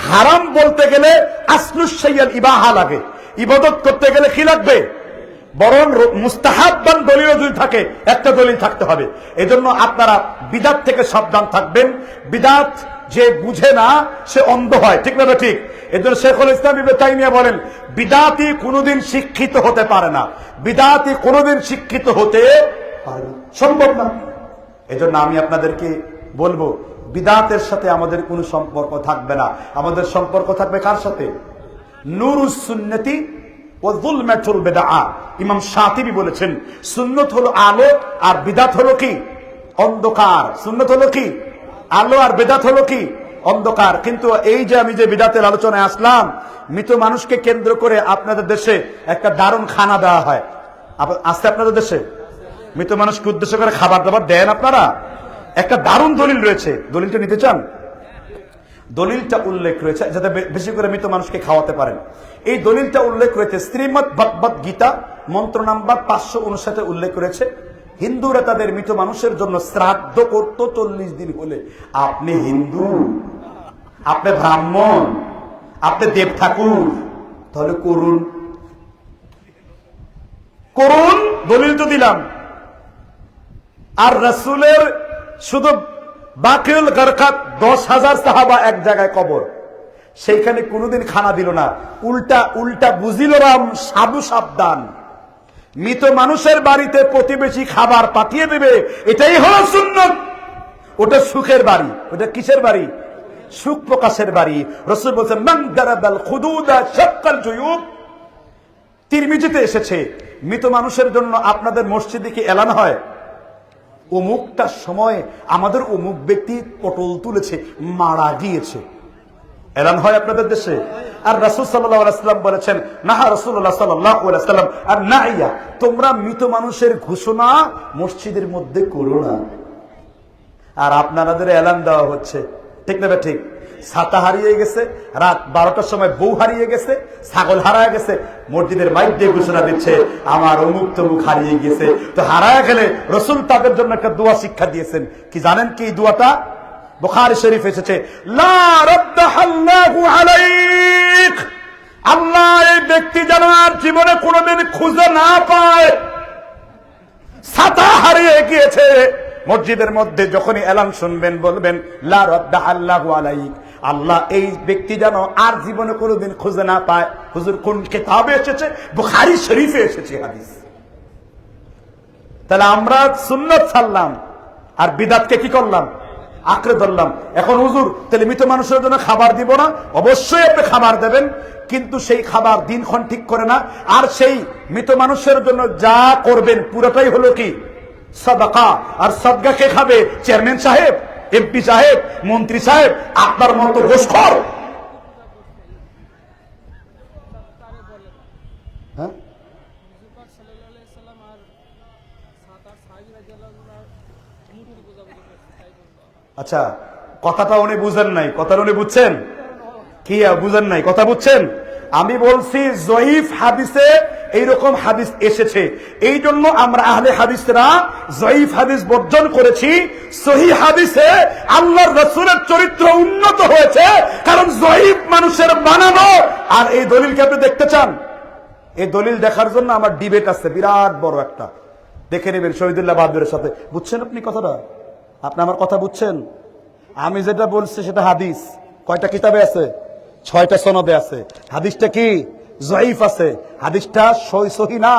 হারাম বলতে গেলে আসলুস শাইআল ইবাহা লাগে। ইবাদত করতে গেলে কি লাগবে? বরং মুস্তাহাব্বান দলিল যদি থাকে, একটা দলিল থাকতে হবে। এজন্য আপনারা বিদাত থেকে সাবধান থাকবেন। বিদাত যে বুঝে না সে অন্ধ হয়। ঠিক না ঠিক? এজন্য শেখুল ইসলাম ইবনে তাইমিয়া বলেন, বিদাতি কোনোদিন শিক্ষিত হতে পারে না। বিদাতি কোনোদিন শিক্ষিত হতে পারে না, সম্ভব না। এজন্য আমি আপনাদেরকে বলবো, বিদাতের সাথে আমাদের কোনো সম্পর্ক থাকবে না। আমাদের সম্পর্ক থাকবে কার সাথে? নূরুস সুন্নতি ওয়া যুলমাতুল বিদআ। ইমাম শাতিবী বলেছেন, সুন্নত হলো আলো আর বিদাত হলো কি? অন্ধকার। সুন্নত হলো কি? আলো আর বিদাত হলো কি? অন্ধকার। কিন্তু এই যে আমি যে বিদাতের আলোচনায় আসলাম, মৃত মানুষকে কেন্দ্র করে আপনাদের দেশে একটা দারুণ খানা দেওয়া হয়। আসতে আপনাদের দেশে মৃত মানুষকে উদ্দেশ্য করে খাবার দাবার দেন আপনারা? একটা দারুণ দলিল রয়েছে, দলিলটা নিতে চান? দলিলটা উল্লেখ রয়েছে যাতে বেশি করে মৃত মানুষকে খাওয়াতে পারেন। এই দলিলটা উল্লেখ রয়েছে শ্রীমদ ভগবত গীতা মন্ত্র নাম্বার 559 উল্লেখ রয়েছে। হিন্দুরা তাদের মৃত মানুষের জন্য শ্রাদ্ধ করত 40 দিন হলে। আপনি হিন্দু, আপনি ব্রাহ্মণ, আপনি দেব ঠাকুর, তাহলে করুন করুন, দলিল তো দিলাম। আর রাসূলের শুধু বাকিউল গারকাত 10,000 সাহাবা এক জায়গায় কবর, সেইখানে কোনোদিন খানা দিল না। উল্টা উল্টা বুঝিল রাম সাধু সাবধান, মৃত মানুষের বাড়িতে প্রতিবেশী খাবার পাঠিয়ে দেবে, এটাই হলো সুন্নত। ওটা সুখের বাড়ি। ওটা কিসের বাড়ি? সুখ প্রকাশের বাড়ি। রাসূল বলেছেন, মান দারাবাল খুদুদা শাক্কাল জুয়ুব। তিরমিজিতে এসেছে, মৃত মানুষের জন্য আপনাদের মসজিদে কি এলান হয়? অমুকটার সময় আমাদের অমুক ব্যক্তি পটল তুলেছে, মারা গিয়েছে, এলান হয় আপনাদের দেশে? আর রাসূল সাল্লাল্লাহু আলাইহি ওয়াসাল্লাম বলেছেন, নাহা রাসূলুল্লাহ সাল্লাল্লাহু আলাইহি ওয়াসাল্লাম আর নাইয়া, তোমরা মৃত মানুষের ঘোষণা মসজিদের মধ্যে করো না। আর আপনাদের এলান দেওয়া হচ্ছে। ঠিক না ঠিক? ছাতা হারিয়ে গেছে, রাত 12টার সময় বউ হারিয়ে গেছে, ছাগল হারিয়ে গেছে, মসজিদের মাইক দিয়ে ঘোষণা দিচ্ছে আমার অমুক তমুক হারিয়ে গেছে। তো হারায় গেলে রাসূল তাদের জন্য একটা দোয়া শিক্ষা দিয়েছেন। কি জানেন কি দোয়াটা? বুখারী শরীফ এসেছে, লা রাদ্দাহাল্লাহু আলাইক। আল্লাহ এই ব্যক্তি যেন আর জীবনে কোনোদিন খুঁজে না পায়। ছাতা হারিয়ে গিয়েছে, মসজিদের মধ্যে যখনই এলান শুনবেন বলবেন লা রাদ্দা আল্লাহু আলাইক, আল্লাহ এই ব্যক্তি যেন আর জীবনে কোনোদিন খুঁজে না পায়। হুজুর কোন কিতাবে এসেছে? বুখারী শরীফে এসেছে হাদিস। তাহলে আমরা সুন্নাত ছাড়লাম আর বিদআতকে কি করলাম? আঁকড়ে ধরলাম। এখন হুজুর তাহলে মৃত মানুষের জন্য খাবার দিব না? অবশ্যই আপনি খাবার দেবেন, কিন্তু সেই খাবার দিনক্ষণ ঠিক করে না। আর সেই মৃত মানুষের জন্য যা করবেন পুরোটাই হলো কি? সাদাকা। আর সাদকা কে খাবে? চেয়ারম্যান সাহেব, এমপি সাহেব, মন্ত্রী সাহেব, আপনার মতো ঘুষখোর। হ্যাঁ, আচ্ছা, কথাটা উনি বুঝেন নাই। কথাটা উনি বুঝছেন কি? বুঝেন নাই, কথা বুঝছেন? আমি বলছি জয়ীফ হাদিসে এইরকম হাদিস এসেছে, এই জন্য আমরা আহলে হাদিসরা জয়ীফ হাদিস বর্জন করেছি। সহিহ হাদিসে আল্লাহর রাসূলের চরিত্র উন্নত হয়েছে, কারণ জয়ীফ মানুষের বানানো। আর এই দলিলকে আপনি দেখতে চান? এই দলিল দেখার জন্য আমার ডিবেট আছে বিরাট বড় একটা, দেখে নেবেন শহীদুল্লাহ বাহাদুরের সাথে। বুঝছেন আপনি কথাটা? আপনি আমার কথা বুঝছেন? আমি যেটা বলছি সেটা হাদিস। কয়টা কিতাবে আছে? 6টা সনদে আছে। হাদিসটা কি? জয়ীফ আছে। হাদিসটা সহি না।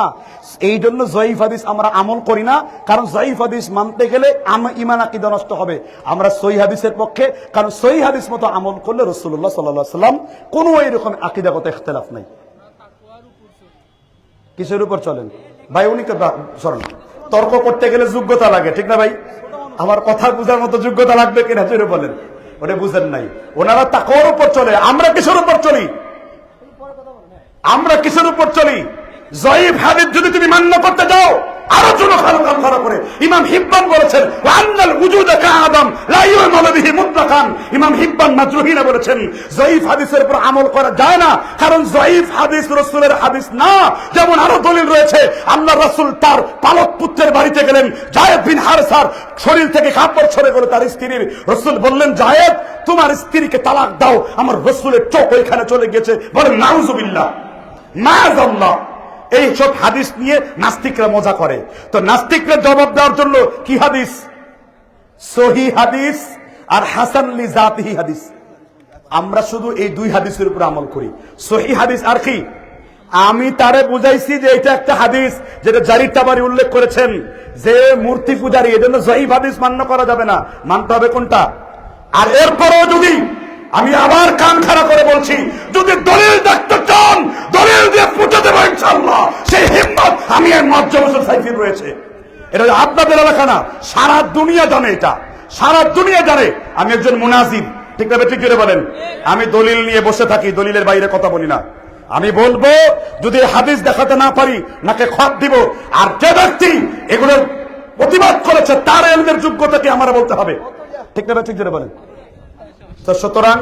এই জন্য জয়ীফ হাদিস আমরা আমল করি না, কারণ জয়ীফ হাদিস মানতে গেলে ঈমান আকীদা নষ্ট হবে। আমরা সহি হাদিসের পক্ষে, কারণ সহি হাদিস মতো আমল করলে রাসূলুল্লাহ সাল্লাল্লাহু আলাইহি ওয়াসাল্লাম কোনো এরকম আকীদাগত ইখতিলাফ নাই। কিসের উপর চলেন ভাই? উনি শোনেন, তর্ক করতে গেলে যোগ্যতা লাগে, ঠিক না ভাই? আমার কথা বুঝার মতো যোগ্যতা লাগবে কিনা জোরে বলেন। ওটা বুঝেন নাই। ওনারা তাকওয়ার উপর চলে, আমরা কিসের উপর চলি? আমরা কিসের উপর চলি? জয়ীফ হাদিস যদি তুমি মান্য করতে যাও, আরো জোরে কান খাড়া করে ইমাম হিব্বান বলেছেন ওয়ান্নাল উজুদা কাআদম লা ইউমালু বিহি মুতলাকান। ইমাম হিব্বান মাজরুহিনা বলেছেন জয়ীফ হাদিসের উপর আমল করা যায় না, কারণ জয়ীফ হাদিস রাসূলের হাদিস না। যেমন আরো দলিল রয়েছে, আল্লাহর রাসূল তার পালক পুত্রের বাড়িতে গেলেন, যায়েদ বিন হারেসার শরীর থেকে কাপড় ছড়ে গেল তার স্ত্রীর। রাসূল বললেন, যায়েদ তোমার স্ত্রীকে তালাক দাও। আমার রাসূলের চোখ ওইখানে চলে গেছে। বলেন নাউজুবিল্লাহ, মাআযাল্লাহ। এই সব হাদিস নিয়ে নাস্তিকরা মজা করে। তো নাস্তিকরা জবাব দেওয়ার জন্য কি হাদিস? সহিহ হাদিস আর হাসান লি জাতিহি হাদিস। আমরা শুধু এই দুই হাদিসের উপর আমল করি। সহিহ হাদিস আর কি? আমি তারে বুঝাইছি যে এটা একটা হাদিস যেটা জারির তাবারি উল্লেখ করেছেন যে মূর্তি পূজারী, এজন্য সহিহ হাদিস মান্য করা যাবে না, মানতে হবে কোনটা? আর এরপরও যদি আমি আবার কান খাড়া করে বলছি, যদি দলিল দেখতে চান দলিল দিয়ে ফুটে দেবো ইনশাআল্লাহ। সেই হিম্মত আমি এর মজ্জামসুল সাইফির রয়েছে। এটা আপনাদের এলাকা না, সারা দুনিয়া জানে। এটা সারা দুনিয়া জানে আমি একজন মুনাজির, ঠিক না? ঠিক করে বলেন। আমি দলিল নিয়ে বসে থাকি, দলিলের বাইরে কথা বলি না। আমি বলবো যদি হাদিস দেখাতে না পারি নাকে খত দিব। আর যে ব্যক্তি এগুলোর প্রতিবাদ করেছে তার এলমের যোগ্যতাকে আমরা বলতে হবে, ঠিক না? ঠিক করে বলেন। তো সুতরাং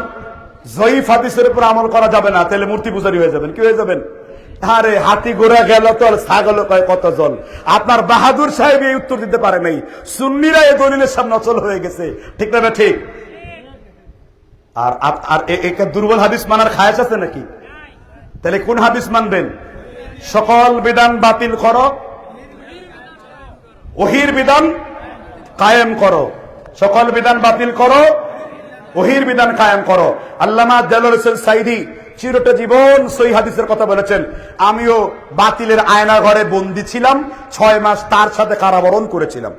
জয়ীফ হাদিসের উপর আমল করা যাবে না, তাহলে মূর্তি পূজারী হয়ে যাবেন। কি হয়ে যাবেন? আরে হাতি ঘোড়া গেল তো ছাগল কয় কত জন। আপনার বাহাদুর সাহেব এই উত্তর দিতে পারে নাই, সুন্নিরা এই দলিলের সামনে অচল হয়ে গেছে, ঠিক না? ঠিক। আর আর একটা দুর্বল হাদিস মানার খায়াস আছে নাকি? তাহলে কোন হাদিস মানবেন? সকল বিধান বাতিল করো, ওহির বিধান কায়েম করো। সকল বিধান বাতিল করো, ওহির বিধান কায়েম করো। আল্লামা জালাল হোসেন সাইদি চিরটা জীবন সহিহ হাদিসের কথা বলেছেন। আমিও বাতিলের আয়না ঘরে বন্দী ছিলাম, 6 মাস তার সাথে কারাবরণ করেছিলাম।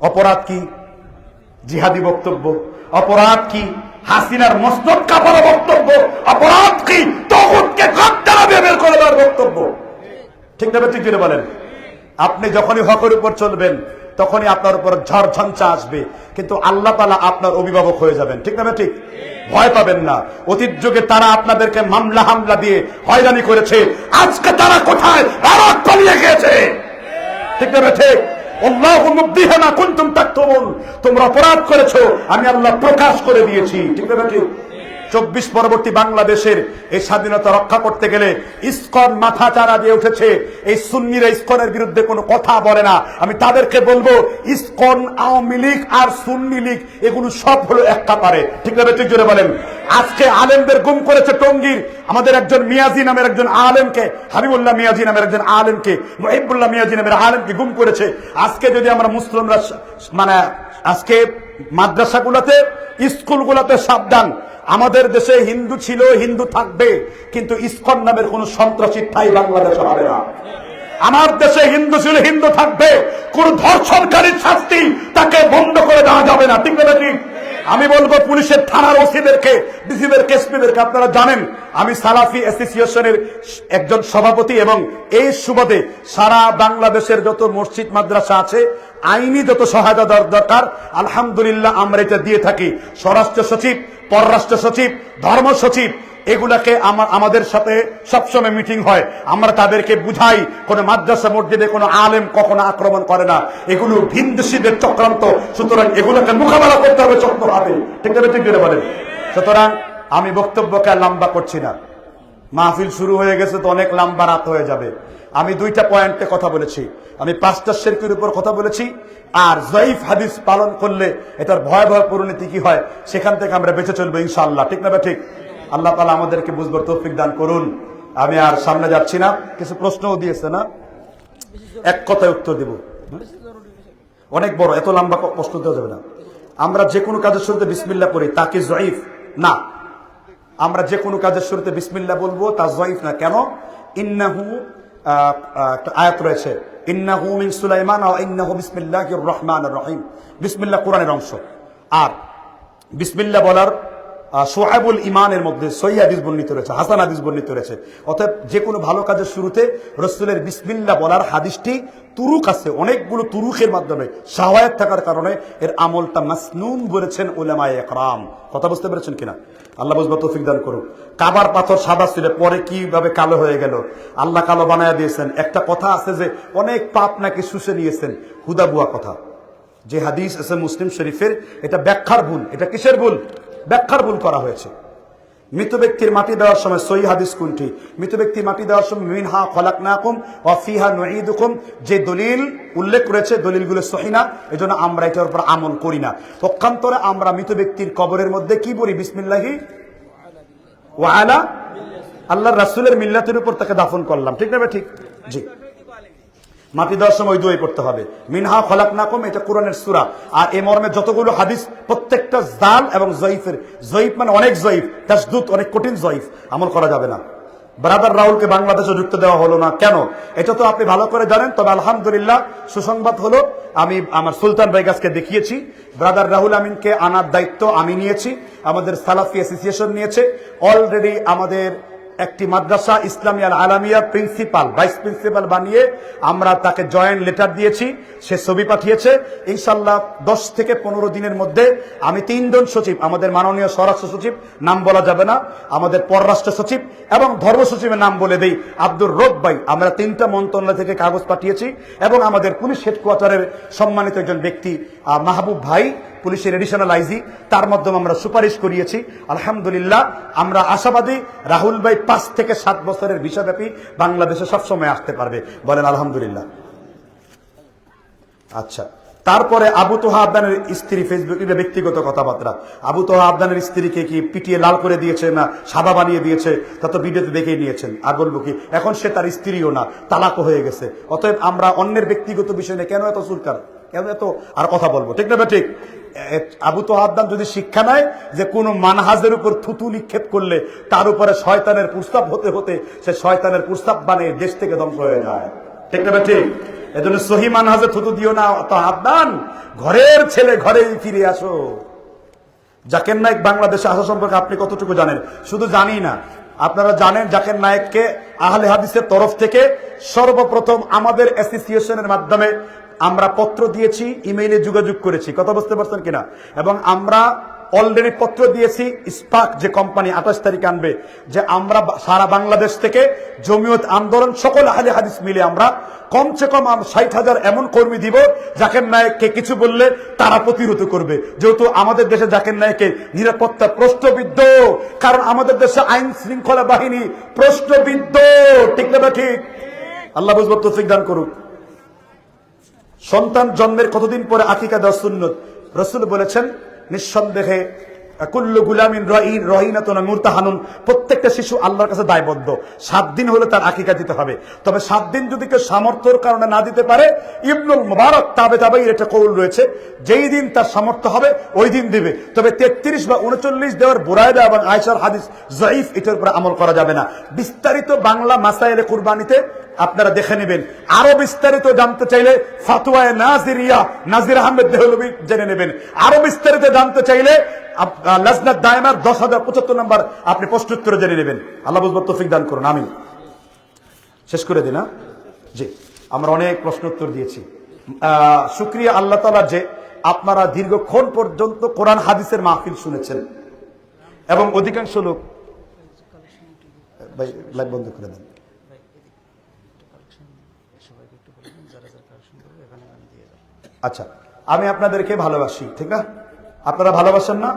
অপরাধ কি? জিহাদি বক্তব্য। অপরাধ কি? হাসিনার মস্তক কাপড় বক্তব্য। অপরাধ কি? তাগুতকে গদ্দারা দিয়ে বের করে দেওয়ার বক্তব্য, ঠিক না? ঠিক করে বলেন। আপনি যখনই হকের উপর চলবেন তখনই আপনার উপর ঝড় ঝঞ্ঝা আসবে, কিন্তু আল্লাহ তাআলা আপনার অভিভাবক হয়ে যাবেন, ঠিক না? ঠিক। ভয় পাবেন না। অতীত যুগে তারা আপনাদেরকে মামলা হামলা দিয়ে হয়রানি করেছে, আজকে তারা কোথায়? ভারত পালিয়ে গিয়েছে, ঠিক না? ঠিক। আল্লাহু মুবদিহা মা কুনতুম তাকতুমুন। তোমরা অপরাধ করেছো, আমি আল্লাহ প্রকাশ করে দিয়েছি, ঠিক না? ঠিক। 24 পরবর্তী বাংলাদেশের এই স্বাধীনতা রক্ষা করতে গেলে ইসকন মাথা চারা দিয়ে উঠেছে। এই সুন্নিরা ইসকনের বিরুদ্ধে কোনো কথা বলে না। আমি তাদেরকে বলবো, ইসকন, আওয়ামী লীগ আর সুন্নি লীগ এগুলো সব হলো এক কাতারে। ঠিক না? ঠিক জোরে বলেন। আজকে আলেমদের গুম করেছে টঙ্গীর আমাদের একজন মিয়াজি নামের একজন আলেমকে, হাবিবুল্লাহ মিয়াজি নামের একজন আলেমকে, মুহিবুল্লাহ মিয়াজি নামের আলেমকে গুম করেছে। আজকে যদি আমরা মুসলিমরা মানে আজকে মাদ্রাসাগুলোতে, স্কুলগুলোতে সাবধান, আমাদের দেশে হিন্দু ছিল, হিন্দু থাকবে, কিন্তু ইসকন নামের কোন সন্ত্রাসী ঠাই বাংলাদেশে হবে না। আমার দেশে হিন্দু ছিল, হিন্দু থাকবে, কোন ধর্ষণকারীর শাস্তি তাকে বন্ধ করে দেওয়া যাবে না। ঠিক না? ঠিক। আমি বলবো পুলিশের থানার ওসিদেরকে, ডিসিদেরকে, এসপিদেরকে, আপনারা জানেন আমি সালাফি অ্যাসোসিয়েশনের একজন সভাপতি এবং এই সুবাদে সারা বাংলাদেশের যত মসজিদ মাদ্রাসা আছে আইনি যত সহায়তা দরকার আলহামদুলিল্লাহ আমরা এটা দিয়ে থাকি। স্বরাষ্ট্র সচিব, পররাষ্ট্র সচিব, ধর্ম সচিব এগুলাকে আমাদের সাথে সবসময় মিটিং হয়। আমরা তাদেরকে বুঝাই কোন মাদ্রাসা মসজিদে কোনো আলেম কখনো আক্রমণ করে না, এগুলো ভিনদেশীদের চক্রান্ত, সুতরাং এগুলোকে মোকাবেলা করতে হবে চক্রভাবে। ঠিক আছে? ঠিক বলেন। সুতরাং আমি বক্তব্যকে আর লম্বা করছি না, মাহফিল শুরু হয়ে গেছে তো অনেক লম্বা রাত হয়ে যাবে। আমি 2টা পয়েন্টে কথা বলেছি। আমি 5টা শিরকের উপর কথা বলেছি, আর জয়ীফ হাদিস পালন করলে এটার ভয়াবহ পরিণতি কি হয় সেখান থেকে আমরা বেঁচে চলবো ইনশাআল্লাহ। ঠিক না? ঠিক। আল্লাহ তাআলা আমাদেরকে বুঝবার তৌফিক দান করুন। আমি আর সামনে যাচ্ছি না, কিছু প্রশ্নও দিয়েছে না, এক কথায় উত্তর দেব। অনেক বড়, এত লম্বা প্রশ্ন দেওয়া যাবে না। আমরা যে কোনো কাজের শুরুতে বিসমিল্লাহ পড়ি, তা কি জয়ীফ? না। আমরা যে কোনো কাজের শুরুতে বিসমিল্লাহ বলবো তা জয়ীফ না। কেন? ইন্নাহু একটা আয়াত রয়েছে, ইন্নাহু মিন সুলাইমান ওয়া ইন্নাহু বিসমিল্লাহির রহমানির রহিম। বিসমিল্লাহ কোরআনের অংশ, আর বিসমিল্লাহ বলার সোহাবুল ইমানের মধ্যে সহিহ হাদিস বর্ণিত রয়েছে, হাসান হাদিস বর্ণিত রয়েছে। অতএব যে কোনো ভালো কাজের শুরুতে রাসূলের বিসমিল্লাহ বলার হাদিসটি তুরুক আছে, অনেকগুলো তুরুকের মাধ্যমে শাওয়ায়াত থাকার কারণে এর আমলটা মাসনুন বলেছেন উলামায়ে ইকরাম। কথা বুঝতে পেরেছেন কিনা? আল্লাহ বুঝবার তৌফিক দান করুক। কাবার পাথর সাদা ছিল, পরে কিভাবে কালো হয়ে গেল? আল্লাহ কালো বানায় দিয়েছেন। একটা কথা আছে যে অনেক পাপ নাকি শুষে নিয়েছেন, হুদাবুয়া কথা। যে হাদিস আছে মুসলিম শরীফের, এটা ব্যাখ্যার ভুল। এটা কিসের ভুল? ব্যাখ্যার ভুল করা হয়েছে। মৃত ব্যক্তির মাটি দেওয়ার সময় সহিহ হাদিস কোনটি? মৃত ব্যক্তির মাটি দেওয়ার সময় মিনহা খলাকনাকুম ওয়া ফিহা নুঈদুকুম, যে দলিল উল্লেখ করেছে দলিলগুলো সহিহ না, এজন্য আমরা এটার উপর আমল করি না। পক্ষান্তরে আমরা মৃত ব্যক্তির কবরের মধ্যে কি বলি? বিসমিল্লাহি ওয়া আলা আল্লাহর রাসূলের মিল্লাতের উপর তাকে দাফন করলাম। ঠিক না? ঠিক। জি, মাটি দেওয়ার সময় দোয়াই পড়তে হবে, মিনহা খলাকনাকুম, এটা কোরআনের সূরা। আর এই মর্মে যতগুলো হাদিস প্রত্যেকটা জাল এবং জয়ীফের। জয়ীফ মানে অনেক জয়ীফ, তাসদুদ অনেক কঠিন জয়ীফ, আমল করা যাবে না। ব্রাদার রাহুলকে বাংলাদেশে যুক্ত দেওয়া হলো না কেন? এটা তো আপনি ভালো করে জানেন। তবে আলহামদুলিল্লাহ সুসংবাদ হলো, আমি আমার সুলতান ভাই কাছকে দেখিয়েছি, ব্রাদার রাহুল আমিনকে আনার দায়িত্ব আমি নিয়েছি, আমাদের সালাফি অ্যাসোসিয়েশন নিয়েছে। অলরেডি আমাদের একটি মাদ্রাসা ইসলামিয়া আল আলামিয়া প্রিন্সিপাল, ভাইস প্রিন্সিপাল বানিয়ে আমরা তাকে জয়েন্ট লেটার দিয়েছি, সে ছবি পাঠিয়েছে। ইনশাল্লাহ 10 থেকে 15 দিনের মধ্যে আমি 3 জন সচিব, আমাদের মাননীয় স্বরাষ্ট্র সচিব, নাম বলা যাবে না, আমাদের পররাষ্ট্র সচিব এবং ধর্ম সচিবের নাম বলে দেই, আব্দুর রব ভাই, আমরা 3টা মন্ত্রণালয় থেকে কাগজ পাঠিয়েছি এবং আমাদের পুলিশ হেডকোয়ার্টারের সম্মানিত একজন ব্যক্তি মাহবুব ভাই, পুলিশের এডিশনাল আইজি, তার মাধ্যমে আমরা সুপারিশ করিয়েছি। আলহামদুলিল্লাহ আমরা আশাবাদী রাহুল ভাই 5 থেকে 7 বছরের ভিসাব্যাপী বাংলাদেশে সবসময় আসতে পারবে। বলেন আলহামদুলিল্লাহ। আচ্ছা, তারপরে আবু তোহা আবদানের স্ত্রী, ফেসবুকে ব্যক্তিগত কথাবার্তা। আবু তোহা আবদানের স্ত্রীকে কি পিটিয়ে লাল করে দিয়েছে না সাদা বানিয়ে দিয়েছে, তা তো ভিডিওতে দেখেই নিয়েছেন। আর বলবো কি, এখন সে তার স্ত্রীও না, তালাকও হয়ে গেছে। অতএব আমরা অন্যের ব্যক্তিগত বিষয় নিয়ে কেন এত চুলকার, কেন এত আর কথা বলবো? ঠিক না? ঠিক। আবু তোহা আবদান যদি শিক্ষা নেয় যে কোন মানহাজের উপর থুতু নিক্ষেপ করলে তার উপরে শয়তানের প্রস্তাব হতে হতে সে শয়তানের প্রস্তাব বানিয়ে দেশ থেকে ধ্বংস হয়ে যায়। ঠিক না? ঠিক। এজন্য সহি মানহাজে থুতু দিও না। তো আবদান, ঘরের ছেলে ঘরেই ফিরে আসো। জাকির নায়েক বাংলাদেশে আসা সম্পর্কে আপনি কতটুকু জানেন? শুধু জানি না, আপনারা জানেন জাকির নায়েককে আহলে হাদিসের তরফ থেকে সর্বপ্রথম আমাদের অ্যাসোসিয়েশনের মাধ্যমে আমরা পত্র দিয়েছি, ইমেইলে যোগাযোগ করেছি। কথা বুঝতে পারছেন কিনা? এবং আমরা অলরেডি পত্র দিয়েছি, স্পাক যে কোম্পানি 28 তারিখ আনবে, যে আমরা সারা বাংলাদেশ থেকে জমিয়ত আন্দোলন সকল আহলে হাদিস মিলে আমরা কমসে কম 60,000 এমন কর্মী দিব, জাকির নায়েককে কিছু বললে তারা প্রতিরোধ করবে। যেহেতু আমাদের দেশে জাকির নায়েকে নিরাপত্তা প্রশ্নবিদ্ধ, কারণ আমাদের দেশে আইন শৃঙ্খলা বাহিনী প্রশ্নবিদ্ধ, ঠিক না ঠিক? আল্লাহ বুঝবো তৌফিক দান করুক। সন্তান জন্মের কতদিন পরে আকিকা দেওয়া সুন্নত? রাসূল বলেছেন, নিঃসন্দেহে কুল্লু গুলামিন রাহিনাতুন মুরতাহানুন, প্রত্যেকটা শিশু আল্লাহর কাছে দায়বদ্ধ। 7 দিন হলে তার আকিকা দিতে হবে। তবে 7 দিন যদি কেউ সামর্থ্যের কারণে না দিতে পারে, ইবনুল মুবারক তাবেঈর একটা কৌল রয়েছে, যেই দিন তার সামর্থ্য হবে ওই দিন দিবে। তবে 33 বা 39 দেওয়ার বুরায়দা এবং আয়েশার হাদিস যায়ীফ, এটার উপরে আমল করা যাবে না। বিস্তারিত বাংলা মাসায়েলে কুরবানিতে আপনারা দেখে নেবেন। আরো বিস্তারিত জানতে চাইলে ফাতোয়ায়ে নাজিরিয়া, নাজির আহমেদ দেহলভী জেনে নেবেন। আরো বিস্তারিত জানতে চাইলে লাজনাত দায়মার 10,075 নম্বর আপনি প্রশ্নোত্তর জেনে নেবেন। আল্লাহ বুঝবার তৌফিক দান করুন, আমিন। শেষ করে দিন। জি, আমরা অনেক প্রশ্নোত্তর দিয়েছি। শুকরিয়া আল্লাহ তাআলার যে আপনারা দীর্ঘক্ষণ পর্যন্ত কোরআন হাদিসের মাহফিল শুনেছেন, এবং অধিকাংশ লোক ভাই লাইভ বন্ধ করে দেন। আচ্ছা, আমি আপনাদেরকে ভালোবাসি, ঠিক না? আপনারা ভালোবাসেন না?